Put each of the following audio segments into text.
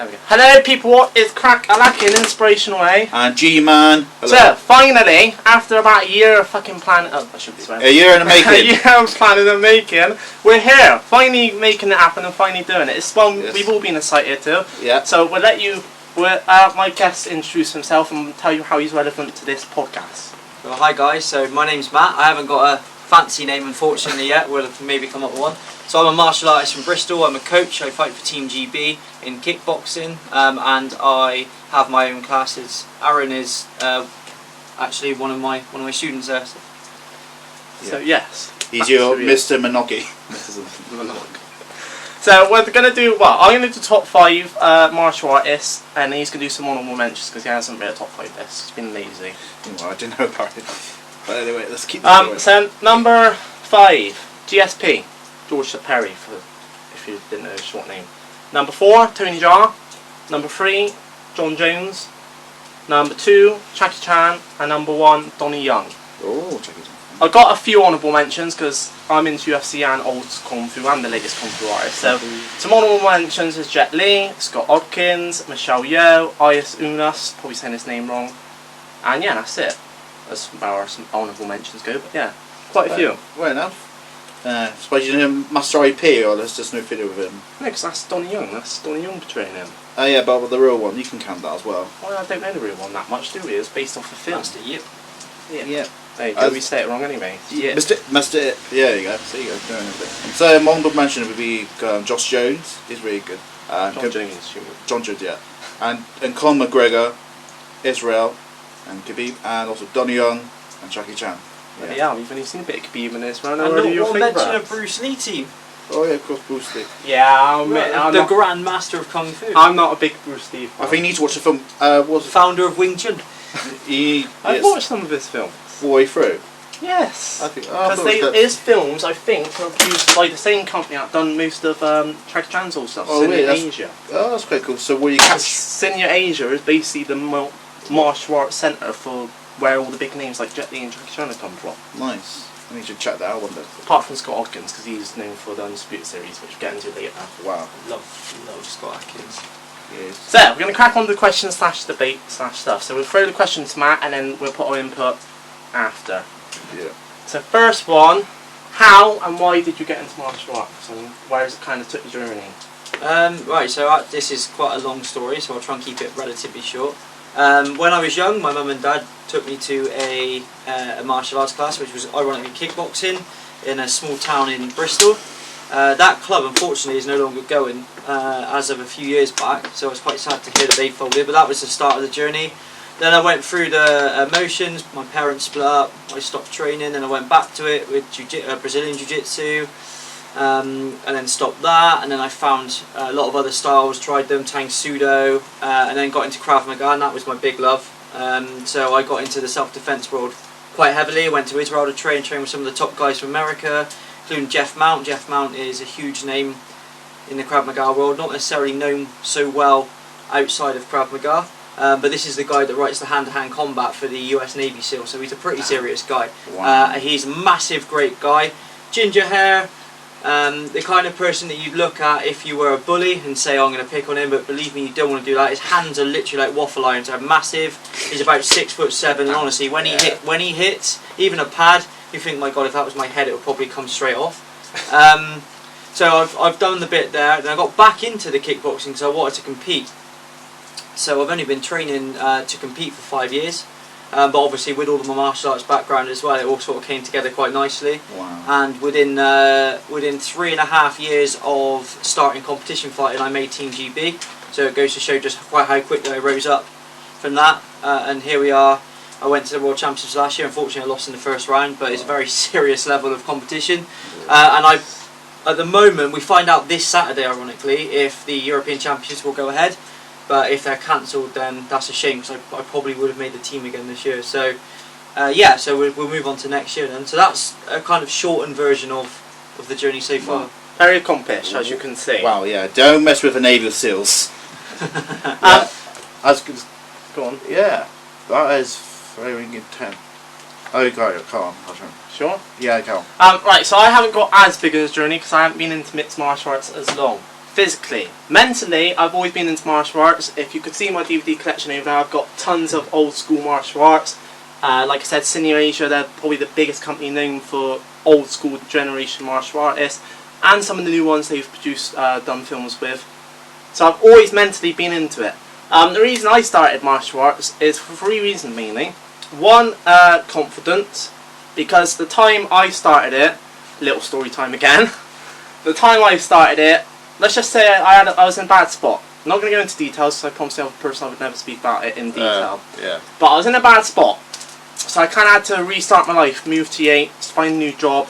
There we go. Hello people, what is crack? I like an inspirational way. And G-Man. So, finally, after about a year of fucking planning... Oh, I should be swearing. A year in the making. A year of planning and making. We're here, finally making it happen and finally doing it. It's one we've all been excited to. Yeah. So we'll let you, my guest introduce himself and tell you how he's relevant to this podcast. Well, hi guys, so my name's Matt. I haven't got a fancy name unfortunately yet. We'll maybe come up with one. So I'm a martial artist from Bristol. I'm a coach. I fight for Team GB in kickboxing, and I have my own classes. Aaron is actually one of my students there. So yes, he's your Mr. Minogi. So we're going to do, I'm going to do top 5 martial artists, and he's going to do some honourable mentions because he hasn't been a top 5 list. He's been lazy. Well, I didn't know about it. But anyway, let's keep this going. So number 5, GSP, George Perry, if you didn't know his short name. Number 4, Tony Jaa. Number 3, John Jones. Number 2, Jackie Chan. And number 1, Donnie Young. Oh, Jackie Chan. I've got a few honourable mentions because I'm into UFC and old Kung Fu and the latest Kung Fu artists. So some honourable mentions is Jet Li, Scott Adkins, Michelle Yeoh, Ayas Unas, probably saying his name wrong. And yeah, that's it. As far as some honourable mentions go, but yeah, quite a few. Well enough. Suppose you didn't Master IP, or there's just no video with him? No, because that's Donnie Young. That's Donnie Young portraying him. Oh yeah, but with the real one, you can count that as well. Well, I don't know the real one that much, do we? It's based off a film. That's the yep. Yeah. There you go, we say it wrong anyway. Yeah. Mr. It. Yeah, there you go. So you go. So my honourable mention would be Josh Jones. He's really good. John Jones, yeah. And Conor McGregor, Israel, and Khabib, and also Donnie Young and Jackie Chan. Yeah, we've only seen a bit of Khabib in this round. And not one mention of Bruce Lee team. Oh yeah, of course, Bruce Lee. Yeah, I'm the Grand Master of Kung Fu. I'm not a big Bruce Lee fan. I think you need to watch the film. Was founder of Wing Chun. I've watched some of his films. Full way through. Yes. I think because his films, I think, are produced by the same company that done most of Jackie Chan's old stuff. Oh, really? Asia. Oh, that's quite cool. So, will you catch? Senior Asia is basically the martial arts centre for where all the big names like Jet Li and Jackie Chan have come from. Nice. I need to check that out one day. Apart from Scott Adkins, because he's known for the Undisputed series, which we'll get into later. Wow. Love Scott Adkins. Yes. So, we're going to crack on to the questions / debate / stuff. So, we'll throw the questions to Matt and then we'll put our input after. Yeah. So, first one, how and why did you get into martial arts and where has it kind of took your journey? Right, so this is quite a long story, so I'll try and keep it relatively short. When I was young, my mum and dad took me to a martial arts class, which was ironically kickboxing, in a small town in Bristol. That club, unfortunately, is no longer going as of a few years back, so I was quite sad to hear that they folded, but that was the start of the journey. Then I went through the motions, my parents split up, I stopped training, then I went back to it with Brazilian Jiu-Jitsu, and then stopped that, and then I found a lot of other styles, tried them, Tang Sudo, and then got into Krav Maga, and that was my big love. So I got into the self-defense world quite heavily. I went to Israel to train with some of the top guys from America, including Jeff Mount. Jeff Mount is a huge name in the Krav Maga world, not necessarily known so well outside of Krav Maga. But this is the guy that writes the hand-to-hand combat for the US Navy SEAL, so he's a pretty serious guy. Wow. He's a massive, great guy. Ginger hair, the kind of person that you'd look at if you were a bully and say, oh, I'm going to pick on him, but believe me, you don't want to do that. His hands are literally like waffle irons, they're massive. He's about 6'7", and honestly, when he hits, even a pad, you think, my God, if that was my head, it would probably come straight off. So I've done the bit there, and I got back into the kickboxing because I wanted to compete. So I've only been training to compete for 5 years, but obviously with all of my martial arts background as well, it all sort of came together quite nicely. Wow. And within 3.5 years of starting competition fighting, I made Team GB. So it goes to show just quite how quickly I rose up from that. And here we are. I went to the World Championships last year. Unfortunately, I lost in the first round, but it's a very serious level of competition. And at the moment, we find out this Saturday, ironically, if the European Championships will go ahead. But if they're cancelled, then that's a shame, because I probably would have made the team again this year. So, yeah, so we'll move on to next year then. So that's a kind of shortened version of the journey so far. Wow. Very accomplished, as you can see. Wow, yeah. Don't mess with the Navy SEALs. Go on. Yeah, that is very intense. Oh, go on. Sure? Yeah, go on. Right, so I haven't got as big of a journey because I haven't been into mixed martial arts as long. physically. Mentally, I've always been into martial arts. If you could see my DVD collection over there, I've got tons of old school martial arts. Like I said, Sinew Asia, they're probably the biggest company known for old school generation martial artists, and some of the new ones they've produced, done films with. So I've always mentally been into it. The reason I started martial arts is for 3 reasons mainly. One, confidence, because the time I started it, little story time again, the time I started it, let's just say I was in a bad spot. I'm not going to go into details because I promised the other person I would never speak about it in detail. Yeah. But I was in a bad spot. So I kind of had to restart my life, move to Yates, find a new job.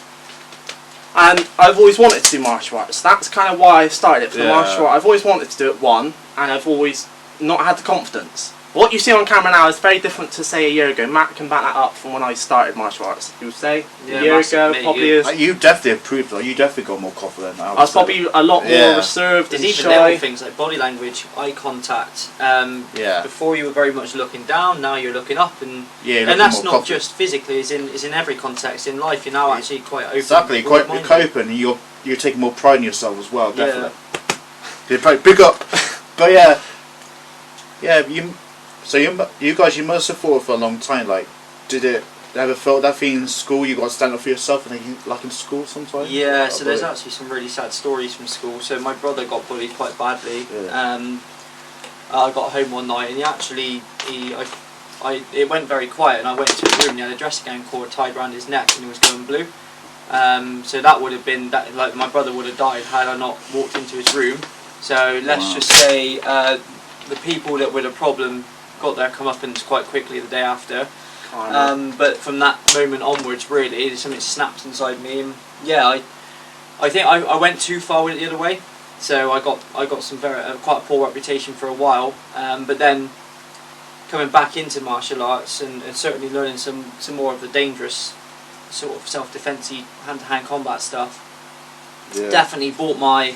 And I've always wanted to do martial arts. That's kind of why I started it for the martial art. I've always wanted to do it, and I've always not had the confidence. What you see on camera now is very different to, say, a year ago. Matt can back that up from when I started martial arts. You would say? Yeah, a year ago, probably is. You definitely improved, though. You definitely got more confident now. I was probably a lot more reserved There's and even shy. little things like body language, eye contact. Before you were very much looking down, now you're looking up, and that's not just physically. It's in every context in life. You're now actually quite open. Exactly, you're open, and you're taking more pride in yourself as well. Definitely. Yeah. Big up. But So you guys, you must have fought for a long time. Like, did it ever felt that thing in school? You got to stand up for yourself, and then like in school sometimes. Yeah. So there's actually some really sad stories from school. So my brother got bullied quite badly. Yeah. I got home one night, and it went very quiet, and I went into his room. And he had a dressing gown cord tied around his neck, and he was going blue. So that would have been that. Like, my brother would have died had I not walked into his room. So let's just say the people that were the problem got their comeuppance quite quickly the day after. But from that moment onwards, really, something snapped inside me, and I think I went too far with it the other way. So I got some quite a poor reputation for a while. But then coming back into martial arts and certainly learning some more of the dangerous sort of self-defense-y hand-to-hand combat stuff, definitely brought my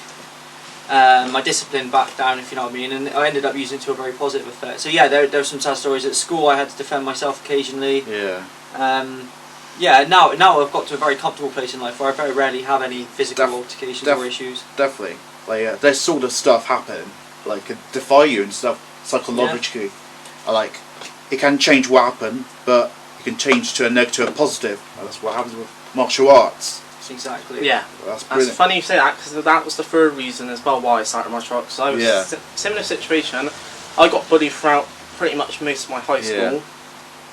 discipline back down, if you know what I mean, and I ended up using it to a very positive effect. So there were some sad stories. At school I had to defend myself occasionally. Now I've got to a very comfortable place in life where I very rarely have any physical altercations or issues. Definitely. Like, there's sort of stuff happen, like, could defy you and stuff psychologically. Like, it can change what happened, but it can change to a negative or positive. And that's what happens with martial arts. Exactly. Yeah, that's funny you say that, because that was the third reason as well why I started martial arts. So I was similar situation. I got bullied throughout pretty much most of my high school.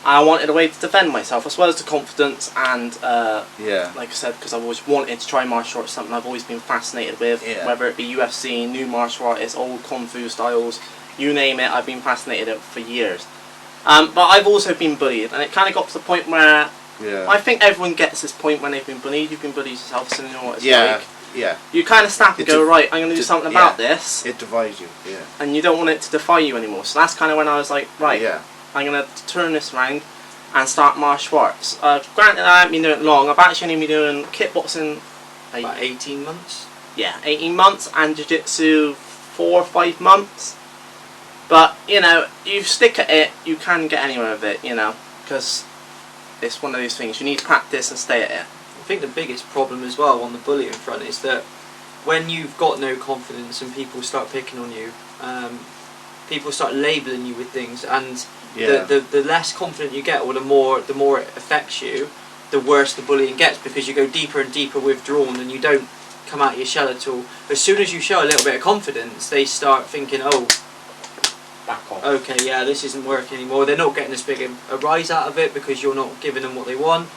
I wanted a way to defend myself, as well as the confidence and like I said, because I've always wanted to try martial arts, something I've always been fascinated with, whether it be UFC, new martial artists, old kung fu styles, you name it. I've been fascinated with it for years. But I've also been bullied, and it kind of got to the point where I think everyone gets this point when they've been bullied. You've been bullied yourself, so you know what it's like. You kind of snap and go, right, I'm going to do something about this. It divides you, and you don't want it to defy you anymore. So that's kind of when I was like, right, I'm going to turn this around and start martial arts. Granted, I haven't been doing it long. I've actually only been doing kickboxing about 18 months. Yeah, 18 months, and jiu-jitsu 4 or 5 months. But, you know, you stick at it, you can get anywhere with it, you know, because it's one of those things. You need to practice and stay at it. I think the biggest problem as well on the bullying front is that when you've got no confidence and people start picking on you, people start labelling you with things, and the less confident you get, or the more it affects you, the worse the bullying gets, because you go deeper and deeper withdrawn and you don't come out of your shell at all. As soon as you show a little bit of confidence, they start thinking, oh, back off. Okay, this isn't working anymore. They're not getting as big a rise out of it because you're not giving them what they want.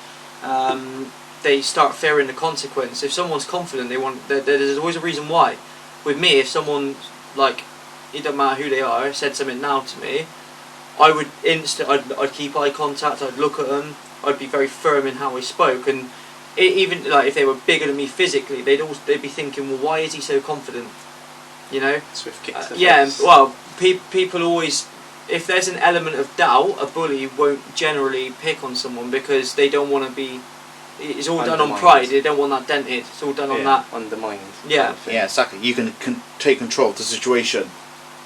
They start fearing the consequence. If someone's confident, there's always a reason why. With me, if someone, like, it doesn't matter who they are, said something now to me, I would I'd keep eye contact, I'd look at them, I'd be very firm in how I spoke, and even like if they were bigger than me physically, they'd be thinking, well, why is he so confident? You know? Swift kick to the face. Well, people always, if there's an element of doubt, a bully won't generally pick on someone because they don't want to be. It's all done on pride. They don't want that dented. It's all done on that. Undermined. Yeah. Yeah, exactly. You can take control of the situation.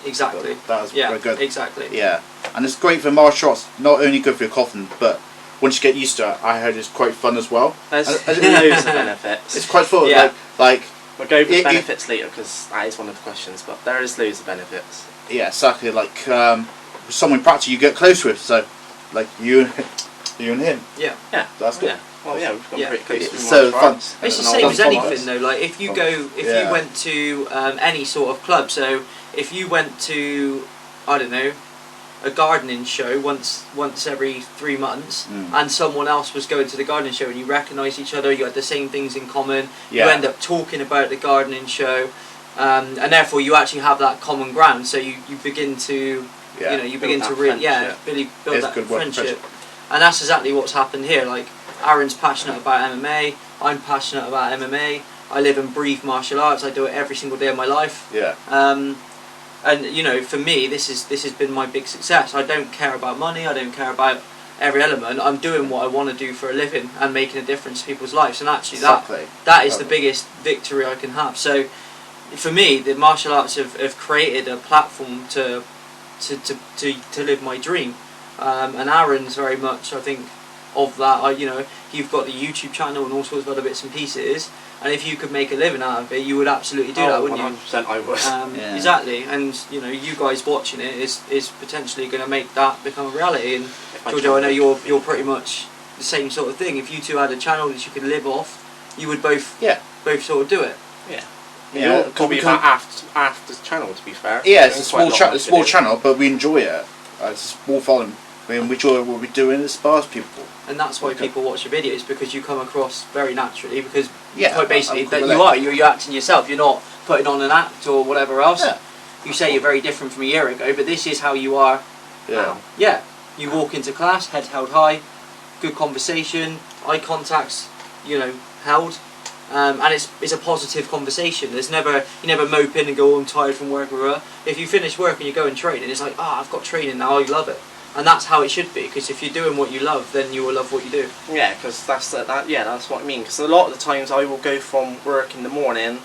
Exactly. That's very good. Exactly. Yeah, and it's great for martial arts. Not only good for your confidence, but once you get used to it, I heard it's quite fun as well. There's loads of benefits. It's quite fun. Yeah. Like We'll go over the benefits later because that is one of the questions, but there is loads of benefits. Yeah, exactly. Like someone in practice you get close with, so like you and him. Yeah. That's good. Yeah. Well, yeah, we've got pretty close to So fun. It's the same as anything though. Like if you went to any sort of club, so if you went to, I don't know, a gardening show once every 3 months, and someone else was going to the gardening show, and you recognised each other, you had the same things in common. You end up talking about the gardening show, and therefore you actually have that common ground. So you begin to really build that friendship. And that's exactly what's happened here. Like Aaron's passionate about MMA, I'm passionate about MMA. I live and breathe martial arts. I do it every single day of my life. Yeah. And you know, for me, this has been my big success. I don't care about money. I don't care about every element. I'm doing what I want to do for a living and making a difference to people's lives. And actually, that is the biggest victory I can have. So, for me, the martial arts have created a platform to live my dream. And Aaron's very much, I think, of that. You've got the YouTube channel and all sorts of other bits and pieces. And if you could make a living out of it, you would absolutely do that, wouldn't you? 100% I would. Exactly, and you guys watching it is potentially going to make that become a reality. And Giorgio, I know you're pretty much the same sort of thing. If you two had a channel that you could live off, you would both sort of do it. Yeah, probably about half the channel, to be fair. Yeah, it's a small channel, but we enjoy it. It's a small following. I mean, we enjoy what we're doing as far as people. And that's why people watch your videos, because you come across very naturally, because quite basically that you're acting yourself, you're not putting on an act or whatever else. You say you're very different from a year ago, but this is how you are now. You walk into class, head held high, good conversation, eye contacts, held, and it's a positive conversation. You're never mope in and go, I'm tired from work, if you finish work and you go and train, and it's like, I've got training now, I love it. And that's how it should be, because if you're doing what you love, then you will love what you do. Yeah, because that's what I mean. Because a lot of the times I will go from work in the morning,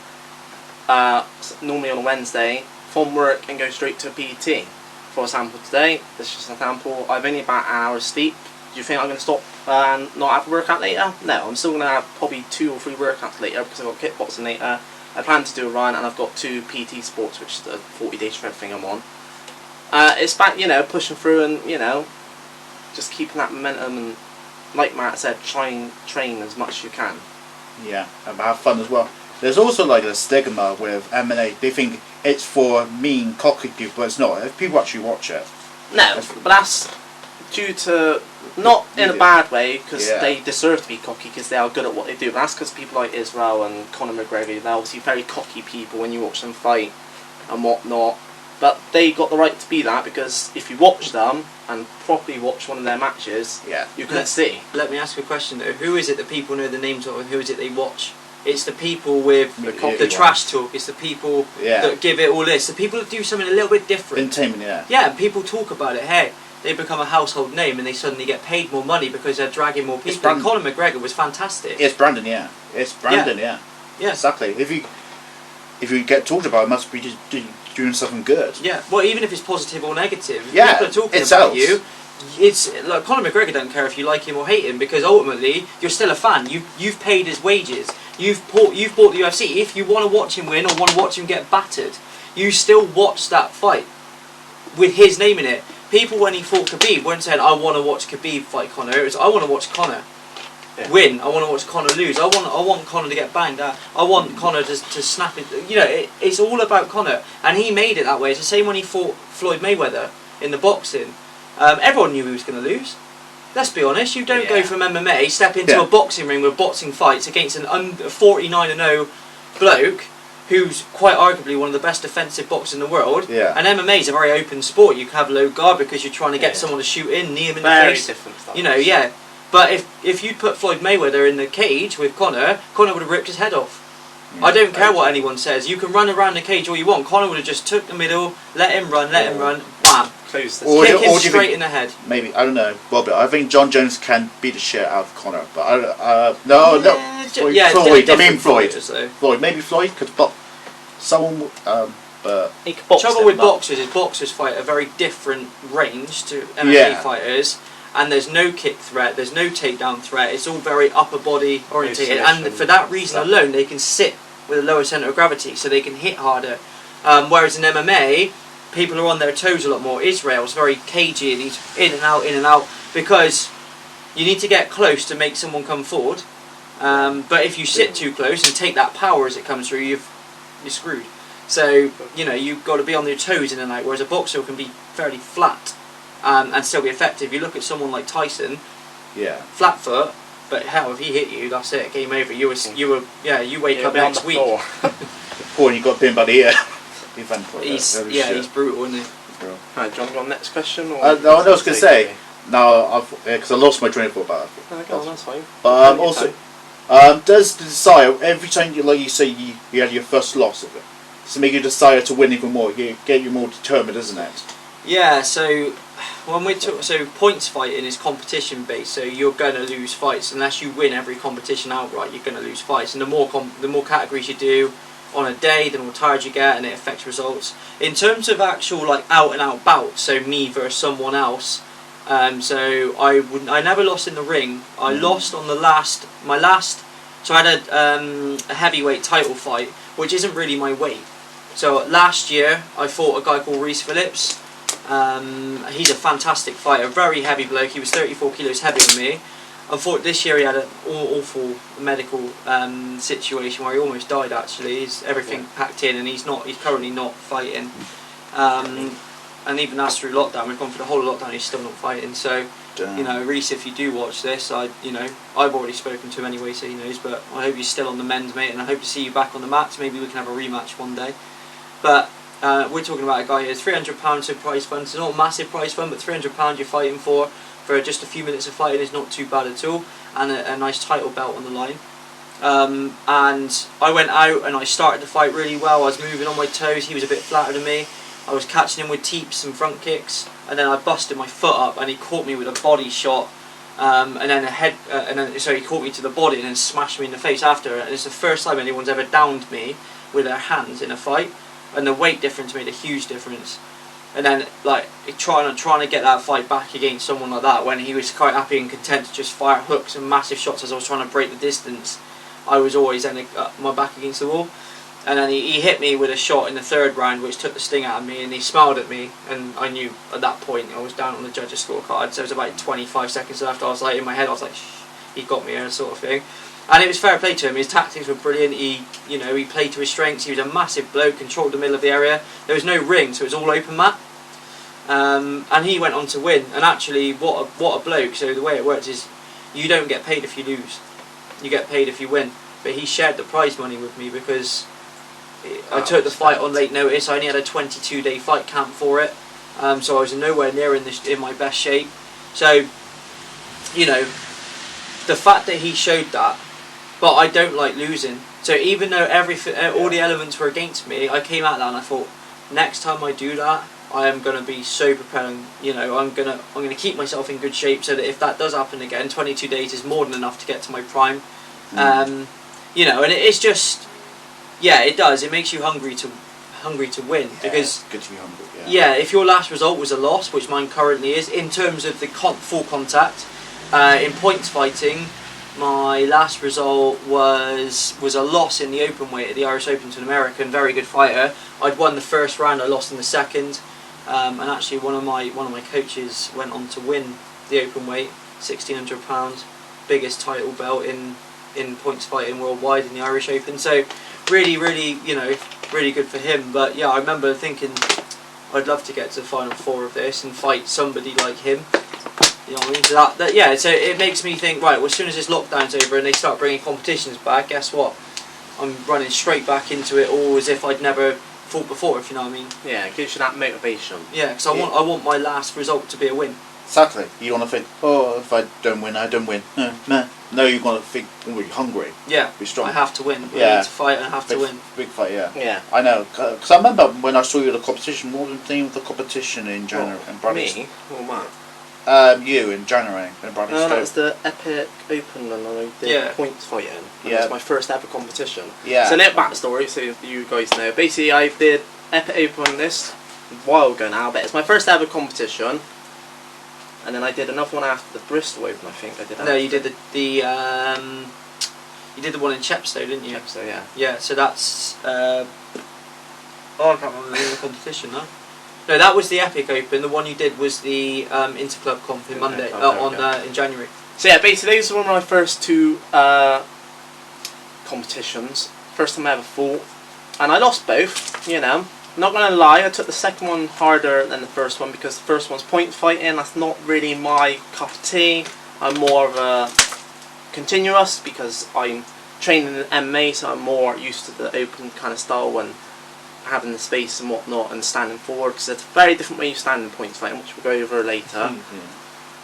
normally on a Wednesday, from work and go straight to a PT. For example, today, this is just an example, I've only about an hour's sleep. Do you think I'm going to stop and not have a workout later? No, I'm still going to have probably 2 or 3 workouts later, because I've got kickboxing later. I plan to do a run, and I've got 2 PT sports, which is the 40-day strength thing I'm on. It's back, pushing through and, just keeping that momentum, and like Matt said, try and train as much as you can. Yeah, and have fun as well. There's also like a stigma with MMA. They think it's for mean, cocky people, but it's not. If people actually watch it. No, but that's due to, not in a bad way, because they deserve to be cocky, because they are good at what they do. But that's because people like Israel and Conor McGregor, they're obviously very cocky people when you watch them fight and whatnot. But they got the right to be that, because if you watch them and properly watch one of their matches, you can see. Let me ask you a question though. Who is it that people know the names of, and who is it they watch? It's the people with the trash talk. It's the people that give it all this. The people that do something a little bit different. Entertainment, Yeah, and people talk about it. Hey, they become a household name, and they suddenly get paid more money because they're dragging more people. And Conor McGregor was fantastic. It's Brandon, It's Brandon, Yeah, exactly. If you get talked about, it must be just doing something good. Yeah, well, even if it's positive or negative, if people are talking about you. It's like Conor McGregor don't care if you like him or hate him, because ultimately you're still a fan. You've paid his wages. You've bought the UFC. If you want to watch him win or want to watch him get battered, you still watch that fight with his name in it. People, when he fought Khabib, weren't saying, I want to watch Khabib fight Conor. It was, I want to watch Conor win. I want to watch Conor lose. I want Conor to get banged. I want Conor to snap it. It's all about Conor, and he made it that way. It's the same when he fought Floyd Mayweather in the boxing. Everyone knew he was going to lose. Let's be honest. You don't go from MMA, step into a boxing ring with boxing fights against an 49-0 bloke who's quite arguably one of the best defensive boxers in the world. And MMA is a very open sport. You can have low guard because you're trying to get someone to shoot in, knee him in the face. Very different stuff. But if you'd put Floyd Mayweather in the cage with Conor would have ripped his head off. I don't care what anyone says. You can run around the cage all you want. Conor would have just took the middle, let him run, bam. Kick him straight in the head. Maybe, I don't know, Robert. I think John Jones can beat the shit out of Conor, but Floyd. I mean Floyd. Floyd, maybe Floyd could box someone. But trouble with boxers is boxers fight a very different range to MMA fighters. And there's no kick threat, there's no takedown threat, it's all very upper body orientated, and for that reason alone they can sit with a lower centre of gravity, so they can hit harder. Whereas in MMA, people are on their toes a lot more. Israel's very cagey, and he's in and out, because you need to get close to make someone come forward. But if you sit too close and take that power as it comes through, you're screwed. So, you know, you've got to be on your toes in and out, whereas a boxer can be fairly flat and still be effective. You look at someone like Tyson, flat foot, but hell, if he hit you, that's it, game over. You wake up next week. Poor, you got pinned by the ear. He's brutal, isn't he? Alright, John, you want next question? Or no, I was going to say, no, because I lost my train of thought about it. Okay, that's fine. But also, does the desire, every time you, like you say, you had your first loss of it, does it make you desire to win even more? You get you more determined, isn't it? Yeah, so when we talk, so points fighting is competition based, so you're going to lose fights unless you win every competition outright. You're going to lose fights, and the more categories you do on a day, the more tired you get, and it affects results. In terms of actual like out and out bouts, so me versus someone else, so I never lost in the ring. I lost on my last. So I had a heavyweight title fight, which isn't really my weight. So last year I fought a guy called Reese Phillips. He's a fantastic fighter, very heavy bloke. He was 34 kilos heavier than me. Unfortunately, this year he had an awful medical situation where he almost died. Actually, everything packed in, and he's currently not fighting. And even as through lockdown, we've gone through the whole lockdown. He's still not fighting. So, you know, Reese, if you do watch this, I've already spoken to him anyway, so he knows. But I hope you're still on the mend, mate, and I hope to see you back on the mats. Maybe we can have a rematch one day. But we're talking about a guy here. £300 of prize fund. It's not a massive prize fund, but £300 you're fighting for just a few minutes of fighting is not too bad at all, and a nice title belt on the line. And I went out and I started the fight really well. I was moving on my toes. He was a bit flatter than me. I was catching him with teeps and front kicks, and then I busted my foot up, and he caught me with a body shot, and then he caught me to the body and then smashed me in the face after it. And it's the first time anyone's ever downed me with their hands in a fight, and the weight difference made a huge difference. And then, like, trying to get that fight back against someone like that, when he was quite happy and content to just fire hooks and massive shots as I was trying to break the distance, I was always ending up my back against the wall. And then he hit me with a shot in the third round, which took the sting out of me, and he smiled at me, and I knew at that point I was down on the judges' scorecard, so it was about 25 seconds left. I was like, in my head, I was like, shh, he got me here, sort of thing. And it was fair play to him. His tactics were brilliant. He played to his strengths. He was a massive bloke, controlled the middle of the area. There was no ring, so it was all open mat. And he went on to win. And actually, what a bloke. So the way it works is, you don't get paid if you lose. You get paid if you win. But he shared the prize money with me because I took the fight on late notice. I only had a 22-day fight camp for it. So I was nowhere near in my best shape. So, you know, the fact that he showed that, but I don't like losing. So even though all the elements were against me, I came out there and I thought, next time I do that, I am going to be so prepared. You know, I'm gonna keep myself in good shape so that if that does happen again, 22 days is more than enough to get to my prime. You know, and it's just, yeah, it does. It makes you hungry to win, because good to be hungry. Yeah, if your last result was a loss, which mine currently is, in terms of the full contact, in points fighting, my last result was a loss in the open weight at the Irish Open to an American, very good fighter. I'd won the first round, I lost in the second, and actually one of my coaches went on to win the open weight, £1,600, biggest title belt in points fighting worldwide in the Irish Open. So really, you know, really good for him. But yeah, I remember thinking I'd love to get to the final four of this and fight somebody like him. You know what I mean? So so it makes me think, right, well, as soon as this lockdown's over and they start bringing competitions back, guess what? I'm running straight back into it, all as if I'd never fought before, if you know what I mean. Yeah, it gives you that motivation. Yeah, because I want my last result to be a win. Exactly. You want to think, oh, if I don't win, I don't win. No, you want to think, you're hungry. Yeah, be strong. I have to win. Yeah. I need to fight and I have to win. Big fight, yeah. Yeah. I know, because I remember when I saw you at the competition, what was the name of the competition in January? Me? Or Matt? You in January in Bradley No, Stoke. that was the Epic Open, and I did points fighting. And it was my first ever competition. Yeah. So, net backstory, so you guys know. Basically, I did Epic Open this a while ago now, but it's my first ever competition. And then I did another one after the Bristol Open, I think I did. No, you did You did the one in Chepstow, didn't you? So yeah. Yeah, so that's... I can't remember the name of the competition now. No, that was the Epic Open. The one you did was the Interclub Comp in Monday, in January. So yeah, basically these were my first 2 competitions. First time I ever fought. And I lost both, you know. Not gonna lie, I took the second one harder than the first one because the first one's point fighting. That's not really my cup of tea. I'm more of a continuous because I'm training in MMA, so I'm more used to the open kind of style and having the space and whatnot and standing forward, because it's a very different way you stand in points fighting, which we'll go over later.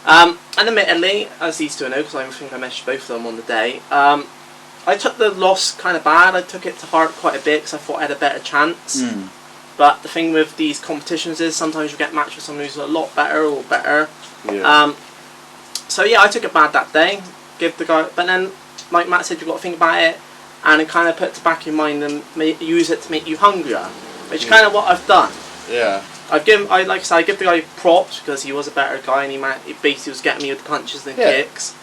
And admittedly, as these 2 know, because I think I mentioned both of them on the day, I took the loss kind of bad. I took it to heart quite a bit because I thought I had a better chance. But the thing with these competitions is sometimes you get matched with someone who's a lot better or better. Yeah. So yeah, I took it bad that day. Give the guy, but then, like Matt said, you've got to think about it and it kind of put it back in your mind and use it to make you hungrier, which is kind of what I've done. Yeah. Like I said, I give the guy props because he was a better guy and he basically was getting me with the punches and the kicks.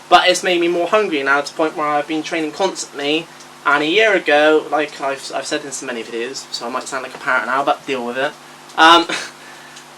But it's made me more hungry now to the point where I've been training constantly. And a year ago, like I've said in so many videos, so I might sound like a parrot now, but deal with it.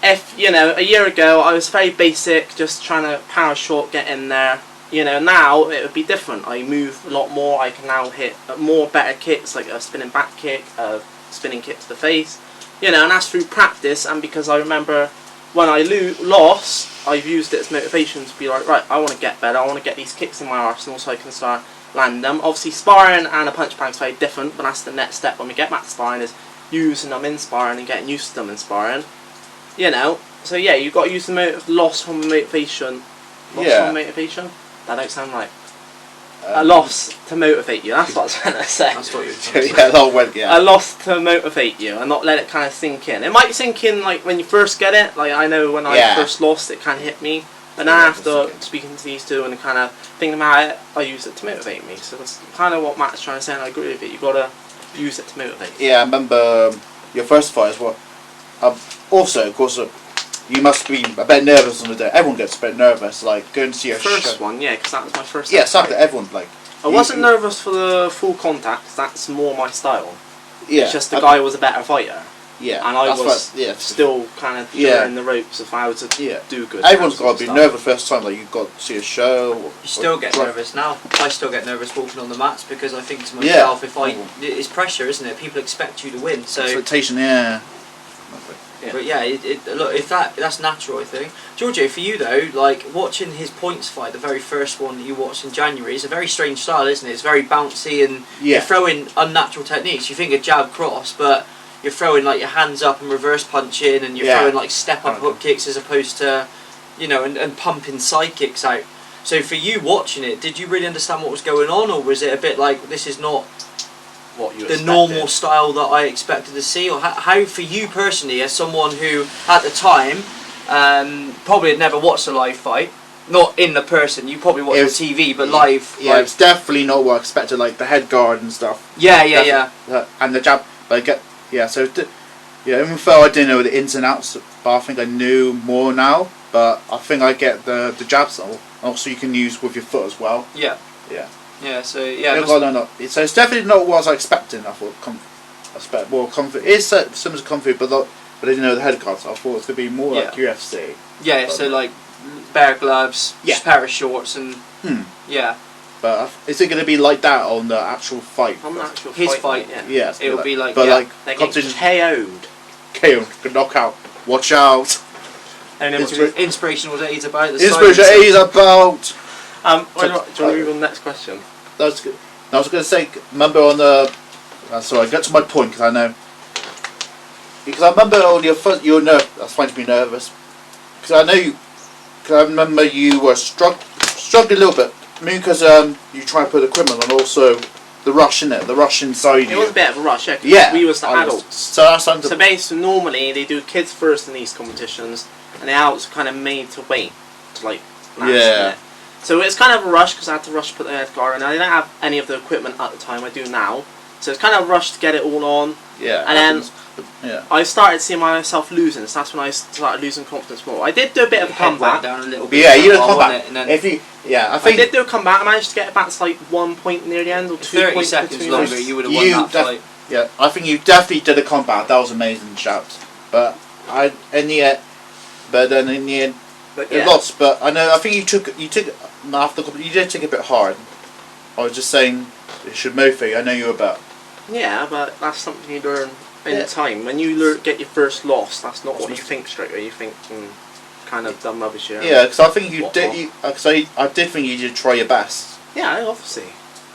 If, you know, a year ago I was very basic, just trying to power short, get in there. You know, now it would be different. I move a lot more. I can now hit more better kicks, like a spinning back kick, a spinning kick to the face. You know, and that's through practice. And because I remember when I lost, I've used it as motivation to be like, right, I want to get better. I want to get these kicks in my arsenal so I can start landing them. Obviously, sparring and a punch bag is very different, but that's the next step when we get back to sparring, is using them in sparring and getting used to them in sparring. You know, so yeah, you've got to use the loss from motivation. Loss from motivation? That don't sound right. A loss to motivate you, that's what I was trying to say. That's what you're Yeah. A loss to motivate you and not let it kind of sink in. It might sink in like when you first get it. Like I know when I first lost, it kind of hit me. And then after speaking to these 2 and kind of thinking about it, I use it to motivate me. So that's kind of what Matt's trying to say, and I agree with it. You've got to use it to motivate. Yeah, I remember your first fight as well. Also, of course, you must be a bit nervous on the day. Everyone gets a bit nervous, like going to see a first one, yeah, because that was my first. Yeah, exactly. Everyone like. I wasn't nervous for the full contact, 'cause that's more my style. Yeah. It's just the guy was a better fighter. Yeah. And I was still kind of learning the ropes of how to do good. Everyone's got to be nervous the first time, like you've got to see a show. You still get nervous now. I still get nervous walking on the mats because I think to myself, it's pressure, isn't it? People expect you to win. So expectation, yeah. But yeah, look, if that's natural, I think. Giorgio, for you though, like watching his points fight, the very first one that you watched in January, is a very strange style, isn't it? It's very bouncy and you're throwing unnatural techniques. You think a jab cross, but you're throwing like your hands up and reverse punching, and you're throwing like step up hook kicks as opposed to, you know, and pumping side kicks out. So for you watching it, did you really understand what was going on, or was it a bit like this is not what you the normal style that I expected to see? Or how for you personally, as someone who at the time probably had never watched a live fight, not in the person, you probably watched on TV, but live. Yeah, it's definitely not what I expected, like the head guard and stuff. Yeah. And the jab, like, so even though I didn't know the ins and outs, but I think I knew more now. But I think I get the jabs, also you can use with your foot as well. Yeah. So So it's definitely not what I was expecting. I thought I expect more comfort. It's similar to comfort, but I didn't know the head guard. So I thought it was gonna be more like UFC. Yeah. So like bare gloves, just pair of shorts, and But is it going to be like that on the actual fight? On the actual his fight, fight, yes. It will be like, but like they get competition KO'd. knockout. Watch out. And then inspirational that he's about. Inspirational he's about. Do you want to move on to the next question? That was good. I was going to say, remember on the. Sorry, get to my point because I know. Because I remember on your first, you were nervous. That's fine to be nervous. Because I know you. Because I remember you were struggling a little bit. I mean, because you try and put equipment on, also the rush in it, the rush inside you. It was a bit of a rush, we was the adults. So that's so basically, normally they do kids first in these competitions, and the adults are kind of made to wait, to like last minute. So it's kind of a rush because I had to rush to put the head guard, and I didn't have any of the equipment at the time. I do now, So it's kind of rushed to get it all on. Yeah. And then yeah. I started seeing myself losing, so that's when I started losing confidence more. I did do a bit of a comeback. Down a little But bit. yeah, you don't Oh, come wasn't back. it? And then If you, I I think did do a comeback. I managed to get it back to like 1 point near the end, or 2 30 points seconds between longer, us. you would have won that fight. Yeah, I think you definitely did a comeback. That was amazing shout. But in the end, But it lost. But I think you took after you did take it a bit hard. I was just saying it should motivate. I know you were about. Yeah, but that's something you learn in time. When you get your first loss, that's not what you think straight away. You think, kind of done rubbish here. Yeah, because I think you did. Because I did think you did try your best. Yeah, obviously.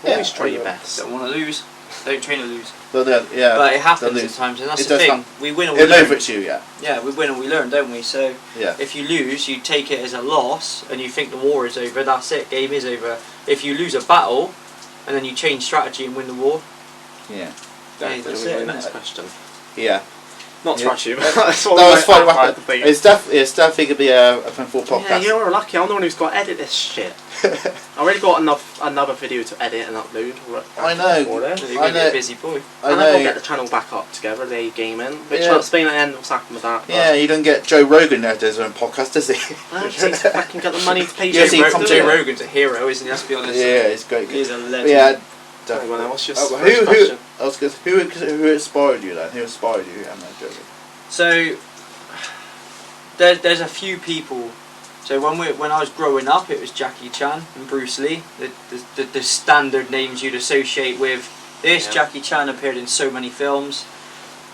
Yeah, Always try your best. Don't want to lose. Don't train to lose. But But it happens at times, and that's It the does thing. happen. We win or we It learn. motivates you, yeah. Yeah, we win or we learn, don't we? So Yeah. if you lose, you take it as a loss, and you think the war is over. That's it. Game is over. If you lose a battle, and then you change strategy and win the war. Yeah. Hey, that's Anyway, it, next innit? question. Yeah. Not to Yeah. rush you, but that's what No, we it's fine. might have to think. It's definitely gonna be a full podcast. Yeah, you're lucky. I'm the one who's got to edit this shit. I already got another video to edit and upload. I know. You're I going to be know. a busy boy. I And I've got to know. get the channel back up together, the gaming. Which Yeah. I'll explain at the end what's happened with that. Yeah, you don't get Joe Rogan there does his own podcast, does he? I can get the money to pay Yes, he Joe comes Joe in. Rogan's a hero, isn't he? Let's be honest. Yeah, it's great. He's a But legend. yeah. Definitely. What's your Oh, first question? I was gonna, who inspired you then? Who inspired you? I'm not joking. So there's a few people. So when I was growing up, it was Jackie Chan and Bruce Lee, the standard names you'd associate with this. Yeah. Jackie Chan appeared in so many films.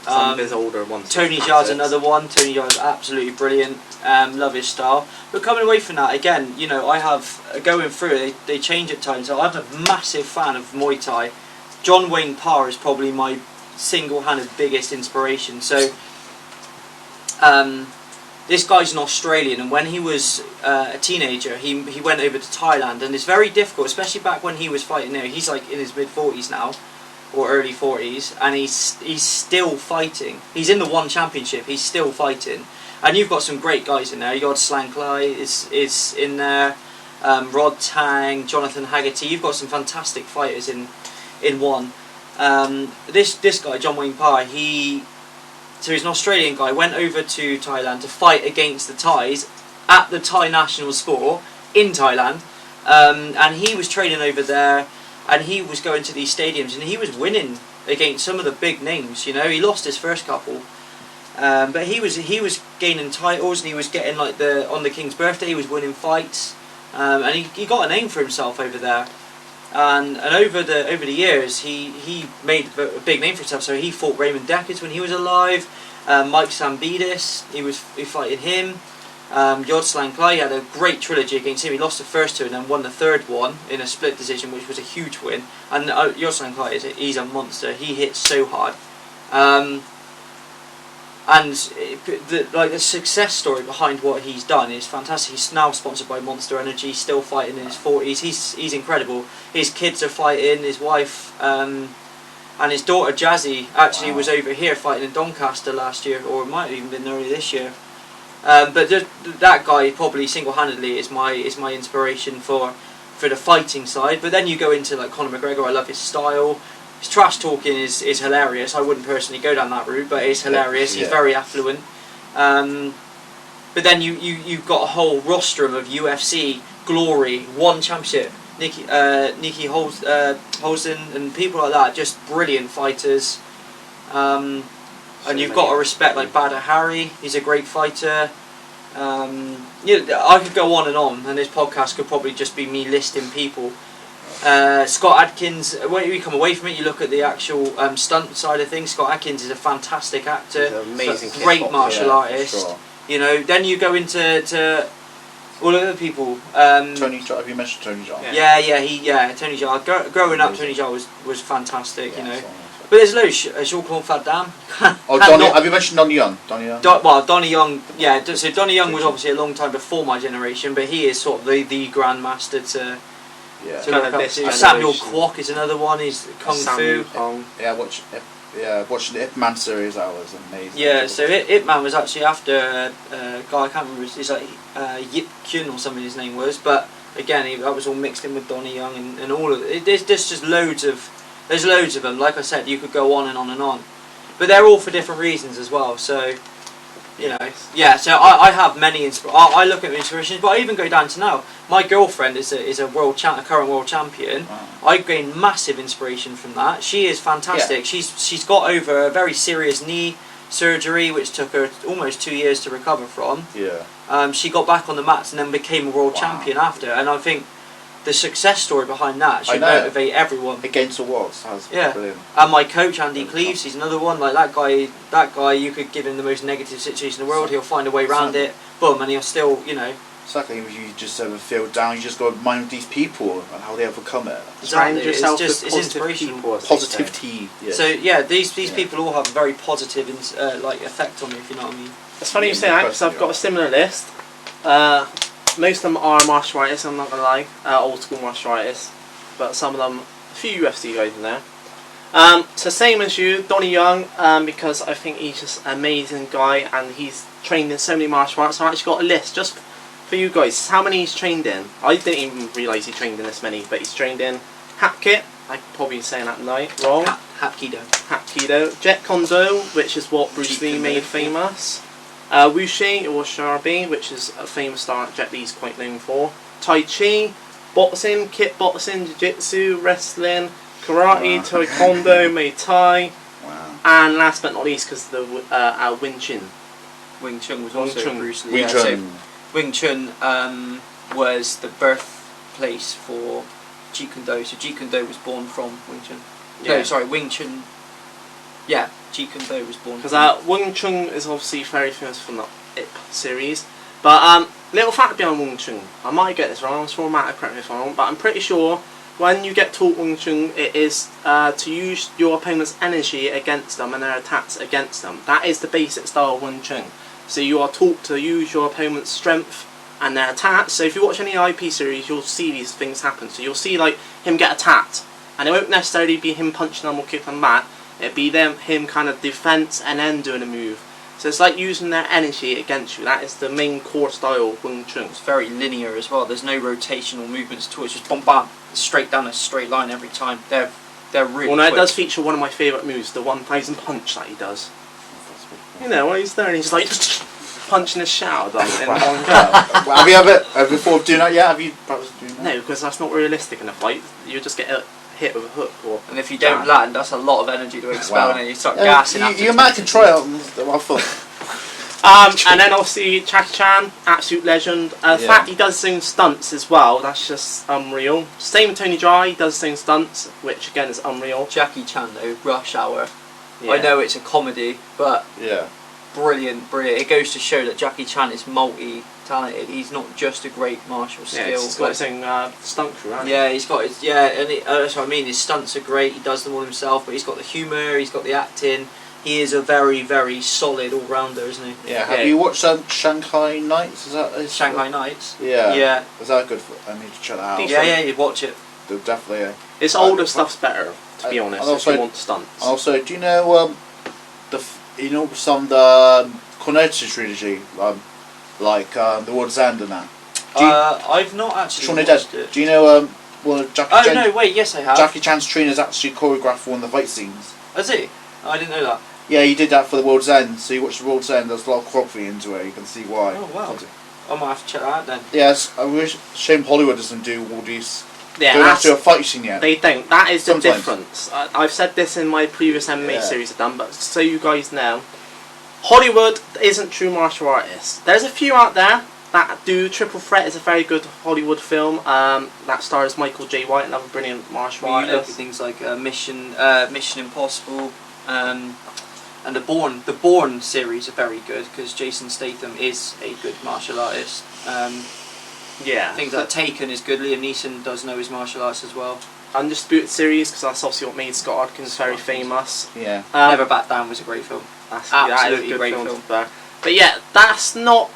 Some of his older ones. Tony Jaa's another one. Tony Jaa's absolutely brilliant. Love his style. But coming away from that, again, you know, I have going through it. They change at times. So I'm a massive fan of Muay Thai. John Wayne Parr is probably my single-handed biggest inspiration. So this guy's an Australian, and when he was a teenager, he went over to Thailand, and it's very difficult, especially back when he was fighting there. He's like in his mid-40s now, or early 40s, and he's still fighting. He's in the One Championship. He's still fighting, and you've got some great guys in there. You got Slang Clay is in there, Rod Tang, Jonathan Haggerty. You've got some fantastic fighters in one. This guy, John Wayne Parr, so he's an Australian guy, went over to Thailand to fight against the Thais at the Thai national sport in Thailand, and he was training over there, and he was going to these stadiums, and he was winning against some of the big names. You know, he lost his first couple, but he was gaining titles, and he was getting like on the King's birthday, he was winning fights, and he got a name for himself over there. And over the years, he made a big name for himself. So he fought Raymond Deckers when he was alive. Mike Sambidis, he fighting him. Yod Slang Clay had a great trilogy against him. He lost the first two and then won the third one in a split decision, which was a huge win. And Yod Slang Clay he's a monster. He hits so hard. And the success story behind what he's done is fantastic. He's now sponsored by Monster Energy, still fighting in his 40s. He's incredible. His kids are fighting, his wife and his daughter Jazzy actually was over here fighting in Doncaster last year, or it might have even been early this year. But that guy probably single-handedly is my inspiration for the fighting side. But then you go into like Conor McGregor. I love his style. His trash talking is hilarious. I wouldn't personally go down that route, but it's hilarious. He's very affluent. But then you've got a whole rostrum of UFC, Glory, One Championship, Nikki Holsten, and people like that. Just brilliant fighters. And you've got to respect like Badr Hari. He's a great fighter. I could go on, and this podcast could probably just be me listing people. Scott Adkins, when you come away from it, you look at the actual stunt side of things. Scott Adkins is a fantastic actor, He's an amazing great martial artist. Sure. You know, then you go into all other people. Tony Jaa, have you mentioned Tony Jaa? Tony Jaa. Growing up, Tony Jaa was fantastic. Yeah, you know, so- but there's loads. Jean-Claude Van Damme. Oh, Donnie, have you mentioned Donnie Young? Donnie Young, yeah. So Donnie Young was obviously a long time before my generation, but he is sort of the grandmaster to look up this to. Samuel generation. Kwok is another one. He's Kung Samuel Fu. Kong. watching the Ip Man series. That was amazing. Yeah, so Ip Man was actually after a guy I can't remember. He's like Yip Kyun or something his name was, but again that was all mixed in with Donnie Young and all of it. There's just loads of There's loads of them. Like I said, you could go on and on and on, but they're all for different reasons as well. So, you know, yeah. So I have many I look at inspirations, but I even go down to now. My girlfriend is a current world champion. Wow. I gain massive inspiration from that. She is fantastic. Yeah. She's got over a very serious knee surgery, which took her almost 2 years to recover from. Yeah. She got back on the mats and then became a world champion after. And I think the success story behind that should motivate everyone. Against the odds. That's brilliant. And my coach Andy Cleves, he's another one. Like that guy, you could give him the most negative situation in the world, he'll find a way around it. Boom, and he'll still, you know. Exactly. If you just ever feel down, you just got to mind these people and how they overcome it. Surround yourself it's with inspirational. Positivity. Yeah. So yeah, these people all have a very positive like effect on me, if you know what I mean. It's funny you say that because I've got a similar list. Most of them are martial artists, I'm not going to lie, old school martial artists, but some of them, a few UFC guys in there. So same as you, Donnie Young, because I think he's just an amazing guy and he's trained in so many martial arts. So I actually got a list just for you guys, how many he's trained in. I didn't even realise he trained in this many, but he's trained in Hapkit, I'm probably saying that wrong. Hapkido. Jet Kondo, which is what Bruce Lee made famous. Wuxi or Sharabi, which is a famous style that Jet Li's quite known for. Tai Chi, boxing, kickboxing, jiu-jitsu, wrestling, karate, taekwondo, Muay Thai, and last but not least, because the Wing Chun. Wing Chun was also Bruce Lee. Wing Chun. So Wing Chun was the birthplace for Jeet Kune Do. So Jeet Kune Do was born from Wing Chun. Yeah. No, sorry, Wing Chun. Yeah, Jeet Kune Do was born. Because Wing Chun is obviously very famous from the IP series. But little fact behind Wing Chun, I might get this wrong. I'm sure Matt will correct me if I'm wrong, but I'm pretty sure when you get taught Wing Chun, it is to use your opponent's energy against them and their attacks against them. That is the basic style of Wing Chun. So you are taught to use your opponent's strength and their attacks. So if you watch any IP series, you'll see these things happen. So you'll see like him get attacked, and it won't necessarily be him punching them or kicking them back. It'd be him kind of defense and then doing a move. So it's like using their energy against you. That is the main core style of Wing Chun. It's very linear as well. There's no rotational movements at all. It's just bam bam, straight down a straight line every time. They're really well, no, quick. it does feature one of my favourite moves, the 1000 punch that he does. You know, when he's there and he's like punching his shadow in one go. Have you ever, before doing that yet, have you practiced doing that? No, because that's not realistic in a fight. You just get hit with a hook or... And if you don't land, that's a lot of energy to expel, and you start gassing after. You might can try it on fun. And then obviously Jackie Chan, absolute legend. The fact he does his own stunts as well, that's just unreal. Same with Tony Jaa, he does his own stunts, which again is unreal. Jackie Chan though, Rush Hour. Yeah. I know it's a comedy, but Yeah. brilliant. It goes to show that Jackie Chan is multi-talented. He's not just a great martial skill. Yeah, he's got his own stunt crew, hasn't he? Yeah, he's got his that's what I mean. His stunts are great. He does them all himself, but he's got the humour. He's got the acting. He is a very, very solid all-rounder, isn't he? Yeah. Have you watched Shanghai Nights? Is that Shanghai Nights? Yeah. Yeah. Is that good? I need to check that out. Yeah, you watch it. Definitely. His older stuff's better, to be honest. and also- if you want stunts. Also, do you know some of the Cornetto trilogy, like The World's End and that? I've not actually Shaun of watched the Dead. it. Do you know Jackie Oh Chan? no, wait, yes I have. Jackie Chan's trainers actually choreographed one of the fight scenes. Is he? I didn't know that. Yeah, he did that for The World's End. So you watch The World's End, there's a lot of choreography into it. You can see why. Oh wow. I might have to check that out then. Yes, I wish shame Hollywood doesn't do all these. Yeah, Don't have to do a fight scene yet. they don't. That is the Sometimes. difference. I've said this in my previous MMA series I've done, but so you guys know, Hollywood isn't true martial artists. There's a few out there that do. Triple Threat is a very good Hollywood film. That stars Michael J. White, another brilliant martial You look at artist. things like Mission Impossible, and the Bourne series are very good because Jason Statham is a good martial artist. Yeah. Things like Taken is good. Liam Neeson does know his martial arts as well. Undisputed series, because that's obviously what made Scott Adkins very famous. Yeah. Never Back Down was a great film. Absolutely great film. But yeah, that's not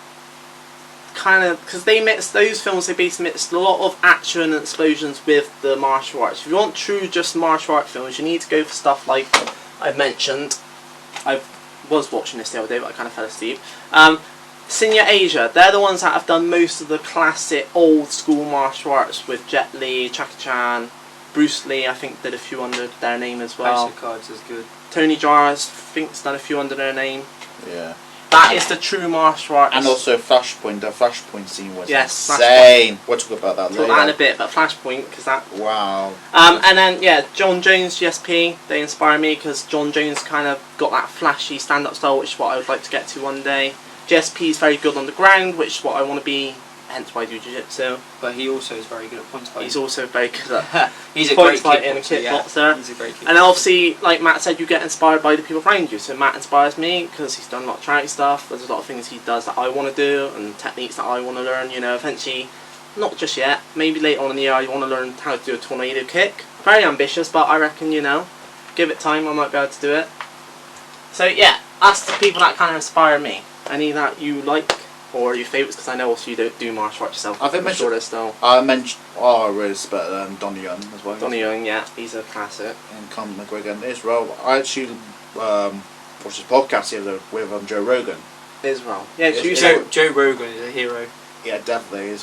kind of because they mix those films. They basically mixed a lot of action and explosions with the martial arts. If you want true just martial art films, you need to go for stuff like I've mentioned. I was watching this the other day, but I kind of fell asleep. Senior Asia, they're the ones that have done most of the classic old school martial arts with Jet Li, Jackie Chan, Bruce Lee, I think, did a few under their name as well. House of Cards is good. Tony Jaa, I think, has done a few under their name. Yeah. That is the true martial arts. And also Flashpoint. The Flashpoint scene was Yes, insane. We'll talk about that Talk later. that in a bit, but Flashpoint, because that... Wow. And then, yeah, John Jones, GSP, they inspire me because John Jones kind of got that flashy stand-up style, which is what I would like to get to one day. GSP is very good on the ground, which is what I want to be, hence why I do jiu-jitsu. But he also is very good at point fighting. He's also very good at He's a point great fighting and kickboxer. kickboxer. He's a great kickboxer. And obviously, like Matt said, you get inspired by the people around you. So Matt inspires me because he's done a lot of charity stuff. There's a lot of things he does that I want to do and techniques that I want to learn. You know, eventually, not just yet, maybe later on in the year, I want to learn how to do a tornado kick. Very ambitious, but I reckon, you know, give it time, I might be able to do it. So yeah, that's the people that kind of inspire me. Any that you like or your favourites, because I know also you don't do martial arts yourself. I think I'm sure there's still. I mentioned, I respect Donnie Young as well. Donnie Young, yeah, he's a classic. And Conor McGregor and Israel. I actually watched his podcast the other with Joe Rogan. Israel. Yeah, so you Joe Rogan is a hero. Yeah, definitely.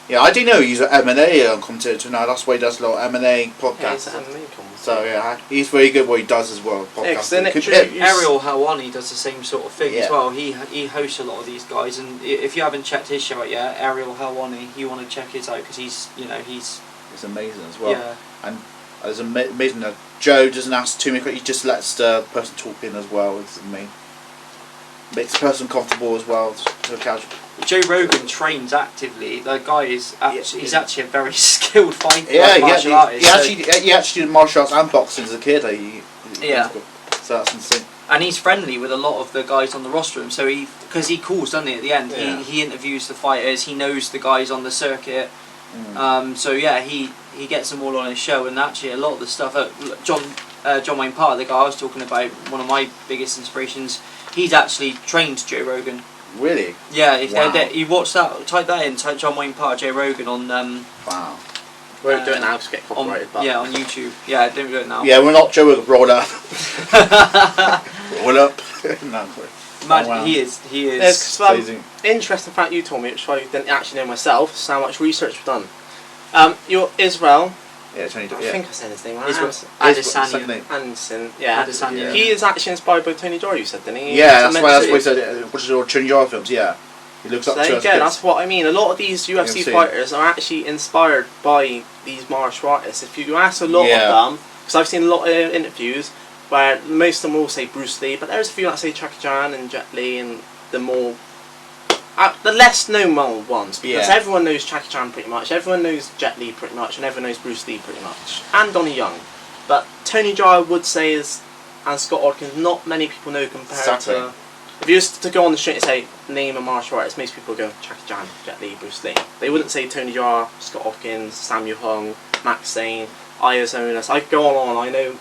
Yeah, I do know he's an M&A commentator now. That's why he does a lot of M&A podcasts. Yeah, he's an MMA commentator. So yeah, he's very good what he does as well. Podcasting. Ariel Helwani does the same sort of thing as well. He hosts a lot of these guys, and if you haven't checked his show out yet, Ariel Helwani, you want to check his out because he's it's amazing as well. Yeah. And it's amazing that Joe doesn't ask too many questions. He just lets the person talk in as well. It's amazing. Makes the person comfortable as well. To casual. Joe Rogan trains actively. The guy is he's actually a very skilled fighter. Yeah, martial artist. he actually did martial arts and boxing as a kid. So that's insane. And he's friendly with a lot of the guys on the rostrum. So because he calls, doesn't he? At the end, he interviews the fighters. He knows the guys on the circuit. So yeah, he gets them all on his show. And actually, a lot of the stuff. John Wayne Parr, the guy I was talking about, one of my biggest inspirations. He's actually trained Joe Rogan. Really? Yeah, you watch that, type that in, type John Wayne Parr, Joe Rogan on. Wow. We won't do it now to get copyrighted. On YouTube. Yeah, don't do it now. Yeah, we're not Joe Rogan. Roll up. Roll up. No, Imagine, he is. Interesting fact you told me, which I didn't actually know myself, is how much research we've done. You're Israel. Yeah, Tony. I think I said his name. Adesanya. Yeah. Adesanya. He is actually inspired by Tony Jaa, you said, didn't he? Yeah, that's why he said watches all Tony Jaa films. Yeah, he looks up to us. There you go. That's what I mean. A lot of these UFC fighters are actually inspired by these martial artists. If you ask a lot of them, because I've seen a lot of interviews where most of them will say Bruce Lee, but there's a few that say Jackie Chan and Jet Li and the more. The less known ones, because everyone knows Jackie Chan pretty much, everyone knows Jet Li pretty much, and everyone knows Bruce Lee pretty much, and Donnie Young. But Tony Jaa, I would say, and Scott Adkins, not many people know compared to... If you used to go on the street and say, name a martial artist, most people go, Jackie Chan, Jet Li, Bruce Lee. They wouldn't say Tony Jaa, Scott Adkins, Samuel Hung, Max Zane, Iozonas. I could go on, I know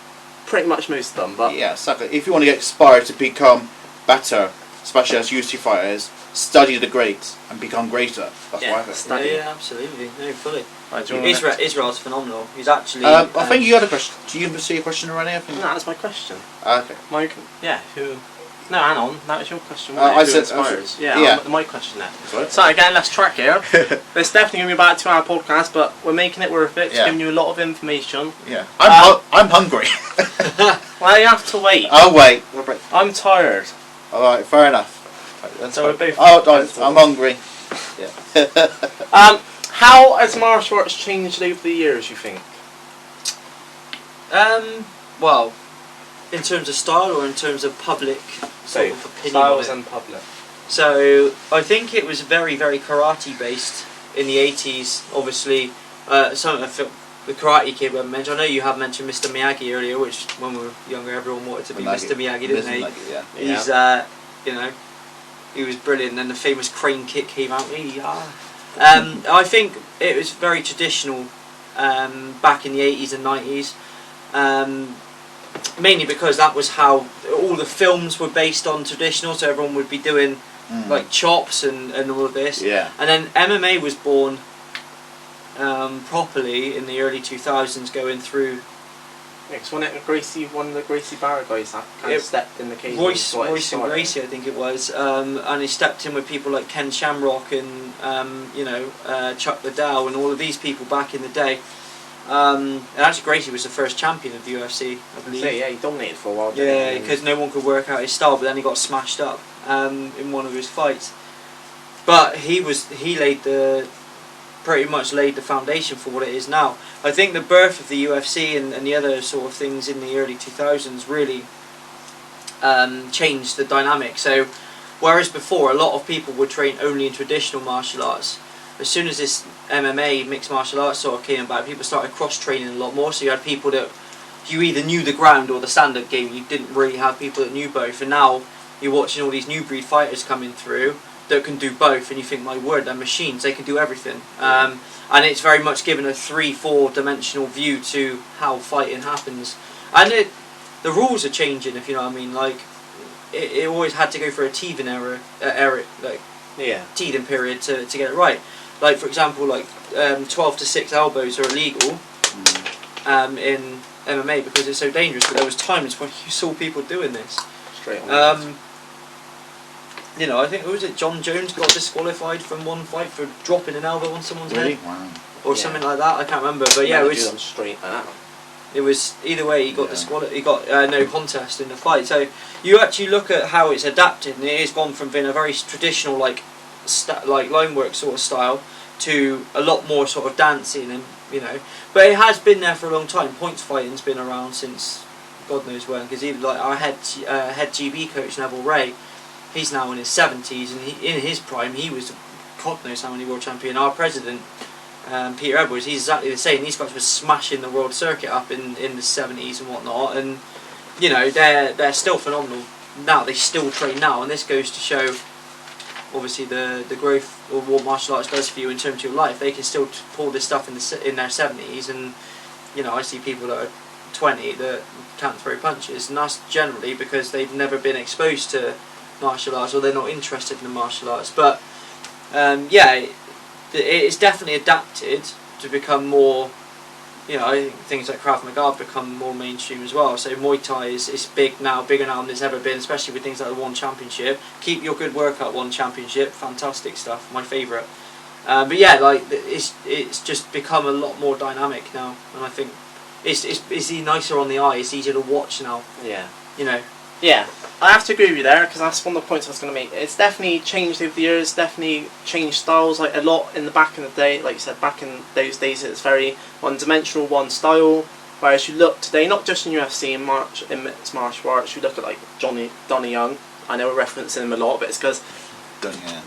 pretty much most of them, but... Yeah, exactly. If you want to get inspired to become better, especially as UFC fighters, study the greats and become greater. That's why I think. Yeah, absolutely. No, fully. Right, Israel's phenomenal. He's actually. I think you had a question. Do you see a question already? I think. No, that's my question. Okay. Who? No, hang on. That was your question. I said inspires. My question now. Sorry? So again, let's track here. It's definitely going to be about a 2-hour podcast, but we're making it worth it. It's giving you a lot of information. Yeah. I'm hungry. Well, you have to wait. I'll wait. I'm tired. All right. Fair enough. Right, so we're both. I'm hungry. Yeah. How has martial arts changed over the years, you think? Well, in terms of style or in terms of public sort of opinion? Styles and public. So I think it was very, very karate based in the 80s. Obviously, some of the Karate Kid we mentioned. I know you have mentioned Mr. Miyagi earlier, which when we were younger, everyone wanted to be Mr. Miyagi, didn't they? He's he was brilliant. And then the famous crane kick came out. I think it was very traditional back in the 80s and 90s. Mainly because that was how all the films were based on traditional, so everyone would be doing like chops and all of this. Yeah. And then MMA was born properly in the early 2000s, going through. Because one of the Gracie Barra guys that kind of stepped in the cage. Royce and Gracie, I think it was, and he stepped in with people like Ken Shamrock and Chuck Liddell and all of these people back in the day. And actually Gracie was the first champion of the UFC, I believe. Yeah, he dominated for a while. Yeah, because no one could work out his style, but then he got smashed up in one of his fights. But he pretty much laid the foundation for what it is now. I think the birth of the UFC and the other sort of things in the early 2000s really changed the dynamic. So whereas before a lot of people would train only in traditional martial arts, as soon as this MMA, mixed martial arts sort of came about, people started cross-training a lot more. So you had people that you either knew the ground or the stand-up game. You didn't really have people that knew both. And now you're watching all these new breed fighters coming through that can do both, and you think, my word, they're machines. They can do everything. And it's very much given a 3-4 dimensional view to how fighting happens. And the rules are changing, if you know what I mean. Like it always had to go for a teething teething period to get it right. Like for example, 12 to 6 elbows are illegal in MMA because it's so dangerous. But there was times when you saw people doing this. Straight on. You know, I think John Jones got disqualified from one fight for dropping an elbow on someone's head, or something like that. I can't remember, but yeah, it was straight like that. It was either way. He got disqualified. He got no contest in the fight. So you actually look at how it's adapted, and it has gone from being a very traditional like line work sort of style to a lot more sort of dancing, and you know. But it has been there for a long time. Points fighting's been around since God knows when. Because even like our head GB coach Neville Ray, he's now in his 70s, and in his prime he was God knows how many world champion. Our president Peter Edwards, he's exactly the same. These guys were smashing the world circuit up in the 70s and whatnot, and you know they're still phenomenal now. They still train now, and this goes to show obviously the growth of what martial arts does for you in terms of your life. They can still pull this stuff in their 70s, and you know I see people that are 20 that can't throw punches, and that's generally because they've never been exposed to martial arts or they're not interested in the martial arts. But yeah, it's definitely adapted to become more, you know, I think things like Krav Maga have become more mainstream as well. So Muay Thai is big now, bigger now than it's ever been, especially with things like the One Championship. Keep Your Good Workout One Championship, fantastic stuff, my favourite. But yeah, like it's just become a lot more dynamic now, and I think it's nicer on the eye, it's easier to watch now. Yeah. You know. Yeah, I have to agree with you there, because that's one of the points I was going to make. It's definitely changed over the years, definitely changed styles, like a lot in the back in the day. Like you said, back in those days it's very one-dimensional, one style, whereas you look today, not just in UFC, in mixed martial arts, you look at like Donnie Young. I know we're referencing him a lot, but it's because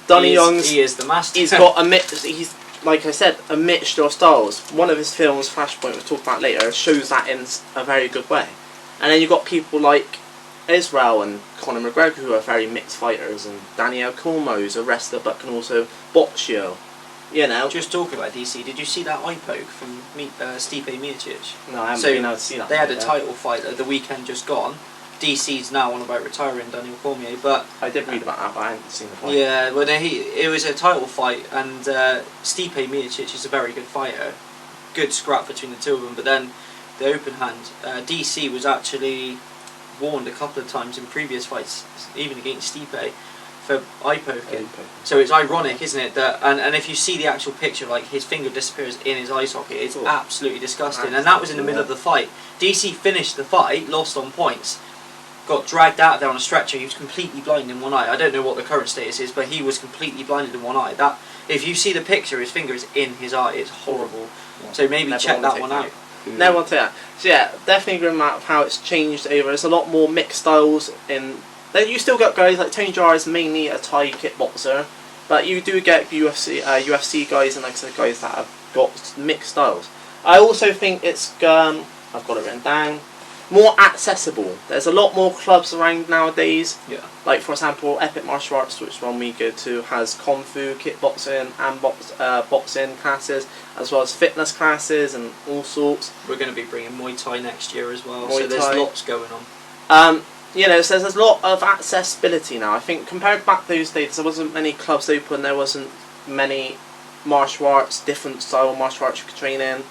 Donnie Young's... He is the master. He's got he's, like I said, a mixture of styles. One of his films, Flashpoint, we'll talk about later, shows that in a very good way. And then you've got people like Israel and Conor McGregor, who are very mixed fighters, and Daniel Cormier, who's a wrestler but can also box you. You know. Just talking about DC, did you see that eye poke from Stipe Miocic? No, I haven't been able to see that. They had a title fight at the weekend just gone. DC's now on about retiring Daniel Cormier, but I did read about that, but I hadn't seen the fight. Yeah, well, it was a title fight, and Stipe Miocic is a very good fighter. Good scrap between the two of them, but then the open hand, DC was actually warned a couple of times in previous fights, even against Stipe, for eye poking. So it's ironic, isn't it? That and if you see the actual picture, like his finger disappears in his eye socket, it's absolutely disgusting. And that was in the middle of the fight. DC finished the fight, lost on points, got dragged out of there on a stretcher. He was completely blind in one eye. I don't know what the current status is, but he was completely blinded in one eye. That if you see the picture, his finger is in his eye. It's horrible. So maybe check that one out. No one to that. So yeah, definitely agree with how it's changed over. There's a lot more mixed styles in. You still got guys like Tony Jara is mainly a Thai kickboxer, but you do get UFC guys and like I said, guys that have got mixed styles. I also think it's I've got it written down, more accessible. There's a lot more clubs around nowadays. Yeah. Like for example, Epic Martial Arts, which one we go to, has Kung Fu, kickboxing and boxing classes, as well as fitness classes and all sorts. We're going to be bringing Muay Thai next year as well, Muay so there's Thai. lots going on. You know, so there's a lot of accessibility now. I think compared back those days, there wasn't many clubs open, there wasn't many martial arts, different style martial arts you could train in.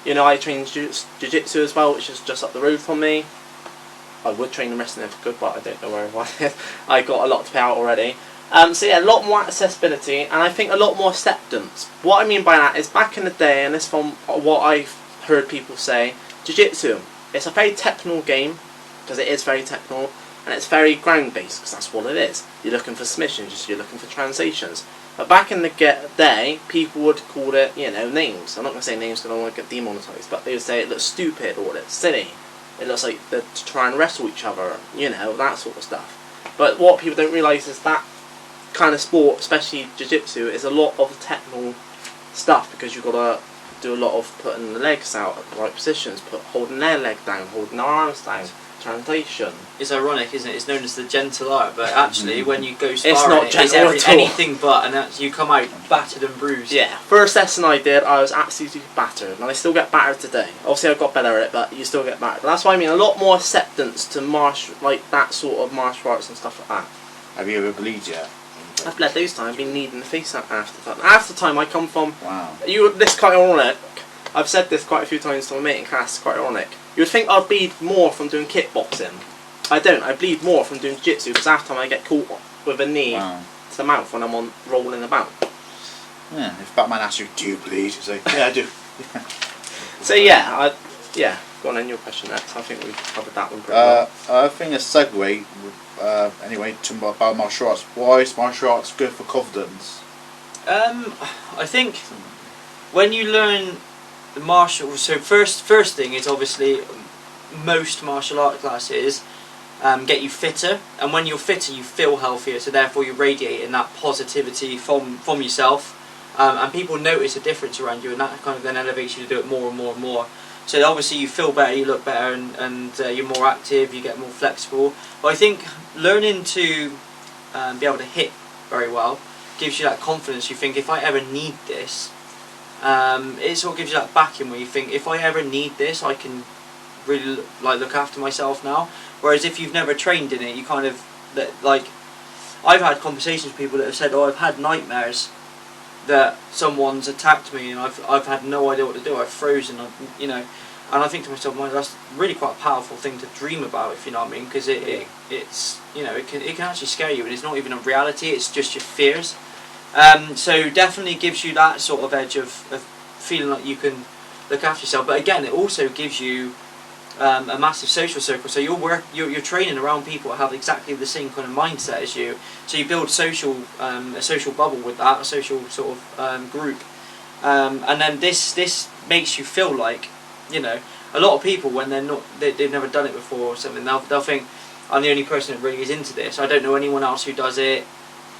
You know, I train jiu-jitsu as well, which is just up the road from me. I would train the wrestling if I could, but I don't know where everyone is. I got a lot to pay out already. So yeah, a lot more accessibility, and I think a lot more acceptance. What I mean by that is back in the day, and this from what I've heard people say, jiu-jitsu, it's a very technical game, because it is very technical, and it's very ground-based, because that's what it is. You're looking for submissions, you're looking for translations. But back in the day, people would call it, names. I'm not going to say names because I don't want to get demonetised, but they would say it looks stupid, or it's silly. It looks like they're to try and wrestle each other, that sort of stuff. But what people don't realise is that kind of sport, especially jiu-jitsu, is a lot of technical stuff, because you've got to do a lot of putting the legs out at the right positions, holding their leg down, holding their arms down, translation. It's ironic, isn't it? It's known as the gentle art, but actually when you go sparring, it's not gentle at all. Anything but, and you come out battered and bruised. Yeah, first lesson I did, I was absolutely battered, and I still get battered today. Obviously I got better at it, but you still get battered. But that's why I mean a lot more acceptance to that sort of martial arts and stuff like that. Have you ever bleed yet? I've bled those times, I've been kneed in the face after that. Half the time I come from... Wow. This quite ironic. I've said this quite a few times to my mate in class, it's quite ironic. You would think I'd bleed more from doing kickboxing. I don't, I bleed more from doing jiu-jitsu, because half the time I get caught with a knee to the mouth when I'm rolling about. Yeah, if Batman asks you, do you bleed? You say, yeah, I do. So yeah, go on then, your question next. I think we've covered that one pretty well. I think a segue, anyway, about martial arts. Why is martial arts good for confidence? I think when you learn the martial, so first thing is obviously most martial art classes get you fitter, and when you're fitter you feel healthier, so therefore you're radiating that positivity from yourself, and people notice a difference around you, and that kind of then elevates you to do it more and more and more. So obviously you feel better, you look better, and you're more active, you get more flexible. But I think learning to be able to hit very well gives you that confidence. You think, if I ever need this, it sort of gives you that backing where you think, if I ever need this, I can really look after myself now. Whereas if you've never trained in it, you kind of I've had conversations with people that have said, I've had nightmares that someone's attacked me and I've had no idea what to do. I've frozen, and I think to myself, that's really quite a powerful thing to dream about, if you know what I mean, because it's it can actually scare you, and it's not even a reality, it's just your fears. So definitely gives you that sort of edge of feeling like you can look after yourself. But again, it also gives you a massive social circle. So you're training around people that have exactly the same kind of mindset as you. So you build a social bubble with that, a social sort of group, and then this makes you feel like, a lot of people, when they've never done it before or something, they'll think, I'm the only person that really is into this. I don't know anyone else who does it.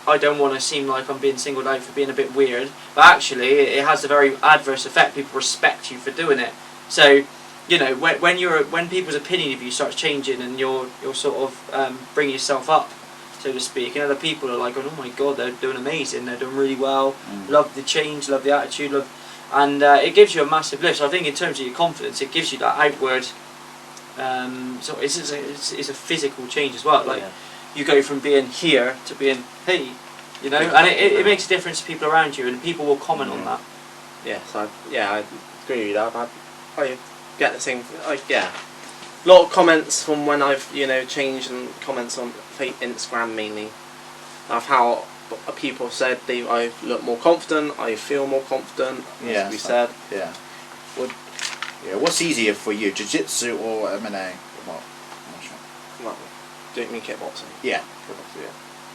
I don't want to seem like I'm being singled out for being a bit weird, but actually it has a very adverse effect. People respect you for doing it. So, when people's opinion of you starts changing, and you're sort of bringing yourself up, so to speak, and other people are like, oh my god, they're doing amazing, they're doing really well, love the change, love the attitude, and it gives you a massive lift. So I think in terms of your confidence, it gives you that outward. So it's a physical change as well. You go from being here to being hey, and it makes a difference to people around you, and people will comment on that. Yes, I agree with that. I get the same. A lot of comments from when I've changed, and comments on Instagram mainly, of how people said I look more confident, I feel more confident. Yeah, as we said. Yeah. What's easier for you, jiu-jitsu or MMA? Well, do you mean kickboxing? Yeah. Kickboxing, yeah.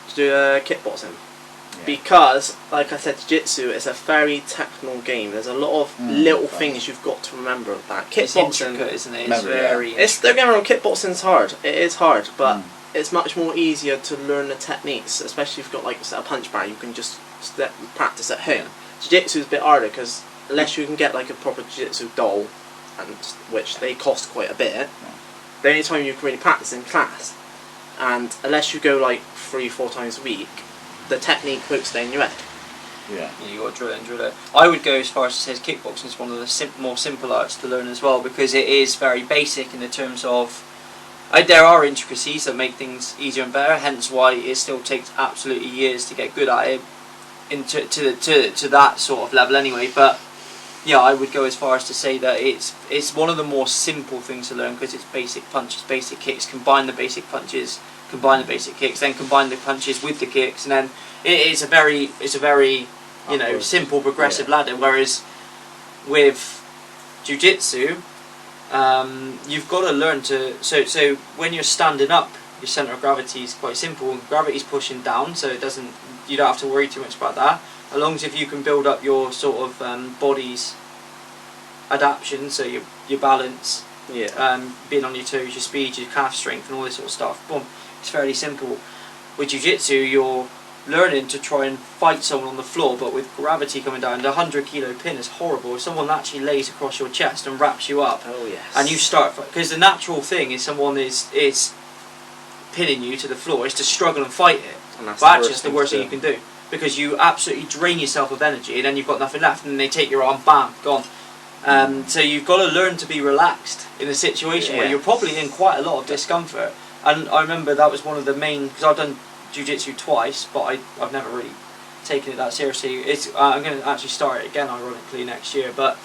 To do kickboxing. Yeah. Because, like I said, jiu-jitsu is a very technical game. There's a lot of little things you've got to remember of that. Kickboxing, it's intricate, isn't it? It's very. Don't get me wrong, kickboxing's hard. It is hard, but it's much more easier to learn the techniques, especially if you've got a punch bag. You can just practice at home. Jiu-jitsu is a bit harder, because unless you can get a proper jiu-jitsu doll, and which they cost quite a bit, the only time you can really practice in class, and unless you go 3-4 times a week, the technique won't stay in your head. Yeah, you got to drill it and drill it. I would go as far as to say kickboxing is one of the more simple arts to learn as well, because it is very basic in the terms of there are intricacies that make things easier and better. Hence why it still takes absolutely years to get good at it, to that sort of level anyway. But yeah, I would go as far as to say that it's one of the more simple things to learn, because it's basic punches, basic kicks. Combine the basic punches, combine the basic kicks, then combine the punches with the kicks, and then it's a very simple progressive ladder. Whereas with jiu-jitsu, you've got to learn to. So when you're standing up, your centre of gravity is quite simple. Gravity's pushing down, so it doesn't. You don't have to worry too much about that. As long as if you can build up your sort of body's adaptation, so your balance, being on your toes, your speed, your calf strength, and all this sort of stuff. Boom, it's fairly simple. With jiu-jitsu, you're learning to try and fight someone on the floor, but with gravity coming down, the 100-kilo pin is horrible. If someone actually lays across your chest and wraps you up, and you start, because the natural thing is someone is pinning you to the floor, is to struggle and fight it. And that's but actually, it's the worst thing you can do, because you absolutely drain yourself of energy, and then you've got nothing left, and then they take your arm, bam, gone. So you've got to learn to be relaxed in a situation where you're probably in quite a lot of discomfort. And I remember that was one of the main, because I've done jiu-jitsu twice, but I've never really taken it that seriously. I'm going to actually start it again, ironically, next year. But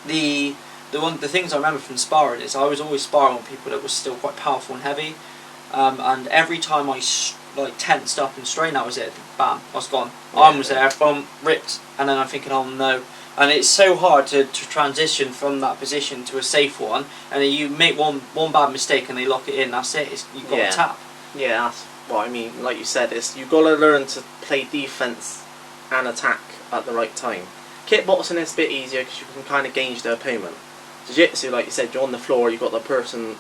the things I remember from sparring is I was always sparring with people that was still quite powerful and heavy. And every time I tensed up and strained, that was it. Bam, I was gone. Arm was there, boom, ripped. And then I'm thinking, oh no. And it's so hard to transition from that position to a safe one, and then you make one bad mistake and they lock it in. That's it. You've got to tap. Yeah, that's what I mean. Like you said, you've got to learn to play defense and attack at the right time. Kickboxing is a bit easier because you can kind of gauge the opponent. Jiu-jitsu, like you said, you're on the floor. You've got the person's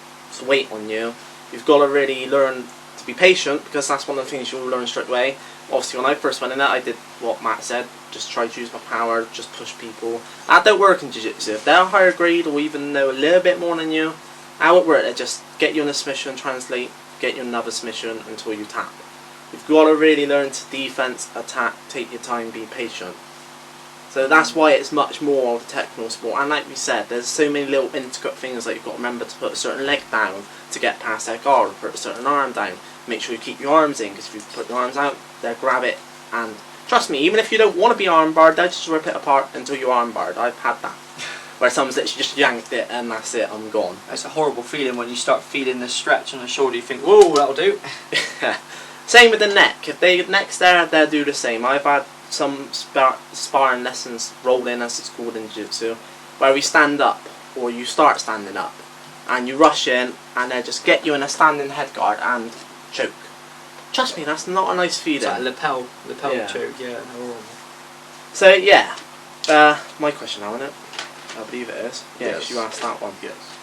weight on you. You've got to really learn to be patient, because that's one of the things you'll learn straight away. Obviously, when I first went in it, I did what Matt said. Just try to use my power, just push people. That don't work in jiu-jitsu. If they're a higher grade or even know a little bit more than you, how it works, they just get you in a submission, translate, get you another submission until you tap. You've got to really learn to defense, attack, take your time, be patient. So that's why it's much more of a technical sport. And like we said, there's so many little intricate things that you've got to remember to put a certain leg down to get past their guard, or put a certain arm down. Make sure you keep your arms in, because if you put your arms out, they'll grab it. And trust me, even if you don't want to be arm barred, they'll just rip it apart until you're arm barred. I've had that. Where someone's literally just yanked it and that's it, I'm gone. It's a horrible feeling when you start feeling the stretch on the shoulder. You think, whoa, that'll do. Same with the neck. If they neck's there, they'll do the same. I've had some sparring lessons, roll-in as it's called in jiu-jitsu, where we stand up, or you start standing up, and you rush in, and they just get you in a standing head guard and choke. Trust me, that's not a nice feeling. It's like a lapel choke, yeah. Horrible. So yeah, my question now, isn't it? I believe it is. Yes, you asked that one. Yes.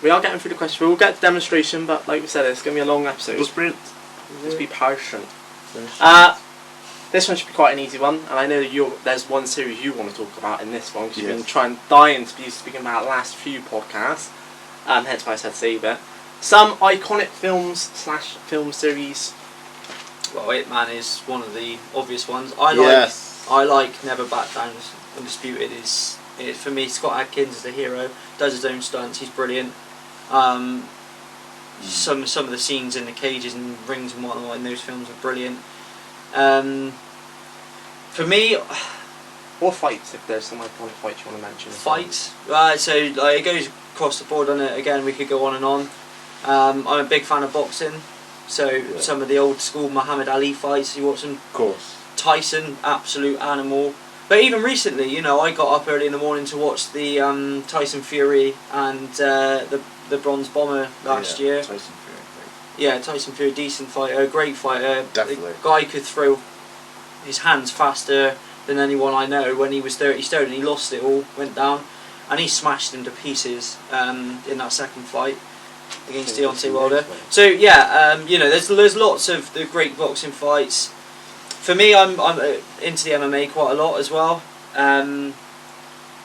We are getting through the question. We'll get to demonstration, but like we said, it's going to be a long episode. Sprint. Just be patient. This one should be quite an easy one, and I know there's one series you want to talk about in this one, because you've been dying to be speaking about the last few podcasts, hence why I said save it. Some iconic films / film series. Well, It Man is one of the obvious ones. I like Never Back Down. Undisputed is for me. Scott Adkins is the hero. Does his own stunts. He's brilliant. Some of the scenes in the cages and rings and whatnot in those films are brilliant. For me, or fights, if there's some iconic fights you want to mention. Fights, so it goes across the board on it. Again, we could go on and on. I'm a big fan of boxing, so some of the old school Muhammad Ali fights. You watch them. Of course. Tyson, absolute animal. But even recently, I got up early in the morning to watch the Tyson Fury and the Bronze Bomber last year. Tyson Fury. Yeah, Tyson Fury, decent fighter, great fighter. Definitely. The guy could throw his hands faster than anyone I know. When he was 30 stone and he lost it all, went down, and he smashed him to pieces in that second fight against Deontay Wilder. So yeah, there's lots of the great boxing fights. For me, I'm into the MMA quite a lot as well.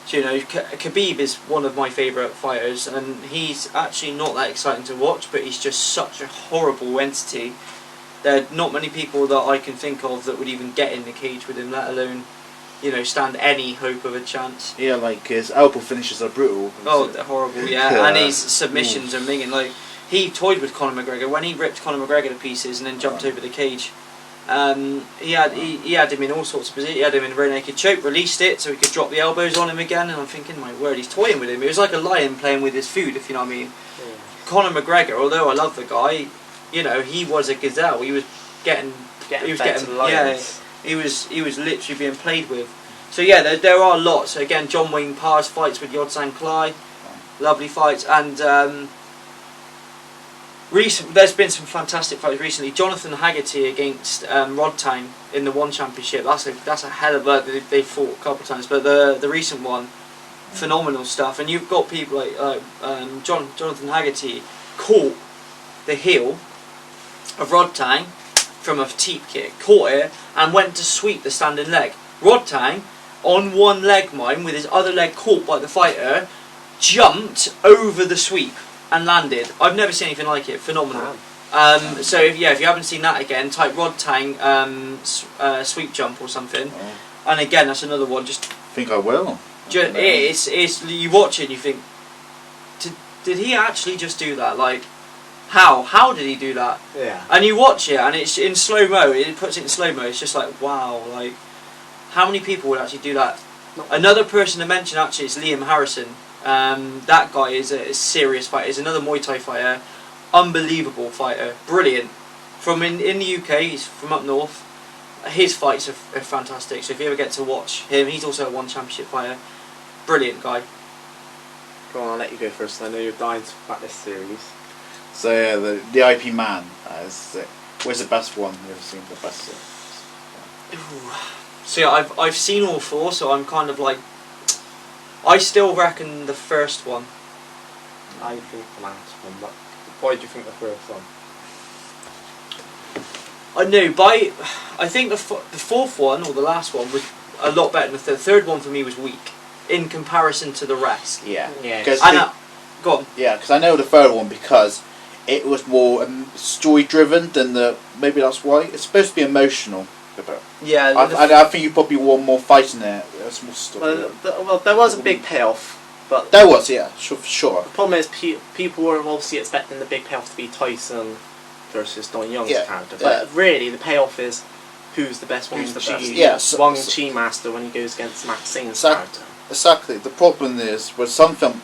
Khabib is one of my favourite fighters, and he's actually not that exciting to watch, but he's just such a horrible entity. There are not many people that I can think of that would even get in the cage with him, let alone, stand any hope of a chance. Yeah, like his elbow finishes are brutal. Oh, they're horrible, yeah. And his submissions are minging. Like, he toyed with Conor McGregor when he ripped Conor McGregor to pieces and then jumped over the cage. He had him in all sorts of positions. He had him in a rear naked choke, released it so he could drop the elbows on him again, and I'm thinking, my word, he's toying with him. It was like a lion playing with his food, if you know what I mean. Yeah. Conor McGregor, although I love the guy, he was a gazelle. He was getting he was getting yeah, he was literally being played with. So yeah, there are lots. So again, John Wayne Parr's fights with Yodsan Klai, lovely fights, and there's been some fantastic fights recently. Jonathan Haggerty against Rod Tang in the One Championship. That's a hell of a. They fought a couple of times, but the recent one, phenomenal stuff. And you've got people like Jonathan Haggerty caught the heel of Rod Tang from a teep kick, caught it, and went to sweep the standing leg. Rod Tang, on one leg mine, with his other leg caught by the fighter, jumped over the sweep and landed. I've never seen anything like it. Phenomenal. So if you haven't seen that, again, type Rod Tang sweep jump or something. Oh. And again, that's another one. Just I think I will. It's you watch it and you think, did he actually just do that? Like, how did he do that? Yeah. And you watch it and it's in slow mo. It puts it in slow mo. It's just like, wow. Like, how many people would actually do that? Another person to mention actually is Liam Harrison. That guy is a serious fighter. He's another Muay Thai fighter. Unbelievable fighter. Brilliant. From in the UK, he's from up north. His fights are fantastic. So if you ever get to watch him, he's also a One Championship fighter. Brilliant guy. Go on, I'll let you go first. I know you're dying to back this series. So yeah, the IP man is where's the best one you've ever seen? The best. So yeah, I've seen all four. So I'm kind of like, I still reckon the first one. I think the last one, but why do you think the first one? I think the fourth one or the last one was a lot better than the third. The third one for me was weak in comparison to the rest. Yeah. Yeah. Go on. Yeah, because I know the third one because it was more story driven than maybe that's why it's supposed to be emotional. Yeah. I think you probably want more fight in there. There's more stuff. Well, there was a big payoff, but There was, yeah, sure. the problem is people were obviously expecting the big payoff to be Tyson versus Don Young's character, but really the payoff is who's the best Wang Chi master when he goes against Max Singh's character. Exactly. The problem is with some film,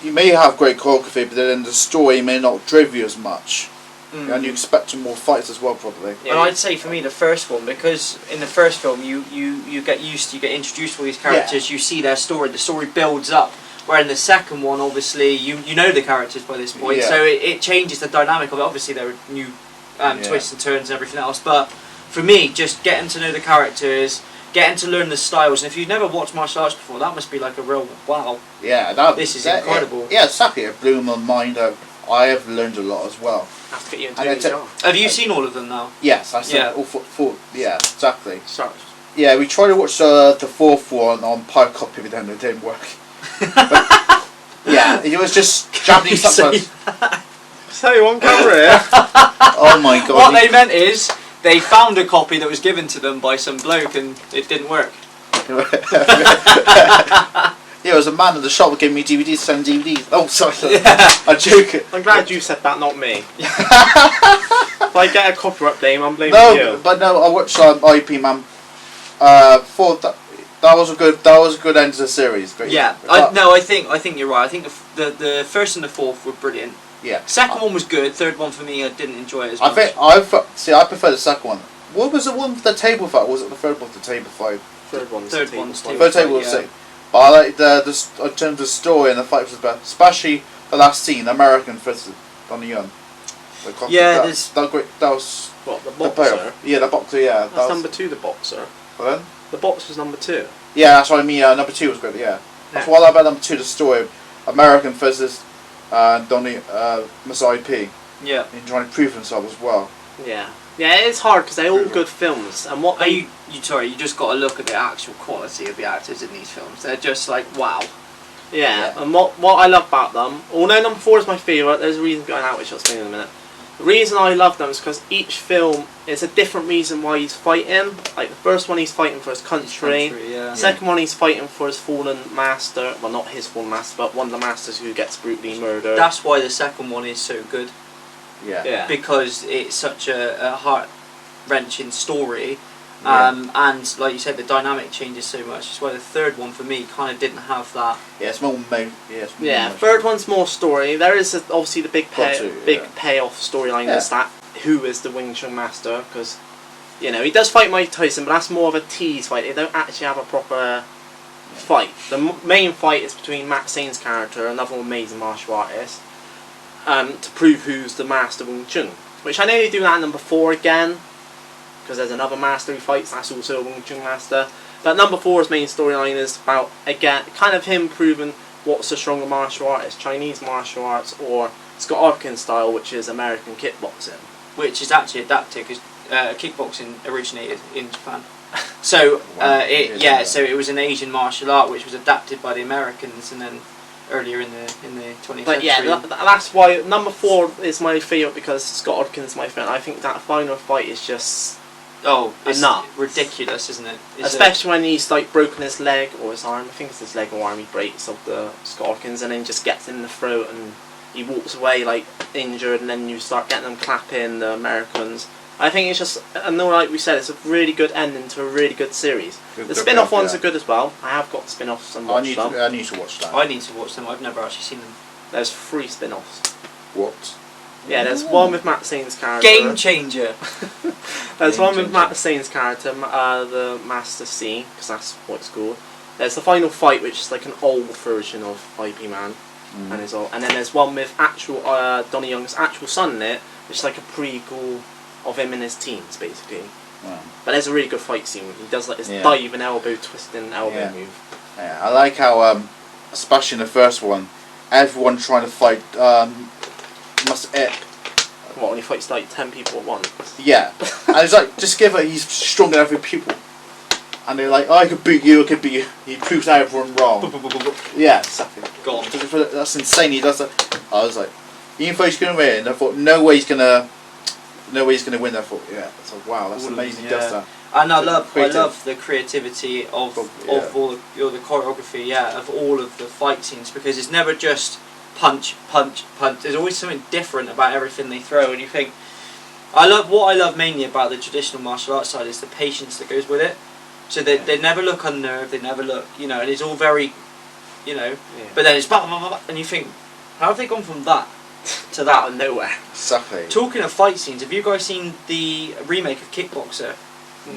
you may have great choreography, but then the story may not drive you as much. And you expect more fights as well, probably. Yeah, and I'd say for me the first one, because in the first film you get introduced to all these characters, you see their story, the story builds up. Where in the second one, obviously, you know the characters by this point, so it changes the dynamic of it. Obviously there are new twists and turns and everything else, but for me, just getting to know the characters, getting to learn the styles, and if you've never watched martial arts before, that must be like a real wow. Yeah, this is incredible. Yeah, exactly. It blew my mind. I have learned a lot as well. I have to get you into it. Have you seen all of them now? Yes, I saw all four. Yeah, exactly. Sorry. Yeah, we tried to watch the fourth one on Pirate Copy, but then it didn't work. But, yeah, it was just Japanese subtitles. Say on camera here. Oh my god. What they meant is they found a copy that was given to them by some bloke and it didn't work. Yeah, it was a man in the shop that gave me DVDs, send DVDs. Oh, sorry. I'm joking. I'm glad you said that, not me. If I get a copyright blame, I'm blaming you. No, but no, I watched IP Man. That was a good end to the series. Great. Yeah, I think you're right. I think the first and the fourth were brilliant. Yeah. Second one was good. Third one for me, I didn't enjoy it as much. I prefer the second one. What was the one with the table fight? Or was it the third one with the table fight? Third one's Third table was sick. But I like in terms of the story and the fight was better, especially the last scene, the American versus Donnie Young. Yeah, that was what, the boxer? Yeah, the boxer. Yeah, that's number 2. The boxer. Pardon? The boxer's number 2. Yeah, that's what I mean. Number 2 was good. Yeah, that's what I like about number 2. The story, American versus Donnie Masai P. Yeah, and trying to prove himself as well. Yeah. Yeah, it's hard because they're all good films, and what you just got to look at the actual quality of the actors in these films. They're just like wow. Yeah, and what I love about them, although number 4 is my favourite, there's a reason behind that which I'll explain in a minute. The reason I love them is because each film is a different reason why he's fighting. Like the first one, he's fighting for his country. Second one, he's fighting for his fallen master. Well, not his fallen master, but one of the masters who gets brutally murdered. That's why the second one is so good. Yeah. Because it's such a heart-wrenching story. And like you said, the dynamic changes so much. That's why the third one for me kind of didn't have that. Yeah, it's more. Third one's more story. There is obviously the big payoff storyline is that who is the Wing Chun master, because You know, he does fight Mike Tyson, but that's more of a tease fight. They don't actually have a proper fight. The main fight is between Matt Sain's character, another amazing martial artist, to prove who's the master Wing Chun. Which I know they do that in number 4 again, because there's another master who fights, that's also a Wing Chun master. But number 4's main storyline is about, again, kind of him proving what's the stronger martial artist, Chinese martial arts or Scott Adkins style, which is American kickboxing. Which is actually adapted, because kickboxing originated in Japan. So so it was an Asian martial art which was adapted by the Americans, and then earlier in the 20th century. But yeah, that's why number 4 is my favourite, because Scott Adkins is my favourite. I think that final fight is just it's ridiculous, isn't it? Especially when he's like broken his leg or his arm. I think it's his leg or arm he breaks of the Scott Adkins, and then just gets in the throat and he walks away like injured, and then you start getting them clapping, the Americans. I think it's just, I know, like we said, it's a really good ending to a really good series. The spin-off ones are good as well. I have got the spin-offs and watched them. I need to watch that. I need to watch them. I've never actually seen them. There's 3 spin-offs. What? Yeah, there's one with Matt Sain's character. Game changer. There's one with Matt Sain's character, the Master C, because that's what it's called. There's the final fight, which is like an old version of IP Man, and then there's one with actual Donnie Young's actual son in it, which is like a prequel of him in his teens, basically. Wow. But there's a really good fight scene. He does like this dive and elbow twisting elbow move. Yeah, I like how, especially in the first one, everyone trying to fight What, when he fights like 10 people at once? Yeah. And it's like, just give it, he's stronger than every pupil. And they're like, oh, I could beat you, I could beat you. He proves everyone wrong. Yeah, exactly. Gone. That's insane. He does that. I was like, even though he's going to win, I thought, no way he's going to win. I thought, yeah. So wow, that's amazing. He does that. And I love the creativity of all the choreography, of all of the fight scenes, because it's never just punch, punch, punch. There's always something different about everything they throw, and you think, what I love mainly about the traditional martial arts side is the patience that goes with it. So they never look unnerved, they never look, and it's all very, but then it's blah, blah, blah, blah, and you think, how have they gone from that to that? Out of nowhere. Exactly. Talking of fight scenes, have you guys seen the remake of Kickboxer?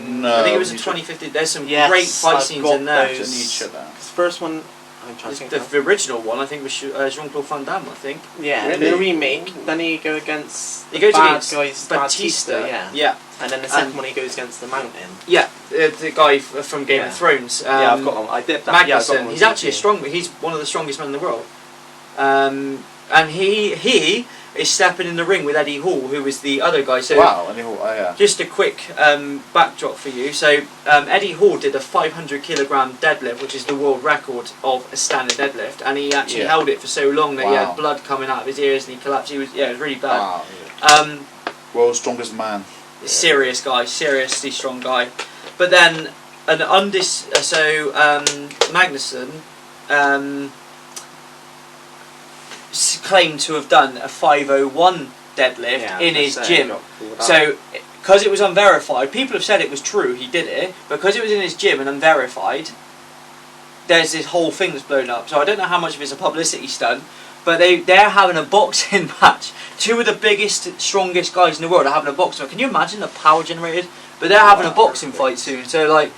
No. I think it was in 2015. There's some great fight scenes in there. The first one, I'm trying to think. The original one, I think, was Jean-Claude Van Damme, I think. Yeah, really? The remake, then he goes against Batista. Yeah. And then the second one he goes against the Mountain. Yeah, the guy from Game of Thrones. I've got one. I did that. Magnuson. He's actually he's one of the strongest men in the world. And he is stepping in the ring with Eddie Hall, who was the other guy. So wow, Eddie Hall. Oh, yeah. Just a quick backdrop for you. So Eddie Hall did a 500-kilogram deadlift, which is the world record of a standard deadlift, and he actually held it for so long that he had blood coming out of his ears and he collapsed. It was really bad. Wow. Yeah. World's strongest man. Serious guy, seriously strong guy. But then Magnuson claimed to have done a 501 deadlift in his gym. So, because it was unverified, people have said it was true, he did it, because it was in his gym and unverified, there's this whole thing that's blown up. So I don't know how much of it's a publicity stunt, but they're having a boxing match. 2 of the biggest, strongest guys in the world are having a boxing match. Can you imagine the power generated? But they're having a boxing fight soon, so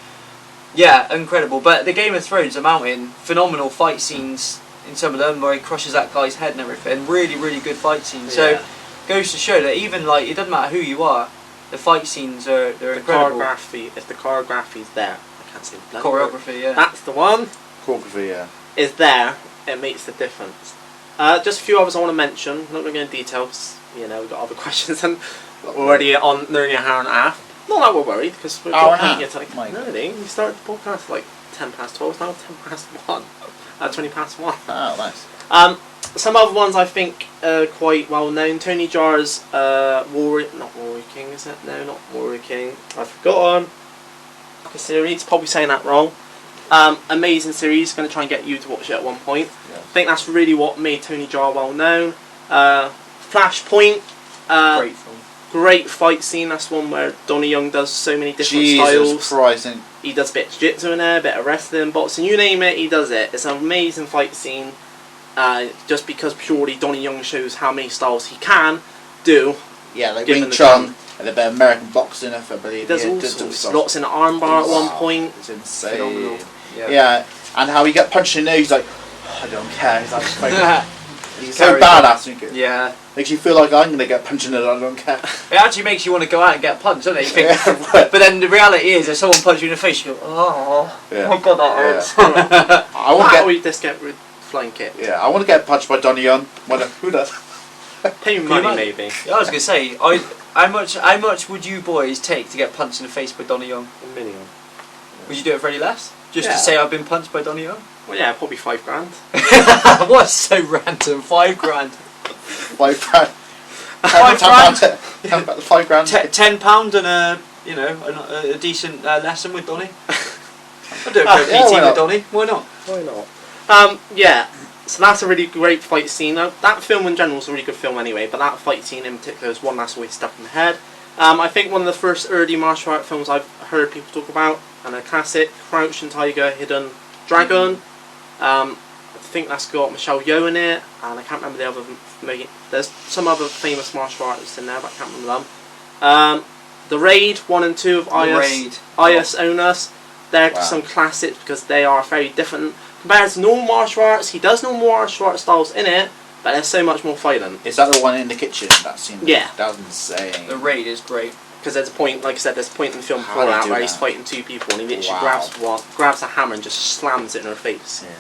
incredible. But the Game of Thrones, the Mountain, phenomenal fight scenes in some of them where he crushes that guy's head and everything. Really, really good fight scenes. So goes to show that even it doesn't matter who you are, the fight scenes they're incredible. If the choreography's there, I can't say the choreography. Yeah, that's the one. Choreography, yeah. Is there? It makes the difference. Just a few others I want to mention. I'm not going to go into details. We've got other questions and we're already on nearly an hour and a half. Not that we're worried because we've got plenty of time. No, we started the podcast like 10 past 12. It's now 10 past 1. 20 past 1. Oh, nice. Some other ones I think are quite well known. Tony Jara's not Warrior King, is it? No, not Warrior King. I've forgotten. A series, probably saying that wrong. Amazing series. Going to try and get you to watch it at one point. Yeah. I think that's really what made Tony Jara well known. Flashpoint. Great film. Great fight scene. That's one where Donnie Young does so many different Jesus styles. Christ. He does a bit of jiu-jitsu in there, a bit of wrestling, boxing, you name it, he does it. It's an amazing fight scene. Just because purely Donnie Young shows how many styles he can do. Yeah, like Wing Chun, and a bit of American boxing, I believe. He does yeah, all sorts. Lots in the armbar at one point. It's insane. Phenomenal. Yeah, and how he get punched in the nose, he's like, oh, I don't care. He's like, he's so Carries badass. Isn't he? Yeah. Makes you feel like I'm gonna get punched in the nose. I don't care. It actually makes you want to go out and get punched, doesn't it? You think, Yeah. but then the reality is, if someone punches you in the face, you go, oh, Yeah. oh god, that hurts. I want to get. This get with flying kick. Yeah, I want to get punched by Donnie Young. Who does? Pay me money, maybe. Yeah, I was gonna say, how much would you boys take to get punched in the face by Donnie Young? $1 million. Would you do it for any less? Just Yeah. to say I've been punched by Donnie Young? Well, yeah, probably $5,000. What's so random? $5,000. £5,000. £5,000. £10 and a decent lesson with Donnie. I'll do it for a yeah, PT why with not? Donnie. Why not? Why not? Yeah. So that's a really great fight scene. That film in general is a really good film anyway, but that fight scene in particular is one that's always stuck in my head. I think one of the first early martial art films I've heard people talk about, and a classic, Crouching Tiger, Hidden Dragon. I think that's got Michelle Yeoh in it, and I can't remember the other. There's some other famous martial artists in there, but I can't remember them. The Raid 1 and 2 of Ayas Onas. They're some classics because they are very different compared to normal martial arts. He does normal martial art styles in it, but they're so much more violent. Is that the one in the kitchen? That scene? Yeah. That was insane. The Raid is great. Because there's a point, like I said, there's a point in the film How before do you that do where that? he's fighting two people and he literally Wow. grabs a hammer and just slams it in her face. Yeah.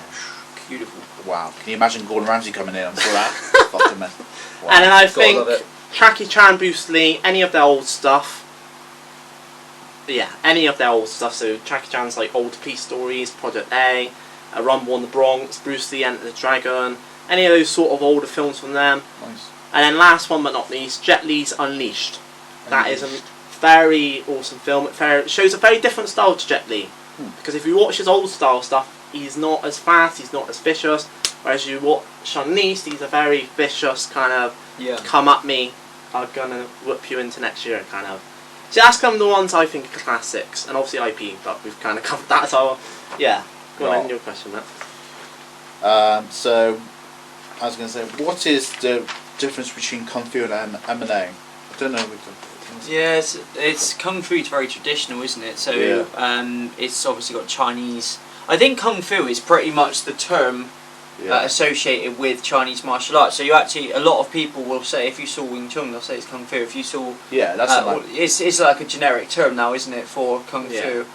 Beautiful. Wow. Can you imagine Gordon Ramsay coming in and saw that? Fucking man. Wow. And then I Gotta love think it. Jackie Chan, Bruce Lee, any of their old stuff. Yeah, any of their old stuff. So Jackie Chan's like old police stories, Project A, Rumble in the Bronx, Bruce Lee Enter the Dragon, any of those sort of older films from them. Nice. And then last one but not least, Jet Li's Unleashed. That is a very awesome film. It shows a very different style to Jet Li. Because if you watch his old style stuff, he's not as fast, he's not as vicious. Whereas you watch Unleashed, he's a very vicious kind of come at me, I'm gonna whip you into next year kind of. So that's kind of the ones I think are classics, and obviously IP, but we've kind of covered that. So yeah, go on, your question, Matt. So I was going to say, what is the difference between Kung Fu and MMA? I don't know. Yeah, it's Kung Fu is very traditional, isn't it? So it's obviously got Chinese. I think Kung Fu is pretty much the term associated with Chinese martial arts. So you actually, a lot of people will say, if you saw Wing Chun, they'll say it's Kung Fu. If you saw, it's like a generic term now, isn't it, for Kung Fu?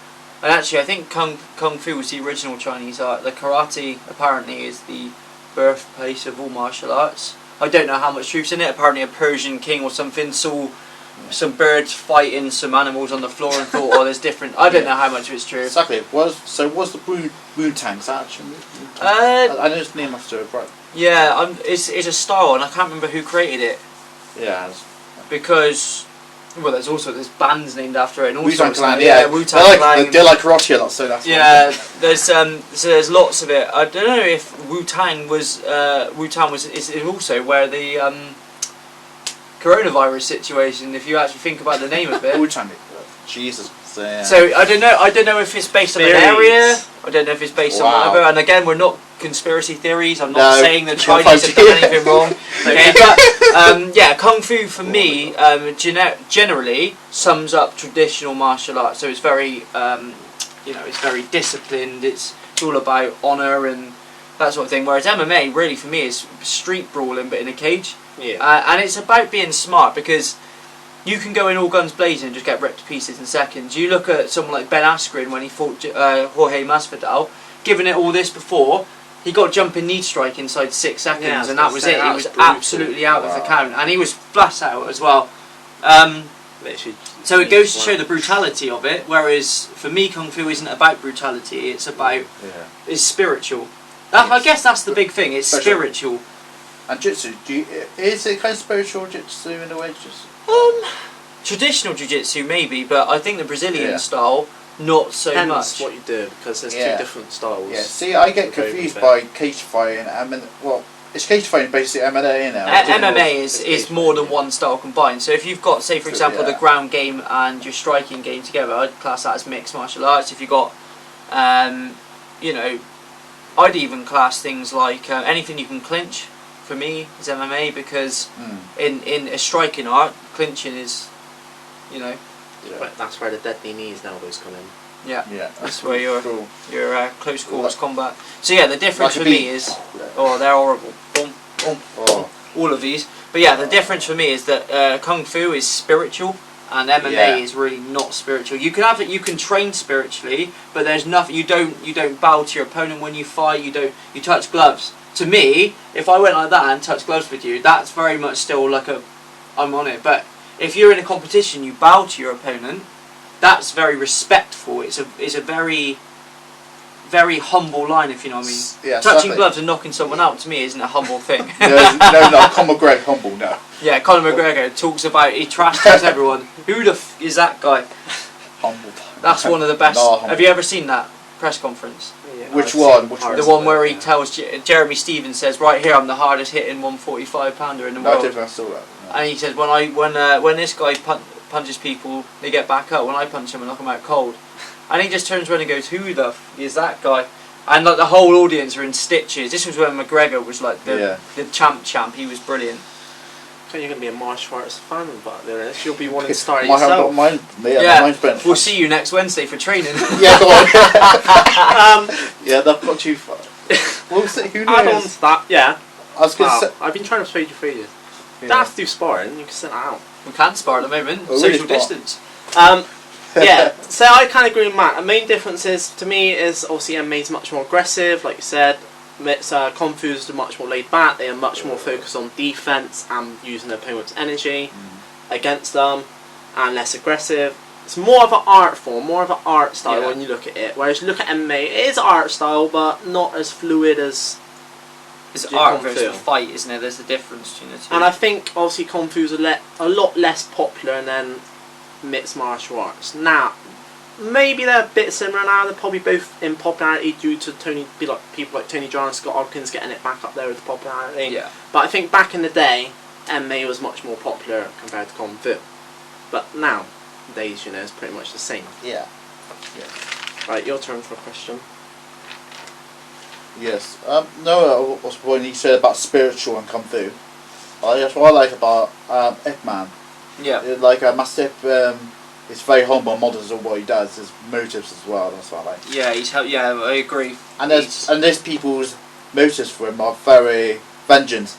And actually, I think Kung Fu was the original Chinese art. The karate apparently is the birthplace of all martial arts. I don't know how much truth's in it. Apparently, a Persian king or something saw some birds fighting some animals on the floor and thought, oh, there's different. I don't know how much of it's true. Exactly. Was the Wu-Tang? Is that actually? I know its name after it, right? Yeah, it's a style, and I can't remember who created it. Yeah. Because, well, there's bands named after it and all Wu-Tang sorts. Clan, Wu-Tang Clan. They like karate a lot, so that's there's lots of it. I don't know if Wu-Tang was is also where the coronavirus situation, if you actually think about the name of it. Wu-Tang. Jesus. So I don't know if it's based on an area. I don't know if it's based on whatever. And again, we're not conspiracy theories. I'm not saying the Chinese have done anything wrong. Okay, but Kung Fu for me generally sums up traditional martial arts. So it's very it's very disciplined. It's all about honour and that sort of thing. Whereas MMA really for me is street brawling, but in a cage. Yeah. And it's about being smart because you can go in all guns blazing and just get ripped to pieces in seconds. You look at someone like Ben Askren when he fought Jorge Masvidal, given it all this before, he got jumping knee strike inside 6 seconds, and that was it. He was absolutely out of the count, and he was flat out as well. So it goes to show the brutality of it. Whereas for me, Kung Fu isn't about brutality; it's about it's spiritual. I guess that's the big thing. It's spiritual. And Jitsu, is it kind of spiritual Jitsu in a way? Just traditional jiu-jitsu maybe, but I think the Brazilian style not so Depends much. what you do because there's two different styles. Yeah, see, I get confused by cage fighting. It's cage fighting basically MMA now. MMA is more than one style combined. So if you've got, say for example, the ground game and your striking game together, I'd class that as mixed martial arts. If you've got, I'd even class things like anything you can clinch. For me, is MMA because in a striking art, clinching is you know. Yeah. But that's where the deadly knees and elbows come in. Yeah. Yeah. That's where your Cool. close quarters combat. So yeah, the difference Like for a me beat. is, oh, they're horrible. Boom, boom, Oh. all of these. But yeah, the difference for me is that Kung Fu is spiritual and MMA Yeah. is really not spiritual. You can have it. You can train spiritually, but there's nothing. You don't bow to your opponent when you fight. You touch gloves. To me, if I went like that and touched gloves with you, that's very much still like I'm on it. But if you're in a competition, you bow to your opponent. That's very respectful. It's a very, very humble line, if you know what I mean. Yeah, Touching exactly. gloves and knocking someone out to me isn't a humble thing. No, Conor McGregor, humble, no. Yeah, Conor McGregor talks about he trash talks everyone. Who the is that guy? Humble. That's one of the best. No, humble. Have you ever seen that press conference? Which one? Which one? The one where he tells Jeremy Stevens says, "Right here, I'm the hardest hitting 145 pounder in the No, I world." don't think I saw that. No. And he says, when this guy punches people, they get back up. When I punch him, I knock them out cold. And he just turns around and goes, "Who the is that guy?" And like the whole audience are in stitches. This was when McGregor was like the champ. He was brilliant. So you're going to be a martial arts fan, but you'll be wanting to start it yourself. Mine's been. We'll see you next Wednesday for training. Yeah, go on. Yeah, they've got too far. We'll see. Who knows? Add on to that, yeah. I was going to say. I've been trying to persuade you for years. Yeah. Don't have to do sparring, you can sit that out. We can spar at the moment. Oh, really Social spar. distance. Yeah, so I kind of agree with Matt. The main difference is, to me, is obviously MMA is much more aggressive, like you said. Kung Fu is much more laid back. They are much more focused on defense and using their opponent's energy against them, and less aggressive. It's more of an art form, more of an art style when you look at it. Whereas you look at MMA, it is art style, but not as fluid as It's do art Kung versus Fu. fight, isn't it? There's a difference between the two. And I think obviously Kung Fu is a lot less popular than mixed martial arts. Now, maybe they're a bit similar now. They're probably both in popularity due to people like Tony John and Scott Adkins getting it back up there with the popularity. Yeah. But I think back in the day, MMA was much more popular compared to Kung Fu. But nowadays, it's pretty much the same. Yeah. Right, your turn for a question. Yes. No, what's the point you said about spiritual and Kung Fu? That's what I like about Ip Man. Yeah. Like Master Ip, he's very humble, models of what he does, his motives as well. That's what I like. Yeah, I agree. And there's people's motives for him are very vengeance.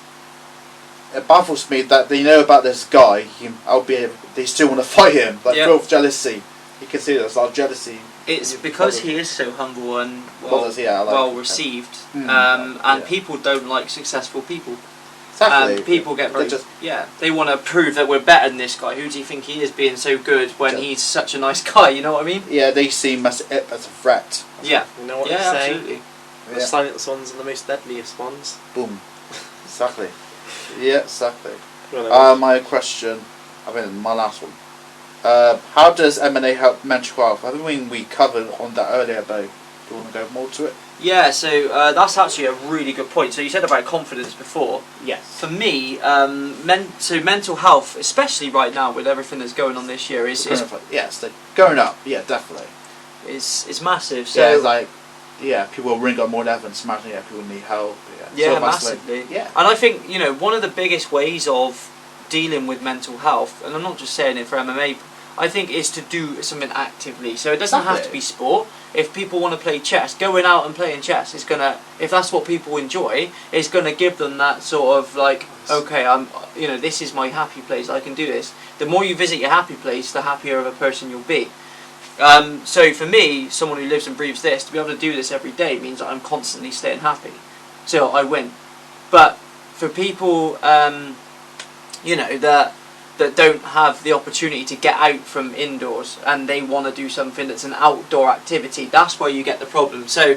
It baffles me that they know about this guy, albeit they still want to fight him, like full of jealousy. You can see there's a lot of jealousy. It's because he is so humble and well received, and people don't like successful people. Exactly. People get very they want to prove that we're better than this guy. Who do you think he is being so good when he's such a nice guy? You know what I mean? Yeah, they see Master Ip as a threat. Yeah. You know what they say? Absolutely. The silent ones are the most deadliest ones. Boom. Exactly. Yeah, exactly. Well, My question, my last one. How does M&A help mental health? I think we covered on that earlier, but do you want to go more to it? Yeah, so that's actually a really good point. So you said about confidence before. yes. For me, mental health, especially right now with everything that's going on this year, is going up. Yeah, definitely. It's massive. So Yeah, it's like people ring up more than ever and smashing. Yeah, people need help. yeah, So massively. Yeah. And I think one of the biggest ways of dealing with mental health, and I'm not just saying it for MMA, I think is to do something actively. So it doesn't have to be sport. If people want to play chess, going out and playing chess is gonna, if that's what people enjoy, it's gonna give them that sort of like, okay, this is my happy place. I can do this. The more you visit your happy place, the happier of a person you'll be. So for me, someone who lives and breathes this, to be able to do this every day means that I'm constantly staying happy. So I win. But for people, that don't have the opportunity to get out from indoors and they want to do something that's an outdoor activity, that's where you get the problem. So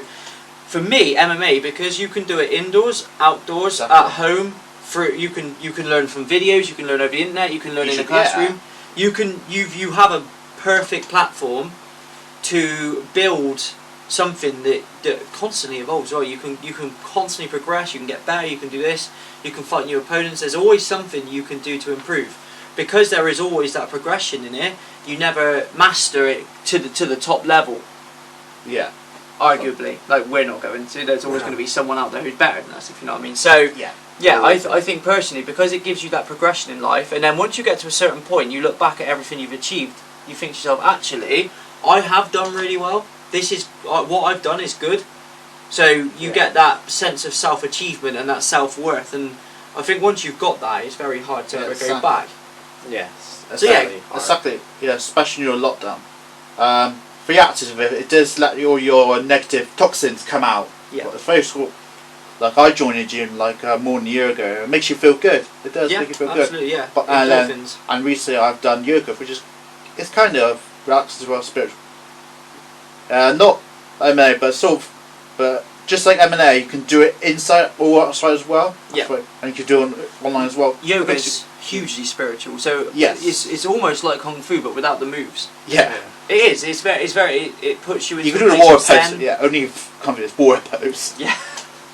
for me, MMA, because you can do it indoors, outdoors, at home, you can learn from videos, you can learn over the internet, you can learn in a classroom. You have a perfect platform to build something that constantly evolves. You can constantly progress, you can get better, you can do this, you can fight new opponents. There's always something you can do to improve. Because there is always that progression in it, you never master it to the top level. Yeah. Arguably, like we're not going to. There's always going to be someone out there who's better than us, if you know what I mean. So Yeah, I think personally, because it gives you that progression in life, and then once you get to a certain point, you look back at everything you've achieved, you think to yourself, actually, I have done really well. This is what I've done is good. So you get that sense of self-achievement and that self-worth, and I think once you've got that, it's very hard to ever go back. Yes. So yeah, exactly. Yeah, especially in your lockdown. Reactive of it does let all your negative toxins come out. Yeah. But it's very sort. Like I joined a gym like more than a year ago. It makes you feel good. It does make you feel absolutely, good. Yeah, But, and recently I've done yoga, which is it's kind of relaxed as well, spiritual. Not MMA, but sort of, but just like MMA, you can do it inside or outside as well. Yeah. And you can do it online as well. Yoga is hugely spiritual. So yes, it's almost like kung fu, but without the moves. Yeah. It is. It's very. It puts you into. You can do the warrior pose. Yeah, only if confidence warrior pose. Yeah.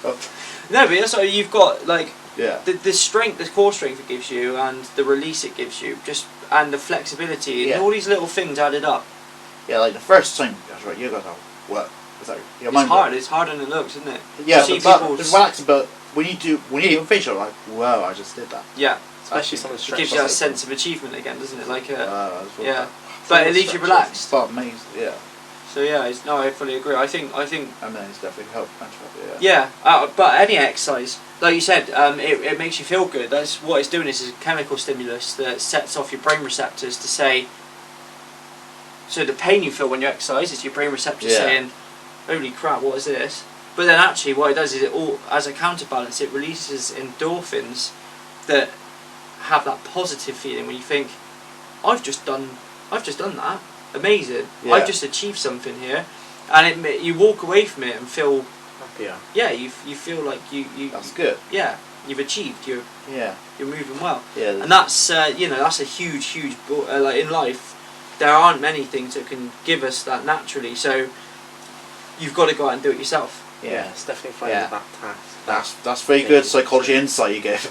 No, but that's what you've got. Like the strength, the core strength it gives you, and the release it gives you, and the flexibility, and all these little things added up. Yeah, like the first time, that's right. You got to work. It's hard. It's harder than it looks, isn't it? Yeah, but it's relaxing. But when you even facial, like, wow, I just did that. Yeah. Especially some of the it gives you that sense of achievement again, doesn't it? Like yeah. But it leaves you relaxed. But amazing, yeah. So yeah, I fully agree. I think. And then it's definitely helped. But any exercise, like you said, it makes you feel good. That's what it's doing. Is a chemical stimulus that sets off your brain receptors to say. So the pain you feel when you exercise is your brain receptors saying, "Holy crap, what is this?" But then actually, what it does is as a counterbalance, it releases endorphins that have that positive feeling when you think, I've just done that. Amazing. Yeah. I've just achieved something here, and you walk away from it and feel happier. Yeah, you feel like you. That's good. Yeah, you've achieved. You're moving well. Yeah. And that's that's a huge like in life. There aren't many things that can give us that naturally. So you've got to go out and do it yourself. Yeah, it's definitely finding that task. That's very good psychology insight you gave.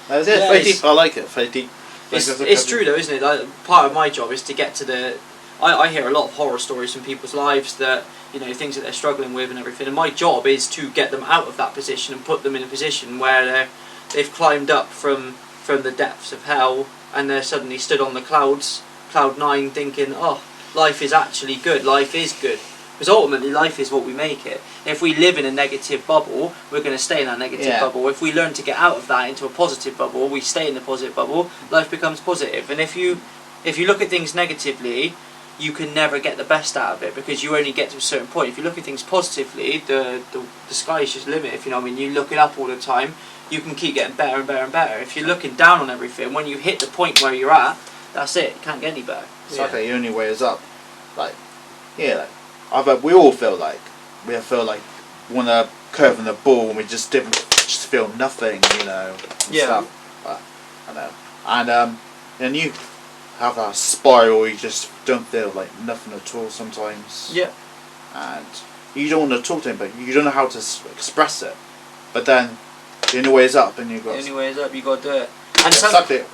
That's it. Very deep. I like it. Very deep. It's true though, isn't it? Like, part of my job is to get to the. I hear a lot of horror stories from people's lives that things that they're struggling with and everything. And my job is to get them out of that position and put them in a position where they've climbed up from the depths of hell and they're suddenly stood on the cloud 9, thinking, oh, life is actually good. Life is good. Because ultimately, life is what we make it. If we live in a negative bubble, we're going to stay in that negative bubble. If we learn to get out of that into a positive bubble, we stay in the positive bubble, life becomes positive. And if you look at things negatively, you can never get the best out of it because you only get to a certain point. If you look at things positively, the sky is just the limit. If you know what I mean, you look it up all the time, you can keep getting better and better and better. If you're looking down on everything, when you hit the point where you're at, that's it. You can't get any better. It's okay. The only way is up. We all feel like we're on a curve in the ball and we just feel nothing, Stuff. But, I know. And then you have that spiral where you just don't feel like nothing at all sometimes. Yeah. And you don't want to talk to him, but you don't know how to express it. But then the only way is up, and you got. The only way is up. You got to do it. And exactly.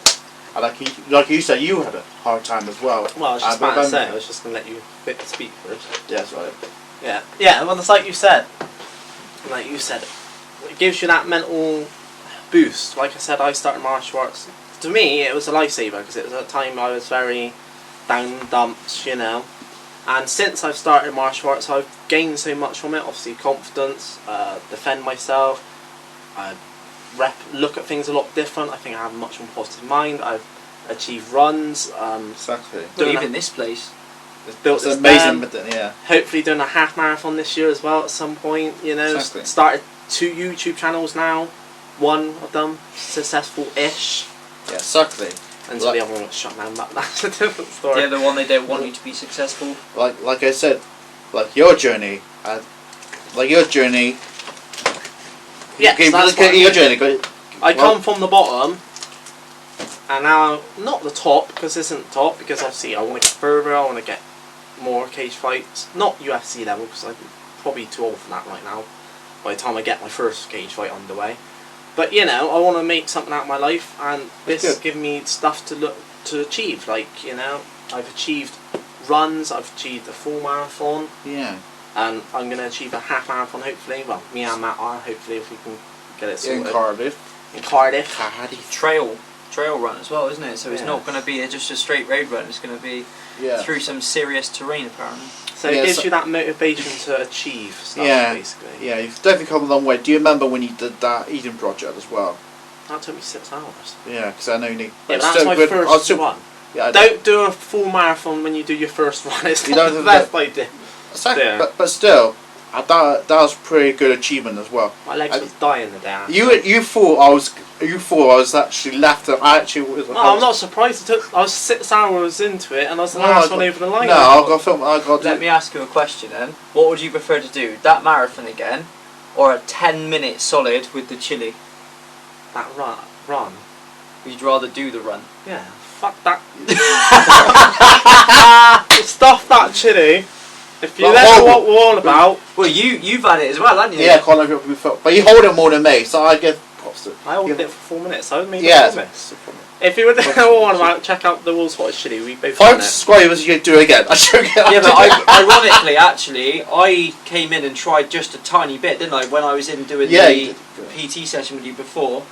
Like you said, you had a hard time as well. Well, I was just about to say, I was just going to let you speak first. Yeah, that's right. Yeah. Well, it's like you said. It gives you that mental boost. Like I said, I started martial arts. To me, it was a lifesaver because it was a time I was very down in the dumps, And since I've started martial arts, I've gained so much from it. Obviously, confidence, defend myself, look at things a lot different. I think I have a much more positive mind. I've achieved runs. Exactly. Even this place. It's built amazing, hopefully doing a half marathon this year as well at some point. Exactly. Started 2 YouTube channels now. One of them successful-ish. Yeah, exactly. Until the other one got shut down, but that's a different story. The other one, they don't want you to be successful. Like I said, your journey. Yes, your journey. I come from the bottom, and now not the top because this isn't the top. Because obviously I want to get further. I want to get more cage fights. Not UFC level because I'm probably too old for that right now. By the time I get my first cage fight underway. But I want to make something out of my life, and this is giving me stuff to achieve. I've achieved runs, I've achieved a full marathon. Yeah. And I'm going to achieve a half marathon hopefully. Well, me and Matt are hopefully if we can get it sorted. In Cardiff. in Cardiff. Trail run as well, isn't it? So it's not going to be just a straight road run. It's going to be through some serious terrain, apparently. So it gives you that motivation to achieve stuff, basically. Yeah, you've definitely come a long way. Do you remember when you did that Eden project as well? That took me 6 hours. Yeah, because I know you need... Yeah, that's my first one. Yeah, don't do a full marathon when you do your first one. It's you not the best idea. But still, that was a pretty good achievement as well. My legs was dying the day after. You thought I was actually left. I actually was. No, I'm not surprised. I was 6 hours into it, and I was the last one over the line. No, I've got film. Let me ask you a question then. What would you prefer to do? That marathon again, or a 10-minute solid with the chili? That run. You'd rather do the run? Yeah. Fuck that. Stuff that chili. If you know what we're all about. Well, you've had it as well, haven't you? Yeah, quite a lot of people. But you hold it more than me, so I give props to it. I held it for 4 minutes. I made a promise. If you would know what we're all about, check out the World's Hottest Chili. We both 5 subscribers, you do it again. Yeah, but ironically, actually, I came in and tried just a tiny bit, didn't I? When I was in doing the PT session with you before,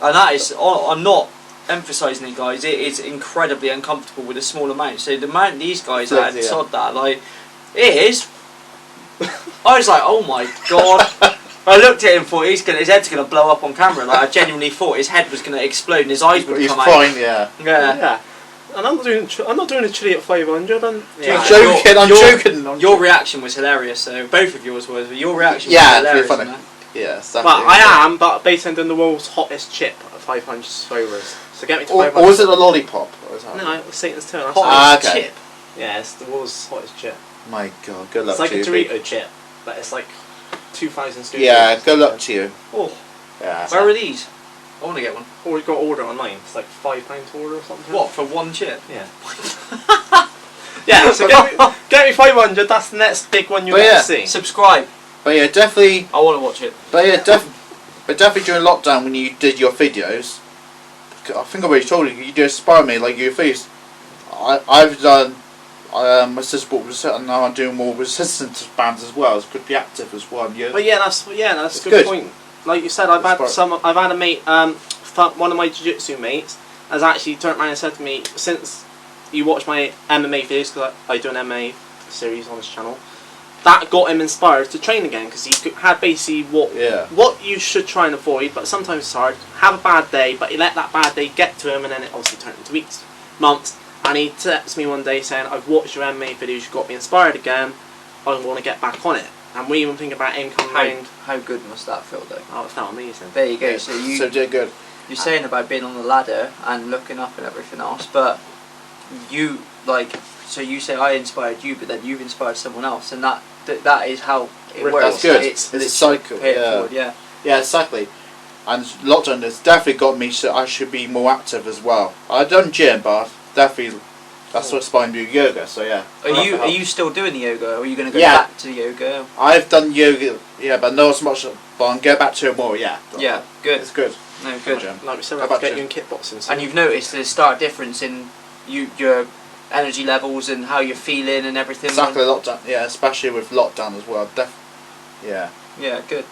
and that is, I'm not emphasising it, guys. It is incredibly uncomfortable with a small amount. So the amount these guys had, sod that, like. It is. I was like, oh my god. I looked at him and thought his head's going to blow up on camera. Like I genuinely thought his head was going to explode and his eyes would come out. He's fine, yeah. And I'm not doing a chili at 500. I'm joking. Your reaction was hilarious. So both of yours was. Your reaction was hilarious. Funny. Yeah, but I am. But basically, I'm doing the world's hottest chip at 500 subscribers. So get me to 500. Or was it a lollipop? No, it was Satan's turn. Hottest chip. Yeah, it's the world's hottest chip. My god, good luck to you. It's like a Dorito chip, but it's like 2,000 students. Yeah, good luck to you. Oh. Yeah. Where are these? I want to get one. Or we've got to order it online. It's like £5 to order or something. What, for one chip? Yeah. Yeah, so get me 500, that's the next big one you're going to see. Subscribe. But yeah, definitely... I want to watch it. But yeah, definitely during lockdown when you did your videos, I think I already told you, you did inspire me, like your face. I've done... my sister bought and now I'm doing more resistance bands as well. It's could be active as well. Yeah. But that's a good point. Like you said, I've had a mate, one of my jiu-jitsu mates, has actually turned around and said to me, since you watch my MMA videos, because I do an MMA series on this channel, that got him inspired to train again, because he had basically what you should try and avoid, but sometimes it's hard. Have a bad day, but he let that bad day get to him, and then it obviously turned into weeks, months. And he texted me one day saying, I've watched your MMA videos, you got me inspired again, I want to get back on it. And we even think about him coming round. How good must that feel though? Oh, it felt amazing. There you go. Yeah. So did good. You're saying about being on the ladder and looking up and everything else, but you, so you say I inspired you, but then you've inspired someone else, and that is how it works. That's good. It's a cycle. Yeah, exactly. And lockdown has definitely got me so I should be more active as well. I've done gym, but definitely that's what inspired me to yoga. So yeah. Are you still doing the yoga? Or are you going to go back to yoga? I've done yoga, but not as much. But I'm going back to it more. Yeah. Yeah, good. It's good. No, good. Like we said, we'll have to get you in kickboxing. So. And you've noticed the stark difference in your energy levels and how you're feeling and everything. Exactly, lockdown. Yeah, especially with lockdown as well. Yeah. Yeah, good.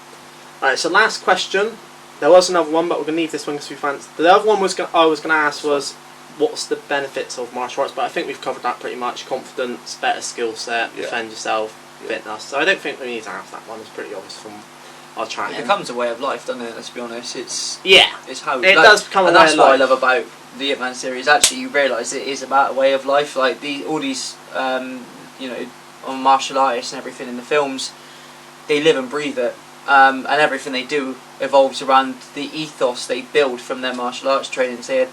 Alright, so last question. There was another one, but we're going to leave this one because we fancy. The other one I was going to ask was, what's the benefits of martial arts? But I think we've covered that pretty much. Confidence, better skill set, defend yourself, fitness. So I don't think we need to ask that one. It's pretty obvious from our chat. It becomes a way of life, doesn't it? Let's be honest. It's how it does become a way of life. And that's what I love about the Ip Man series. Actually, you realise it is about a way of life. Like all these, on martial artists and everything in the films, they live and breathe it. And everything they do evolves around the ethos they build from their martial arts training. So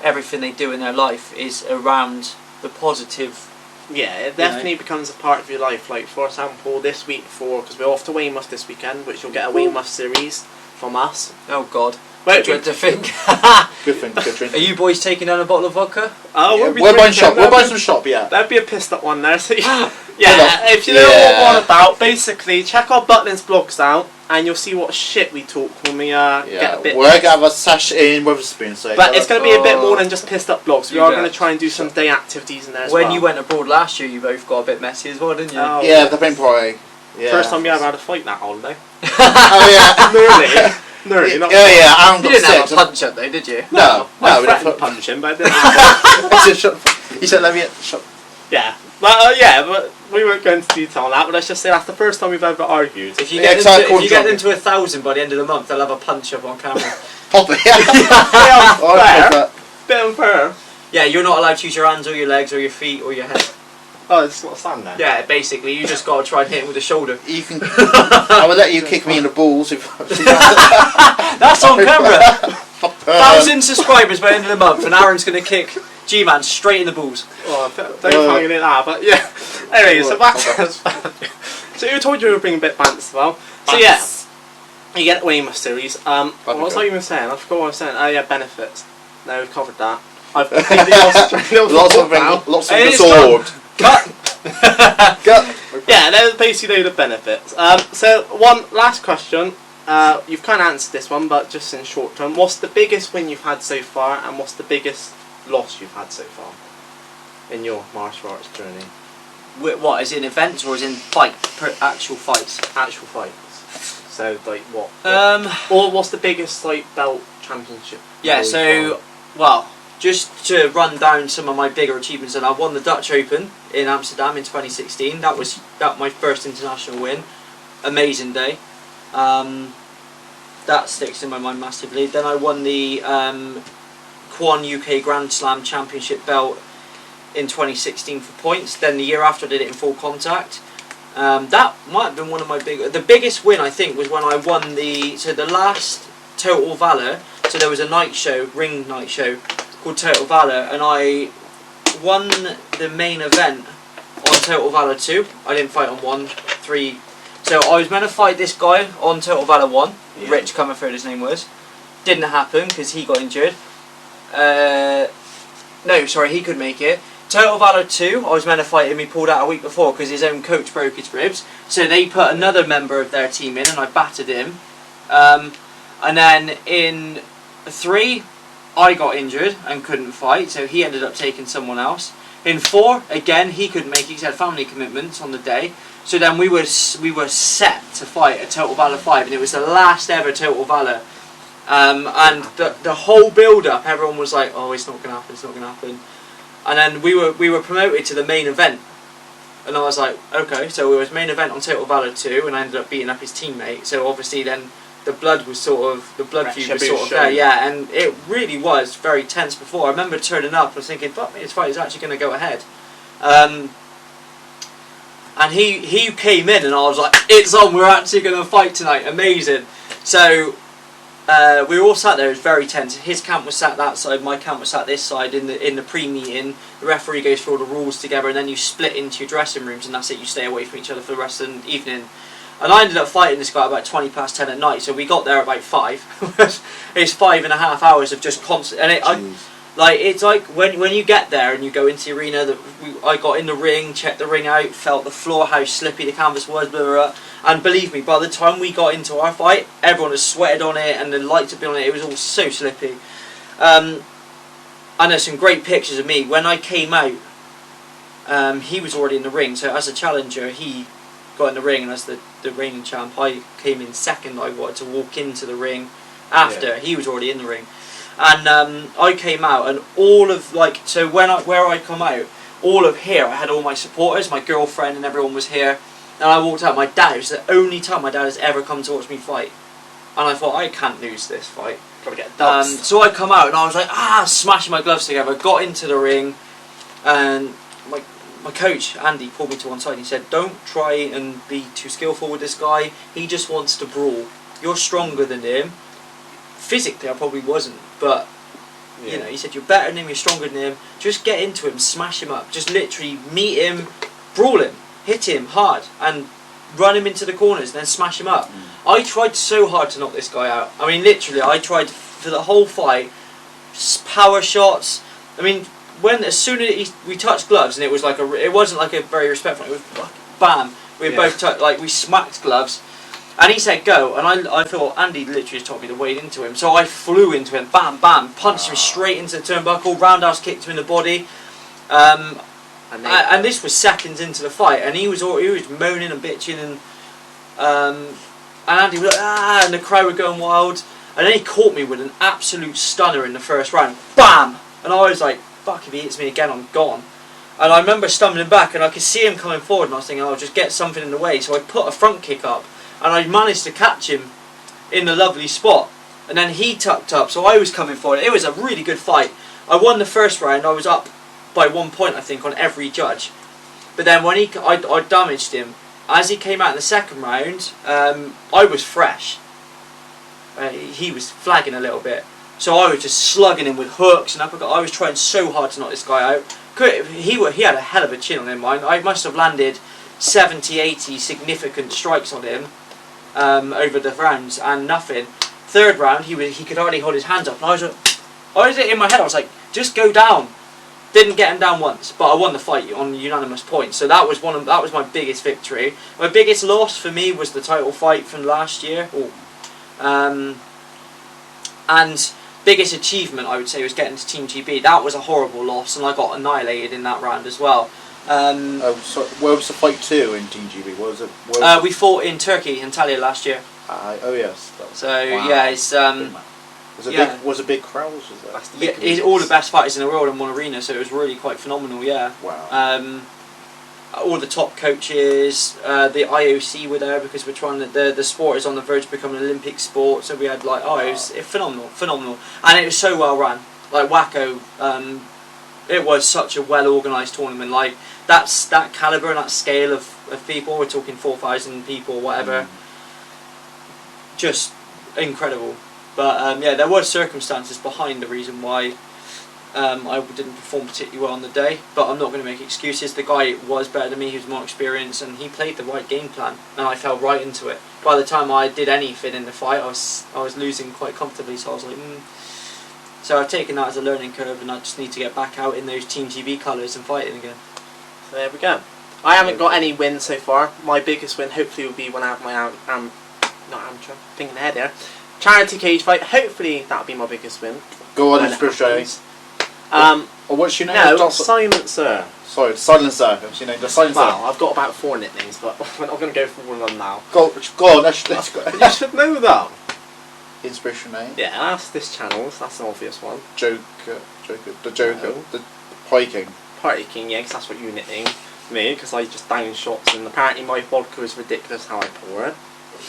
everything they do in their life is around the positive. Yeah, it definitely becomes a part of your life. Like, for example, this week, because we're off to Weymouth this weekend, which you'll get a Weymouth series from us. Oh God. Wait, dread to think. Good drink. Are you boys taking down a bottle of vodka? Oh, we're buying some shop, yeah. That'd be a pissed up one there. So if you know what we're on about, basically check our Butlins blogs out, and you'll see what shit we talk when we get a bit. We're gonna have a sesh in Witherspoon, so. But it's gonna be a bit more than just pissed up blogs. We are gonna try and do some day activities in there as well. When you went abroad last year, you both got a bit messy as well, didn't you? Oh, yeah, the been probably. Yeah. First time you ever had a fight that holiday. Oh yeah, really. No, you're not. Yeah, Aaron You got didn't have a sick. punch up though, did you? No, I we threatened didn't. to punch him, but I didn't. He said, "Shut." He said, "Let me shut." Yeah. But we won't go into detail on that, but let's just say that's the first time we've ever argued. If you Yeah, get, so I them, to, if called you get John. them to 1,000 by the end of the month, they'll have a punch up on camera. Probably. Fair. Oh, Bit unfair. Yeah, you're not allowed to use your hands or your legs or your feet or your head. Oh, it's got a stand there. Yeah, basically, you just got to try and hit him with the shoulder. you can. I will let you kick me in the balls if. That's on camera. 1,000 Um, subscribers by the end of the month, and Aaron's going to kick G-Man straight in the balls. Oh, don't fucking hit that, but yeah. Anyway, so back to so you told you were bringing a bit of bants as well. So yeah, you get the Weymouth series. What was I even saying? I forgot what I was saying. Oh yeah, benefits. No, we've covered that. I've completely lost train of thought now. lots of Hey, it's absorbed. Cut! Gut. Yeah, there's basically the benefits. So one last question. You've kind of answered this one, but just in short term, what's the biggest win you've had so far, and what's the biggest loss you've had so far in your martial arts journey? What, is it in events or is it in actual fights? Actual fights. So like what? Or what's the biggest like belt championship? yeah, so well, just to run down some of my bigger achievements, and I won the Dutch Open in Amsterdam in 2016. That was my first international win. Amazing day. That sticks in my mind massively. Then I won the Quan UK Grand Slam Championship belt in 2016 for points. Then the year after I did it in full contact. That might have been one of my the biggest win I think was when I won the last Total Valor. So there was a night show, ring night show called Total Valor, and I won the main event on Total Valor 2. I didn't fight on 1, 3. So I was meant to fight this guy on Total Valor 1, Yeah. Rich Comerford his name was. Didn't happen because he got injured. No, sorry, he couldn't make it. Total Valor 2, I was meant to fight him, he pulled out a week before because his own coach broke his ribs. So they put another member of their team in and I battered him. And then in 3, I got injured and couldn't fight, so he ended up taking someone else. In 4, again, he couldn't make it because he had family commitments on the day. So then we were set to fight at Total Valor 5, and it was the last ever Total Valor. And the whole build-up, everyone was like, "Oh, it's not going to happen. It's not going to happen." And then we were promoted to the main event, and I was like, "Okay." So it was main event on Total Valor 2, and I ended up beating up his teammate. So obviously then the blood feud was sort of there, yeah. And it really was very tense before. I remember turning up, I was thinking, "Fuck me, this fight is actually going to go ahead." And he came in and I was like, "It's on, we're actually going to fight tonight, amazing." So we were all sat there, it was very tense. His camp was sat that side, my camp was sat this side. In the pre-meeting, the referee goes through all the rules together, and then you split into your dressing rooms, and that's it, you stay away from each other for the rest of the evening. And I ended up fighting this guy about 20 past 10 at night, so we got there at about 5. It's 5.5 hours of just constant, and it's like when you get there and you go into the arena. I got in the ring, checked the ring out, felt the floor, how slippy the canvas was, blah, blah, blah. And believe me, by the time we got into our fight, everyone had sweated on it and the lights had been on it. It was all so slippy. And there's some great pictures of me when I came out. He was already in the ring, so as a challenger, he got in the ring, and as the reigning champ, I came in second. I wanted to walk into the ring after he was already in the ring. And I came out, and all of where I come out, all of here, I had all my supporters, my girlfriend, and everyone was here. And I walked out. My dad, it was the only time my dad has ever come to watch me fight. And I thought, I can't lose this fight. Gotta get dubs. So I come out and I was like, smashing my gloves together. Got into the ring, and my coach Andy pulled me to one side. And he said, "Don't try and be too skillful with this guy. He just wants to brawl. You're stronger than him. Physically, I probably wasn't, but you know." He said, "You're better than him. You're stronger than him. Just get into him, smash him up. Just literally meet him, brawl him, hit him hard, and run him into the corners, and then smash him up." I tried so hard to knock this guy out. I mean, literally, I tried for the whole fight, power shots. I mean, as soon as we touched gloves, and it was like it wasn't like a very respectful. It was like, bam. We both we smacked gloves, and he said go, and I thought Andy literally just taught me to wade into him. So I flew into him, bam, bam, punched him straight into the turnbuckle, roundhouse kicked him in the body. And this was seconds into the fight, and he was moaning and bitching, and and Andy was like, ah, and the crowd were going wild. And then he caught me with an absolute stunner in the first round. BAM! And I was like, fuck, if he hits me again, I'm gone. And I remember stumbling back, and I could see him coming forward, and I was thinking, I'll just get something in the way. So I put a front kick up, and I managed to catch him in the lovely spot. And then he tucked up, so I was coming forward. It was a really good fight. I won the first round. I was up by 1 point, I think, on every judge. But then when I damaged him. As he came out in the second round, I was fresh. He was flagging a little bit. So I was just slugging him with hooks and uppercuts. I was trying so hard to knock this guy out. He had a hell of a chin on him. I must have landed 70, 80 significant strikes on him over the rounds and nothing. Third round, he could hardly hold his hands up. And I was in my head, I was like, just go down. Didn't get him down once, but I won the fight on unanimous points. So that was my biggest victory. My biggest loss for me was the title fight from last year. And biggest achievement, I would say, was getting to Team GB. That was a horrible loss, and I got annihilated in that round as well. So where was the fight to in Team GB? What was it? We fought in Turkey, Antalya, last year. Oh yes. So wow. Yeah, it's was a big crowd. Was it? He's all the best fighters in the world in one arena, so it was really quite phenomenal. Yeah. Wow. All the top coaches, the IOC were there because we're trying to. The sport is on the verge of becoming an Olympic sport, so we had like it was phenomenal, and it was so well run. Like Waco, it was such a well organised tournament. Like that calibre and that scale of people. We're talking 4,000 people, whatever. Just incredible. But yeah, there were circumstances behind the reason why I didn't perform particularly well on the day. But I'm not going to make excuses. The guy was better than me, he was more experienced, and he played the right game plan, and I fell right into it. By the time I did anything in the fight, I was losing quite comfortably, so I was like, So I've taken that as a learning curve, and I just need to get back out in those Team GB colours and fighting again. So there we go. I haven't got any wins so far. My biggest win hopefully will be when I have my amateur, thinking ahead there. Charity cage fight. Hopefully that'll be my biggest win. Go on, Inspiration. What's your name? No, Silencer. Sorry, Silencer. What's your name? The Silencer. Well, I've got about 4 nicknames, but we're not going to go for all of them now. Go on. Let's go. You should know that. Inspiration name. Yeah, that's this channel. So that's an obvious one. The Joker, No. the Party King. Party King, yeah, because that's what you nicknamed me, because I just down shots, and apparently my vodka is ridiculous how I pour it.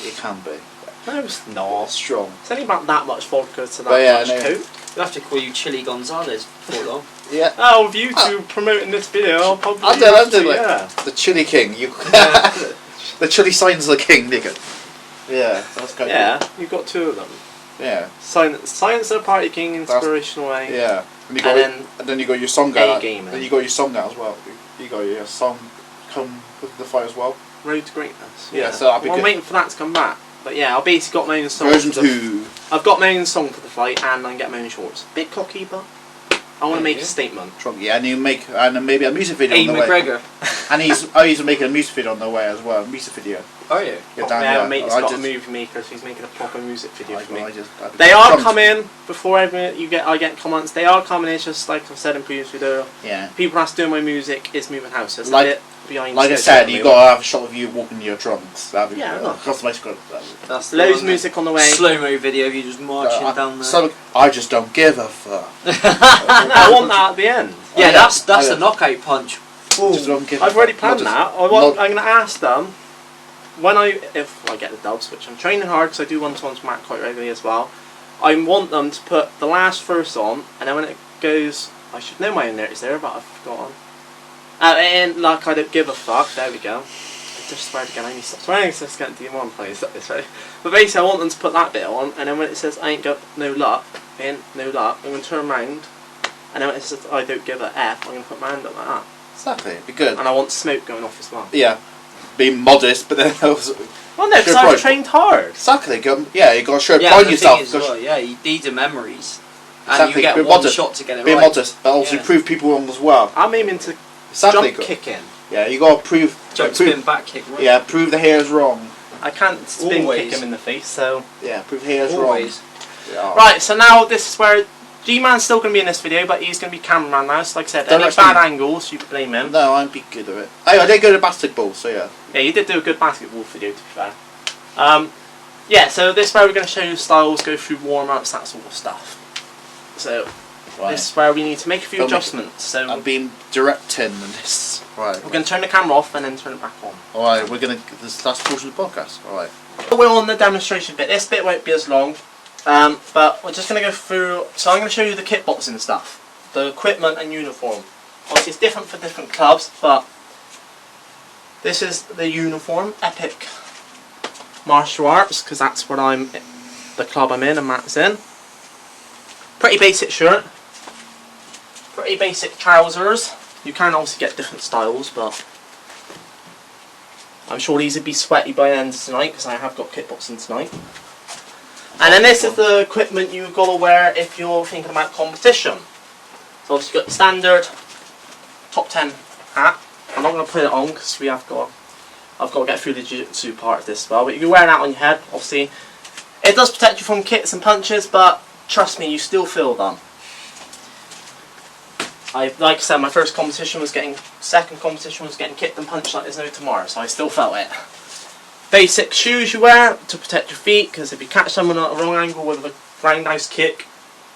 It can be. No, it's not. It's strong. It's only about that much vodka to that Yeah, much no. Coke. We'll have to call you Chili Gonzalez before long. Yeah. Oh, with you two promoting this video, I'll probably I'll do yeah. The Chili King. The Chili Silencer King, nigga. Yeah, that's kind Yeah, you've got 2 of them. Yeah. Silencer, Party King, Inspirational Way. Yeah. And then you got your song out. Then you got your song out as well. You got your song come with the fight as well. Road to Greatness. Yeah, so that'll be I'm good. waiting for that to come back. But yeah, I've basically got my own song. Version 2. I've got my own song for the fight, and I can get my own shorts. Bit cocky, but I want to make a statement. Yeah, and maybe a music video on the McGregor. way. And he's making a music video on the way as well. Music video. Oh yeah. Yeah, mate's got a movie maker, so he's making a proper music video for me. I They are coming before I get comments. They are coming. It's just like I've said in previous video. Yeah. People that's doing my music is moving houses. Like I said, you got to have a shot of you walking your drums. That'd be across my screen. That's loads of music on the way. Slow-mo video of you just marching down there. So I just don't give a fuck. I want that at the end. Yeah, that's the knockout punch. Just don't give I've a already fuck. planned that. I'm going to ask them if I get the dubs, which I'm training hard because I do one-to-ones Matt quite regularly as well. I want them to put the last verse on, and then when it goes, I should know my own lyrics there, but I've forgotten. And like I don't give a fuck. There we go. I just swear again. I need to stop swearing so it's going to do one place like this, right? But basically, I want them to put that bit on, and then when it says I ain't got no luck, I'm going to turn around, and then when it says I don't give a F, I'm going to put my hand up like that. Exactly, be good. And I want smoke going off as well. Yeah, be modest, but then also. Well, no, because I've trained hard. Exactly. Yeah, you got to show the yourself. Thing is, well, yeah, these are memories, and exactly. you get be one modest. shot to get it be right. Modest, but also prove people wrong as well. I'm aiming to exactly. jump kick in. Yeah, you got to prove. Spin back kick. Right? Yeah, prove the hair's wrong. I can't spin Always. kick him in the face, so yeah, prove the hair's Always. wrong. Yeah. Right, so now this is where G-Man's still going to be in this video, but he's going to be cameraman now. So like I said, any bad angles, you can blame him. No, I'd be good at it. I did go to basketball, so yeah. Yeah, you did do a good basketball video, to be fair. Yeah, so this is where we're going to show you styles, go through warm-ups, that sort of stuff. So, this is where we need to make a few adjustments. So I'm being directing and this. Right. We're going to turn the camera off and then turn it back on. Alright, we're going to... This last portion of the podcast. Alright. We're on the demonstration bit. This bit won't be as long, but we're just going to go through... So I'm going to show you the kitboxing stuff, the equipment and uniform. Obviously it's different for different clubs, but this is the uniform, Epic Martial Arts, because that's what the club I'm in and Matt's in. Pretty basic shirt, pretty basic trousers. You can obviously get different styles, but I'm sure these would be sweaty by the end of tonight because I have got kitboxing tonight. And then this is the equipment you've got to wear if you're thinking about competition. So obviously you've got the standard top 10 hat. I'm not going to put it on because I've got to get through the jiu-jitsu part of this as well. But you can wear that on your head, obviously. It does protect you from kicks and punches, but trust me, you still feel them. Like I said, my first competition was second competition was getting kicked and punched like there's no tomorrow, so I still felt it. Basic shoes you wear to protect your feet, because if you catch someone at a wrong angle with a roundhouse kick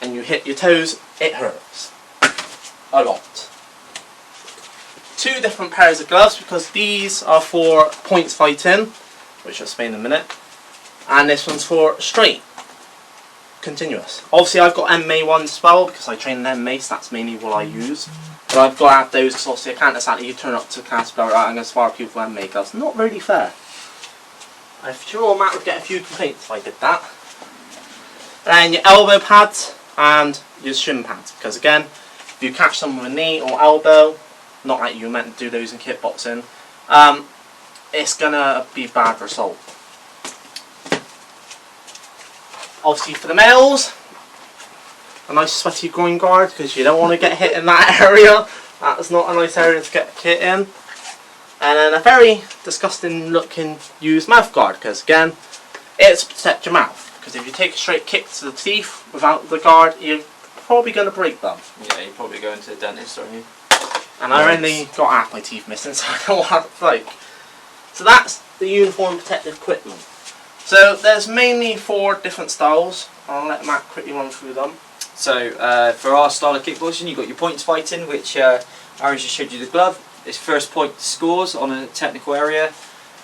and you hit your toes, it hurts. A lot. 2 different pairs of gloves, because these are for points fighting, which I'll explain in a minute, and this one's for straight. Continuous. Obviously I've got MMA ones as well because I train in MMA, so that's mainly what I use. But I've got to have those because obviously I can't exactly turn up to class and I'm going to spar people with MMA gloves. Not really fair. I'm sure Matt would get a few complaints if I did that. And your elbow pads and your shin pads, because again, if you catch someone with a knee or elbow, not like you meant to do those in kickboxing, it's going to be bad result. Obviously for the males, a nice sweaty groin guard because you don't want to get hit in that area. That's not a nice area to get hit in. And then a very disgusting looking used mouth guard because again, it's to protect your mouth. Because if you take a straight kick to the teeth without the guard, you're probably going to break them. Yeah, you're probably going to the dentist, aren't you? And I only got half my teeth missing, so I don't want to break. So that's the uniform protective equipment. So there's mainly 4 different styles. I'll let Matt quickly run through them. So for our style of kickboxing, you've got your points fighting, which Aaron just showed you the glove. It's first point scores on a technical area,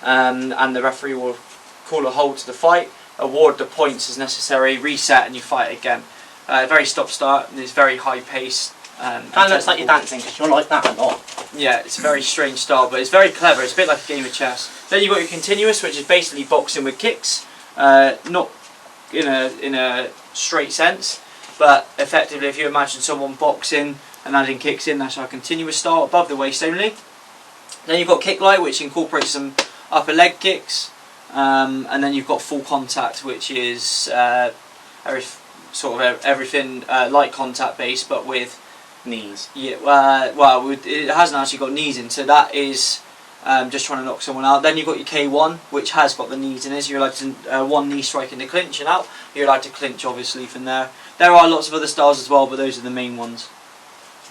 and the referee will call a hold to the fight, award the points as necessary, reset, and you fight again. Very stop-start, and it's very high-paced. Kind of looks like you're dancing because you're like that a lot. Yeah, it's a very strange style, but it's very clever. It's a bit like a game of chess. Then you've got your continuous, which is basically boxing with kicks, not in a straight sense, but effectively if you imagine someone boxing and adding kicks in, that's our continuous style, above the waist only. Then you've got kick light, which incorporates some upper leg kicks, and then you've got full contact, which is everything light contact based, but with knees. Yeah, well, it hasn't actually got knees in, so that is just trying to knock someone out. Then you've got your K1, which has got the knees in it, so you're allowed to one knee strike in the clinch and out. You're allowed to clinch, obviously, from there. There are lots of other styles as well, but those are the main ones.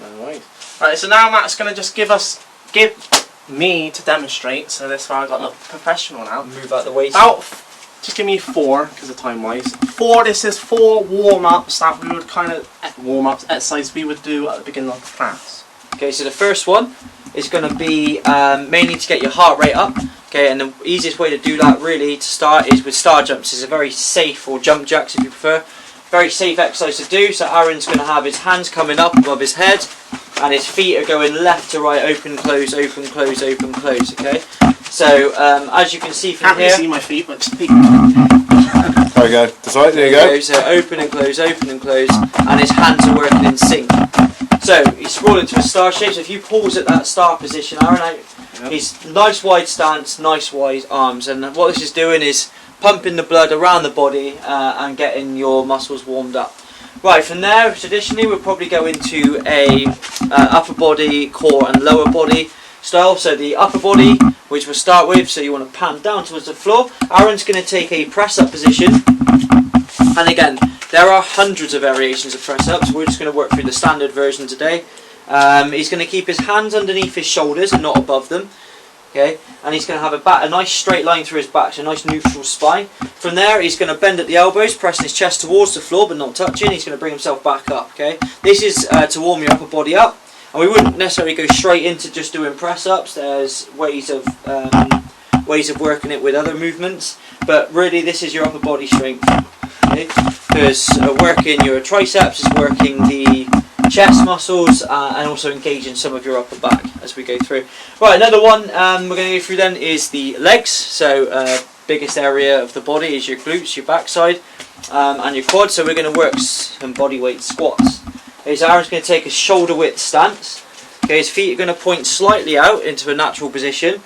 Alright. Right, so now Matt's going to just give me to demonstrate, so this is where I got the professional now. Move out the way. Just give me 4, because of time-wise. This is 4 warm-ups that we would warm-ups, exercise we would do at the beginning of the class. Okay, so the first one is going to be mainly to get your heart rate up. Okay, and the easiest way to do that really to start is with star jumps. It's a very safe, or jump jacks if you prefer. Very safe exercise to do. So Aaron's going to have his hands coming up above his head, and his feet are going left to right, open, close, open, close, open, close. Okay. So as you can see from here, can't really see my feet, but feet. There we go. That's right. There you go. So open and close, and his hands are working in sync. So he's sprawled into a star shape. So if you pause at that star position, Aaron, he's nice wide stance, nice wide arms, and what this is doing is pumping the blood around the body and getting your muscles warmed up. Right, from there, traditionally we'll probably go into a upper body, core and lower body style. So the upper body, which we'll start with, so you want to pan down towards the floor. Aaron's going to take a press up position, and again, there are hundreds of variations of press ups. We're just going to work through the standard version today. He's going to keep his hands underneath his shoulders and not above them. Okay, and he's going to have a nice straight line through his back, so a nice neutral spine. From there, he's going to bend at the elbows, pressing his chest towards the floor but not touching. He's going to bring himself back up. Okay, this is to warm your upper body up, and we wouldn't necessarily go straight into just doing press ups. There's ways of working it with other movements, but really this is your upper body strength. Okay, because working your triceps is working the chest muscles and also engaging some of your upper back as we go through. Right, another one we're going to go through then is the legs. So biggest area of the body is your glutes, your backside and your quads. So we're going to work some body weight squats. Okay, so Aaron's going to take a shoulder width stance. Okay, his feet are going to point slightly out into a natural position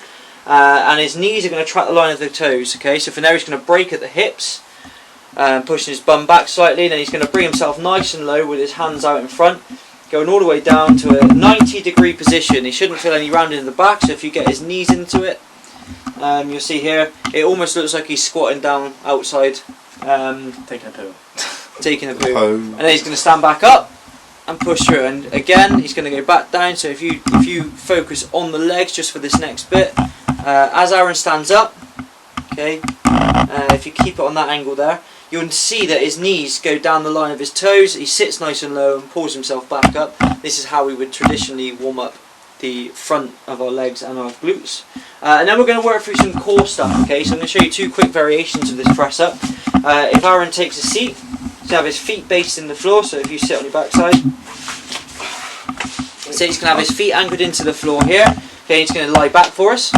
and his knees are going to track the line of the toes. Okay, so from there he's going to break at the hips, pushing his bum back slightly, and then he's going to bring himself nice and low with his hands out in front, going all the way down to a 90-degree position. He shouldn't feel any rounding in the back, so if you get his knees into it, you'll see here, it almost looks like he's squatting down outside, Taking a poo. taking a poo. And then he's going to stand back up and push through, and again he's going to go back down. So if you focus on the legs just for this next bit, as Aaron stands up, okay, if you keep it on that angle there, you'll see that his knees go down the line of his toes. He sits nice and low and pulls himself back up. This is how we would traditionally warm up the front of our legs and our glutes. And then we're going to work through some core stuff. Okay, so I'm going to show you two quick variations of this press up. If Aaron takes a seat, he's going to have his feet based in the floor. So if you sit on your backside, so he's going to have his feet anchored into the floor here. Okay, he's going to lie back for us.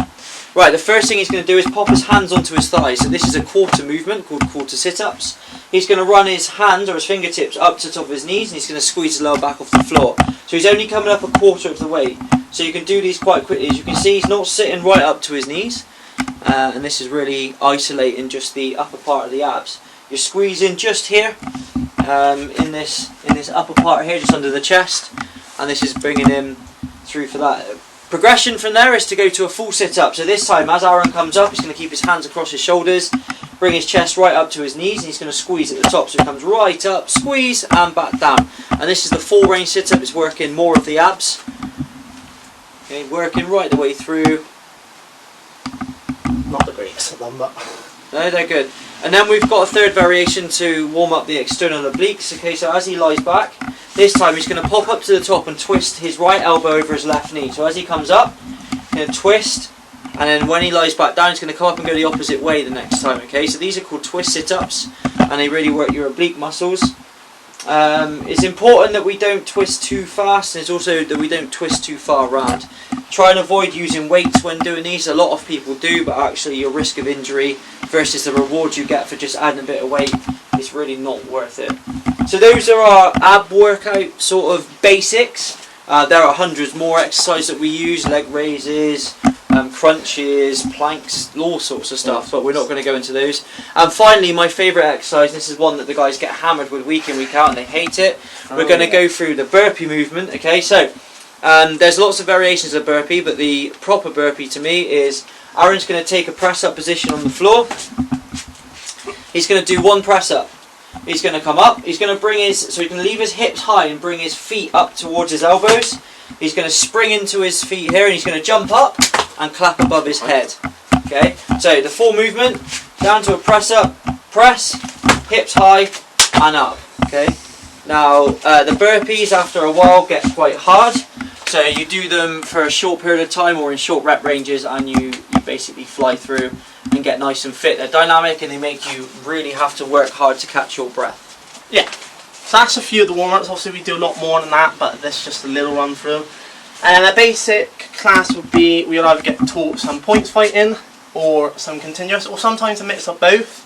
Right, the first thing he's going to do is pop his hands onto his thighs. So this is a quarter movement called quarter sit-ups. He's going to run his hands or his fingertips up to the top of his knees, and he's going to squeeze his lower back off the floor. So he's only coming up a quarter of the way. So you can do these quite quickly. As you can see, he's not sitting right up to his knees. And this is really isolating just the upper part of the abs. You're squeezing just here, in this upper part here, just under the chest. And this is bringing him through for that. Progression from there is to go to a full sit-up. So this time, as Aaron comes up, he's going to keep his hands across his shoulders, bring his chest right up to his knees, and he's going to squeeze at the top. So he comes right up, squeeze, and back down. And this is the full range sit-up. It's working more of the abs. Okay, working right the way through. Not the greatest at them, but No, they're good. And then we've got a third variation to warm up the external obliques. Okay, so as he lies back, this time he's going to pop up to the top and twist his right elbow over his left knee. So as he comes up, he's going to twist, and then when he lies back down, he's going to come up and go the opposite way the next time. Okay, so these are called twist sit-ups, and they really work your oblique muscles. It's important that we don't twist too fast, and it's also that we don't twist too far around. Try and avoid using weights when doing these. A lot of people do, but actually your risk of injury versus the reward you get for just adding a bit of weight is really not worth it. So those are our ab workout sort of basics. There are hundreds more exercises that we use, leg raises, crunches, planks, all sorts of stuff, but we're not going to go into those. And finally, my favourite exercise, this is one that the guys get hammered with week in, week out, and they hate it. We're going to go through the burpee movement. Okay, so there's lots of variations of burpee, but the proper burpee to me is Aaron's going to take a press up position on the floor. He's going to do one press up. He's going to come up, he's going to bring his, so he can leave his hips high and bring his feet up towards his elbows. He's going to spring into his feet here, and he's going to jump up and clap above his head. Okay, so the full movement, down to a press up, press, hips high and up. Okay, now the burpees after a while get quite hard, so you do them for a short period of time or in short rep ranges, and you basically fly through and get nice and fit. They're dynamic, and they make you really have to work hard to catch your breath. yeah. So that's a few of the warm-ups. Obviously we do a lot more than that, but this is just a little run through. And a basic class would be, we'll either get taught some points fighting or some continuous, or sometimes a mix of both.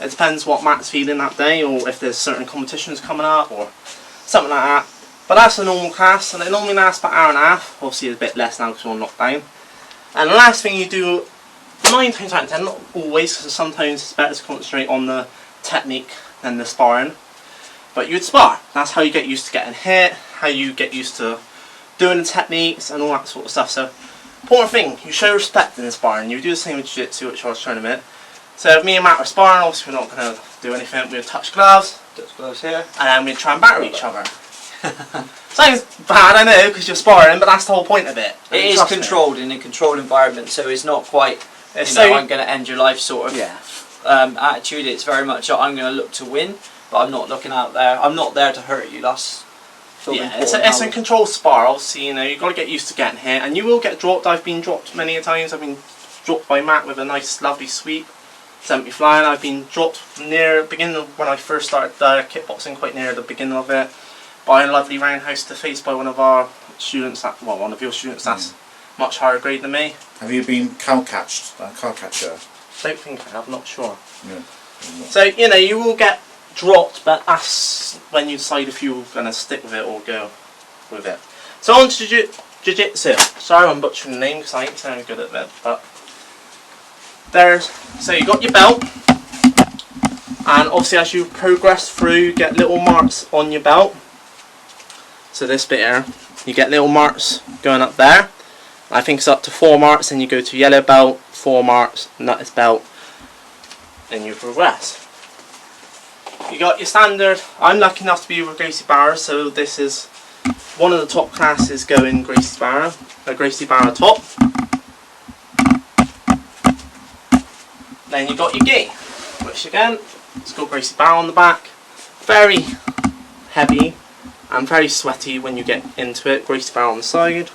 It depends what Matt's feeling that day, or if there's certain competitions coming up or something like that. But that's a normal class, and it normally lasts about an hour and a half. Obviously it's a bit less now because we're on lockdown. And the last thing you do, 9 times out of 10, not always, because sometimes it's better to concentrate on the technique than the sparring. But you'd spar. That's how you get used to getting hit, how you get used to doing the techniques and all that sort of stuff. So, important thing, you show respect in the sparring. You do the same with jiu-jitsu, which I was trying to admit. So if me and Matt are sparring, obviously we're not going to do anything. We'll touch gloves, Touch gloves here. and then we'll try and batter each other. Sounds bad, I know, because you're sparring, but that's the whole point of it. It is controlled in a controlled environment, so it's not quite, I'm going to end your life sort of attitude. It's very much, I'm going to look to win, but I'm not looking out there. I'm not there to hurt you. That's it's a controlled spar. Obviously, you've got to get used to getting hit, and you will get dropped. I've been dropped many a times. I've been dropped by Matt with a nice, lovely sweep, sent me flying. I've been dropped near the beginning of when I first started kickboxing, quite near the beginning of it, by a lovely roundhouse to face by one of our students. One of your students that's much higher grade than me. Have you been cow catched? Cow catcher? Don't think I have. Not sure. Yeah. So you will get dropped, but that's when you decide if you're going to stick with it or go with it. So on to jiu-jitsu. Sorry I'm butchering the name because I ain't sounding good at it, but so you got your belt, and obviously as you progress through you get little marks on your belt. So this bit here, you get little marks going up there. I think it's up to 4 marks, then you go to yellow belt, 4 marks, and belt, and you progress. You got your standard. I'm lucky enough to be with Gracie Barra, so this is one of the top classes going Gracie Barra top. Then you got your gi, which again, it's got Gracie Barra on the back. Very heavy and very sweaty when you get into it. Gracie Barra on the side,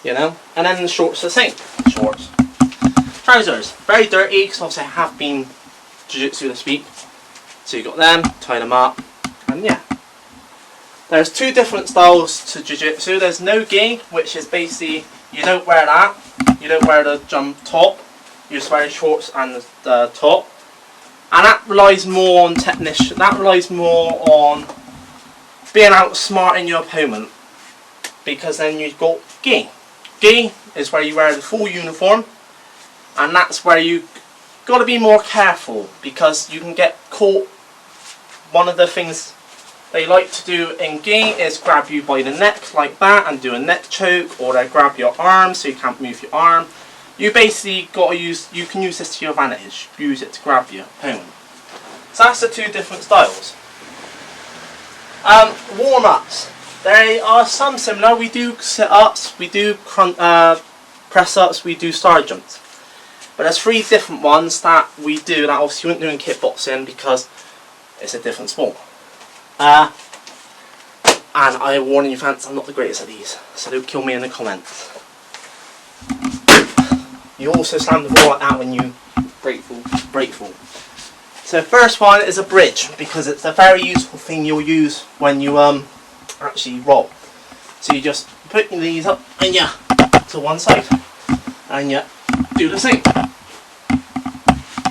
and then the shorts the same. Shorts. Trousers, very dirty because obviously I have been jiu-jitsu this week. So you got them, tie them up, and yeah. There's 2 different styles to jiu-jitsu. There's no gi, which is basically you don't wear that. You don't wear the jump top. You just wear the shorts and the top. And that relies more on technician. That relies more on being outsmarting your opponent. Because then you've got gi. Gi is where you wear the full uniform, and that's where you got to be more careful because you can get caught. One of the things they like to do in gi is grab you by the neck like that and do a neck choke, or they grab your arm so you can't move your arm. You basically got to you can use this to your advantage. Use it to grab your opponent. So that's the 2 different styles. Warm-ups. They are some similar. We do sit-ups, we do press-ups, we do star jumps. But there's 3 different ones that we do that obviously you wouldn't do in kickboxing because it's a different sport. And I warn you fans, I'm not the greatest at these, so don't kill me in the comments. You also slam the ball like that when you break fall. So first one is a bridge, because it's a very useful thing you'll use when you actually roll. So you just put your knees up and you to one side, and you do the same.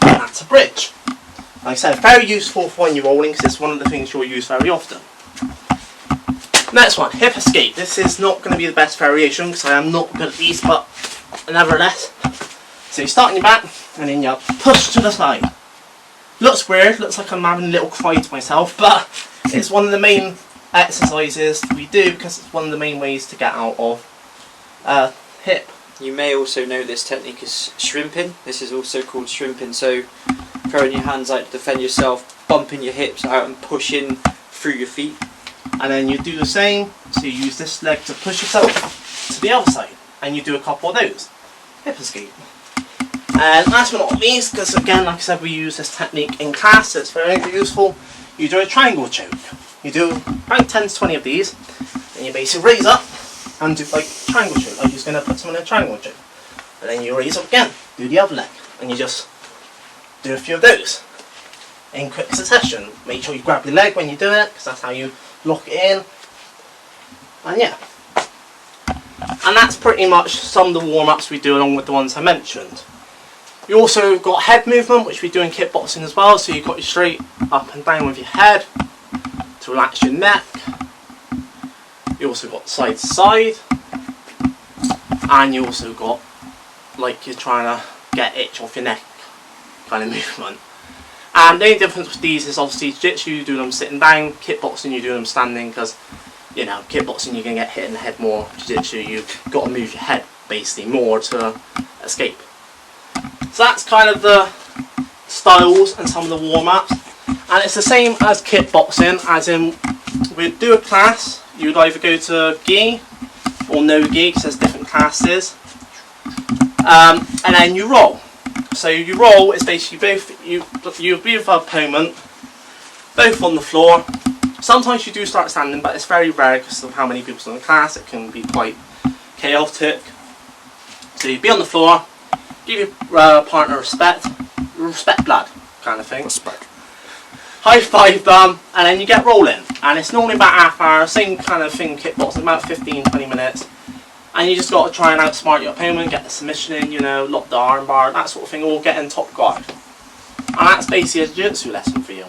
That's a bridge. Like I said, very useful for when you're rolling because it's one of the things you'll use very often. Next one, hip escape. This is not going to be the best variation because I am not good at these, but nevertheless. So you start on your back and then you push to the side. Looks weird, looks like I'm having a little cry to myself, but it's one of the main exercises we do because it's one of the main ways to get out of hip. You may also know this technique as shrimping. This is also called shrimping. So throwing your hands out to defend yourself, bumping your hips out and pushing through your feet. And then you do the same, so you use this leg to push yourself to the other side. And you do a couple of those. Hip escape. And last but not least, because again, like I said, we use this technique in class, so it's very useful. You do a triangle choke. You do about 10 to 20 of these, and you basically raise up and do like triangle choke, like you're going to put someone in a triangle choke. And then you raise up again, do the other leg, and you just do a few of those in quick succession. Make sure you grab your leg when you do it, because that's how you lock it in. And yeah. And that's pretty much some of the warm-ups we do along with the ones I mentioned. You also got head movement, which we do in kickboxing as well, so you've got your straight up and down with your head to relax your neck. You also got side to side, and you also got like you're trying to get itch off your neck kind of movement. And the only difference with these is obviously jiu-jitsu you do them sitting down, kickboxing you do them standing, because you know, kickboxing you're going to get hit in the head more, jiu-jitsu you've got to move your head basically more to escape. So that's kind of the styles and some of the warm-ups, and it's the same as kickboxing, as in we'd do a class. You'd either go to gi or no gi, because there's different classes. And then you roll. So you roll is basically you'll be with an opponent, both on the floor. Sometimes you do start standing, but it's very rare because of how many people's in the class. It can be quite chaotic. So you'd be on the floor, give your partner respect blood kind of thing. Respect. High five them, and then you get rolling. And it's normally about half hour, same kind of thing, kickboxing, about 15-20 minutes. And you just got to try and outsmart your opponent, get the submission in, you know, lock the arm bar, that sort of thing, all get in top guard. And that's basically a jiu-jitsu lesson for you.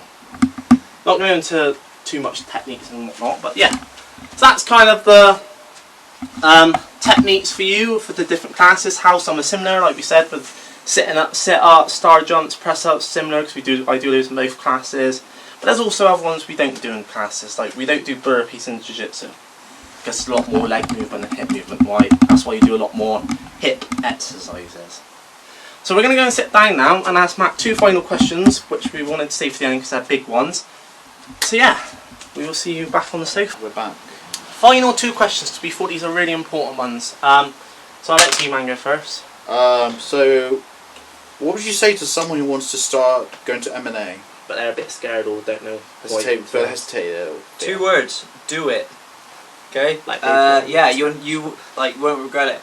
Not going into too much techniques and whatnot, but yeah. So that's kind of the techniques for you for the different classes. How some are similar, like we said, with sit-ups, star jumps, press-ups, similar, because I do those in both classes. But there's also other ones we don't do in classes, like we don't do burpees in jiu-jitsu. Because it's a lot more leg movement and hip movement. That's why you do a lot more hip exercises. So we're going to go and sit down now and ask Matt 2 final questions, which we wanted to save for the end because they're big ones. So yeah, we will see you back on the sofa. We're back. Final 2 questions, because we thought these are really important ones. So I'll let you, man, go first. So, what would you say to someone who wants to start going to MMA? But they're a bit scared or don't know. Hesitate. 2 words. Do it. Okay. Like yeah, you like won't regret it,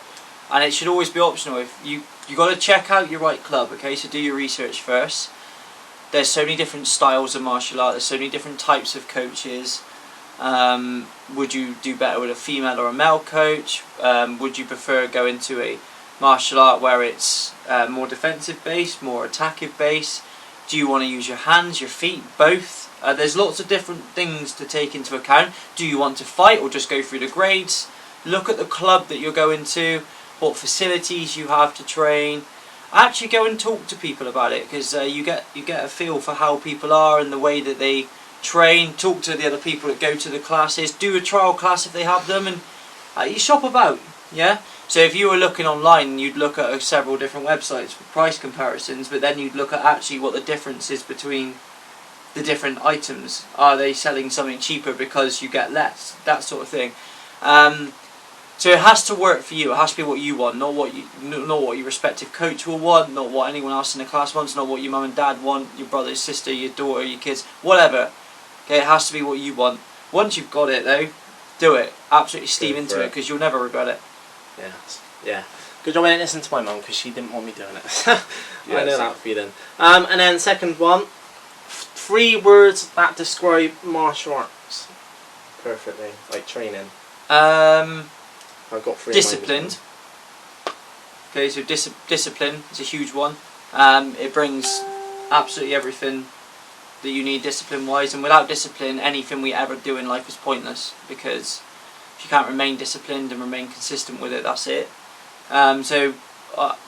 and it should always be optional. If you got to check out your right club. Okay, so do your research first. There's so many different styles of martial art. There's so many different types of coaches. Would you do better with a female or a male coach? Would you prefer going to a martial art where it's more defensive based, more attacking based? Do you want to use your hands, your feet, both? There's lots of different things to take into account. Do you want to fight or just go through the grades? Look at the club that you're going to, what facilities you have to train. Actually go and talk to people about it, because you get a feel for how people are and the way that they train. Talk to the other people that go to the classes. Do a trial class if they have them, and you shop about. Yeah. So if you were looking online, you'd look at several different websites for price comparisons, but then you'd look at actually what the difference is between the different items. Are they selling something cheaper because you get less? That sort of thing. So it has to work for you. It has to be what you want, not what your respective coach will want, not what anyone else in the class wants, not what your mum and dad want, your brother, sister, your daughter, your kids, whatever. Okay, it has to be what you want. Once you've got it though, do it. Absolutely steam into it, because you'll never regret it. Yeah. Good job I didn't listen to my mum, because she didn't want me doing it. I know that feeling. And then second one, 3 words that describe martial arts perfectly, like training. I've got 3. Disciplined. Okay, so discipline is a huge one. It brings absolutely everything that you need discipline-wise, and without discipline, anything we ever do in life is pointless, because if you can't remain disciplined and remain consistent with it, that's it.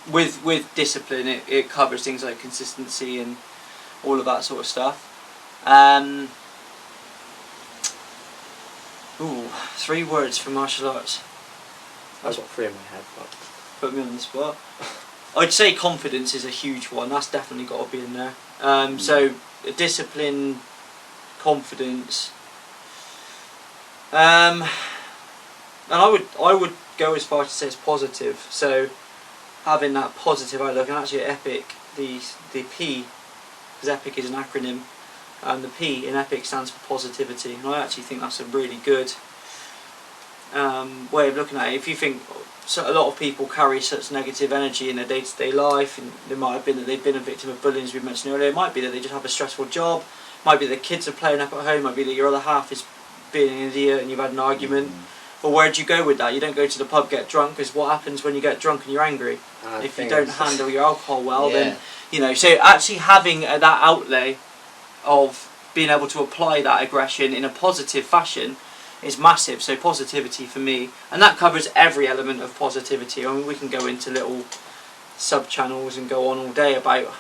With discipline, it covers things like consistency and all of that sort of stuff. 3 words for martial arts. I've got 3 in my head, but put me on the spot. I'd say confidence is a huge one. That's definitely got to be in there. So discipline, confidence, and I would go as far to say it's positive. So having that positive outlook, and actually Epic, the P, because Epic is an acronym, and the P in Epic stands for positivity. And I actually think that's a really good way of looking at it. If you think, so a lot of people carry such negative energy in their day-to-day life, and it might have been that they've been a victim of bullying, as we mentioned earlier. It might be that they just have a stressful job. It might be that kids are playing up at home. It might be that your other half is being an idiot and you've had an argument. But where do you go with that? You don't go to the pub, get drunk, because what happens when you get drunk and you're angry? If you don't handle your alcohol well, then, you know, so actually having that outlay of being able to apply that aggression in a positive fashion is massive. So positivity for me, and that covers every element of positivity. I mean, we can go into little sub-channels and go on all day about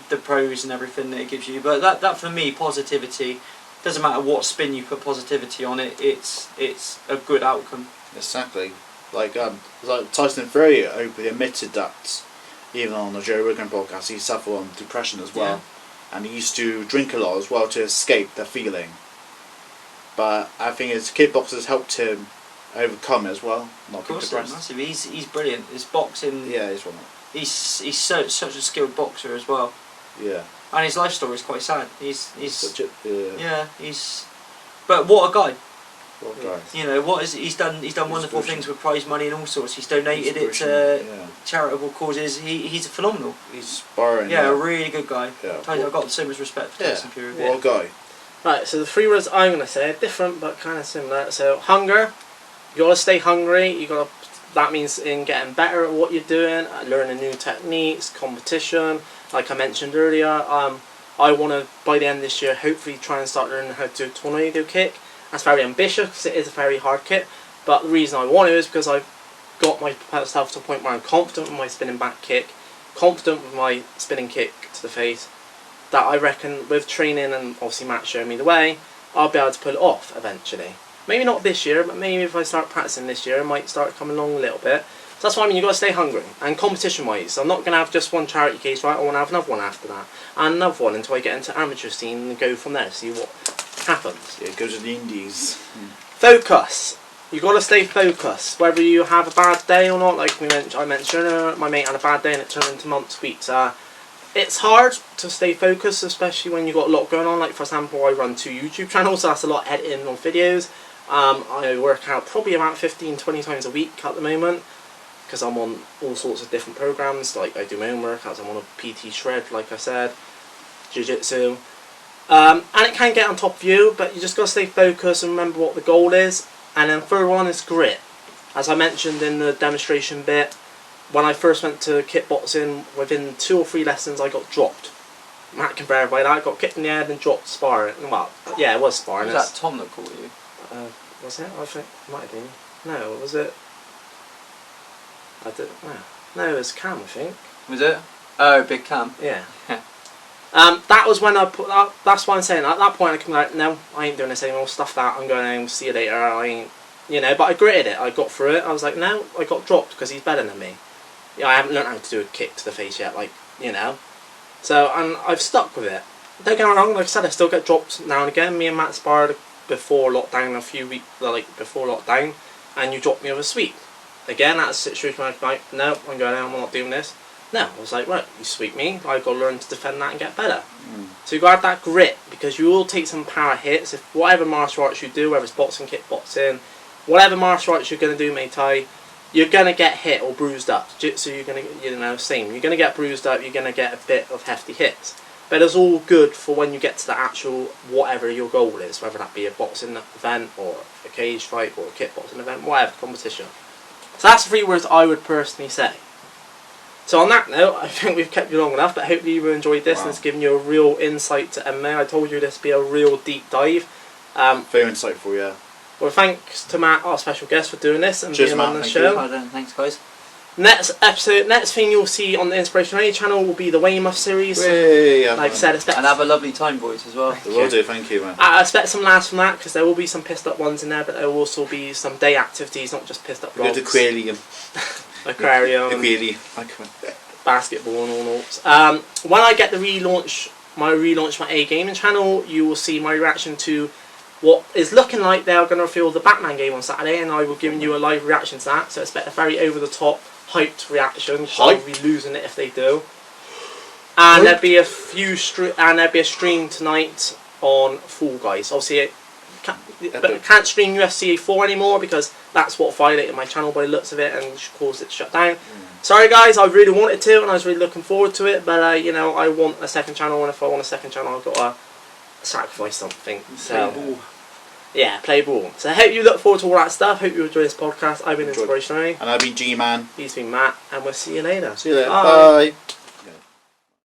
the pros and everything that it gives you, but that for me, positivity, doesn't matter what spin you put positivity on it, it's a good outcome. Exactly. Like Tyson Fury openly admitted that, even on the Joe Rogan podcast, he suffered from depression as well, and he used to drink a lot as well to escape the feeling. but I think his kickboxers helped him overcome it as well. Not Of course, depressed. massive. He's brilliant. His boxing. Yeah, he's one. He's such a skilled boxer as well. Yeah. And his life story is quite sad. He's Yeah. he's. But what a guy! What a guy. You know what is he's done wonderful things with prize money and all sorts. He's donated it to charitable causes. He's phenomenal. He's inspiring. Yeah, a really good guy. Yeah. I've got so much respect for Tyson Fury. What a guy. Right, so the 3 words I'm going to say are different but kind of similar. So hunger, you got to stay hungry. That means in getting better at what you're doing, learning new techniques, competition. Like I mentioned earlier, I want to by the end of this year hopefully try and start learning how to do a tornado kick. That's very ambitious because it is a very hard kick. But the reason I want to is because I've got myself to a point where I'm confident with my spinning back kick, confident with my spinning kick to the face. That I reckon with training and obviously Matt showing me the way, I'll be able to pull it off eventually. Maybe not this year, but maybe if I start practicing this year, it might start coming along a little bit. So that's why I mean, you've got to stay hungry. And competition-wise, I'm not going to have just one charity case, right? I want to have another one after that. And another one until I get into amateur scene and go from there, see what happens. Yeah, go to the indies. Focus. You've got to stay focused. Whether you have a bad day or not, like I mentioned earlier, my mate had a bad day and it turned into months, weeks. It's hard to stay focused, especially when you've got a lot going on. Like for example, I run 2 YouTube channels, so that's a lot of editing on videos. I work out probably about 15-20 times a week at the moment because I'm on all sorts of different programs. Like I do my own workouts, I'm on a PT shred, like I said, jiu-jitsu. And it can get on top of you, but you just got to stay focused and remember what the goal is. And then third one is grit. As I mentioned in the demonstration bit, when I first went to kickboxing, within 2 or 3 lessons I got dropped. Matt can verify that. I got kicked in the head and dropped sparring. Well, yeah, it was sparring. Was that Tom that called you? Was it? I think it might have been. No, was it? I don't know. No, it was Cam, I think. Was it? Oh, Big Cam. Yeah. That was when I put that. That's why I'm saying at that point I can be like, no, I ain't doing this anymore. Stuff that. I'm going home. See you later. I ain't. You know, but I gritted it. I got through it. I was like, no, I got dropped because he's better than me. Yeah, I haven't learned how to do a kick to the face yet. Like, you know. So, and I've stuck with it. Don't get me wrong. Like I said, I still get dropped now and again. Me and Matt sparred before lockdown, a few weeks before lockdown, and you dropped me with a sweep. Again, that's a situation where I'm like, no, I'm going home. I'm not doing this. No, I was like, right, you sweep me, I've got to learn to defend that and get better. So you got to have that grit, because you will take some power hits. If whatever martial arts you do, whether it's boxing, kickboxing, whatever martial arts you're going to do, Muay Thai, you're going to get hit or bruised up. Jiu-Jitsu, you're going to, you know, same. You're going to get bruised up, you're going to get a bit of hefty hits. But it's all good for when you get to the actual, whatever your goal is, whether that be a boxing event, or a cage fight, or a kickboxing event, whatever, competition. So that's the 3 words I would personally say. So on that note, I think we've kept you long enough, but hopefully you enjoyed this and it's given you a real insight to MMA. I told you this would be a real deep dive. Very insightful, yeah. Well, thanks to Matt, our special guest, for doing this and Cheers, being Matt, on the thank show. you. Thanks, guys. Next thing you'll see on the Inspiration Only channel will be the Weymouth series. Yeah, Like I said, expect And have a lovely time, boys, as well. Will do, thank you, man. I expect some laughs from that, because there will be some pissed up ones in there, but there will also be some day activities, not just pissed up Go vlogs. to aquarium. Aquarium. Basketball and all sorts. When I get the relaunch my A Gaming channel, you will see my reaction to what is looking like they're going to reveal the Batman game on Saturday, and I will give you a live reaction to that. So expect a very over the top, hyped reaction. I'll be losing it if they do. And there'll be a stream tonight on Fall Guys. Obviously, I can't stream UFC 4 anymore because that's what violated my channel by the looks of it and caused it to shut down. Sorry guys, I really wanted to and I was really looking forward to it, but you know, I want a second channel, and if I want a second channel I've got to sacrifice something. So Play ball. yeah, play ball. So I hope you look forward to all that stuff. Hope you enjoy this podcast. I've been Inspirational. And I've been G-Man. He's been Matt, and we'll see you later. See you later. Bye. Bye.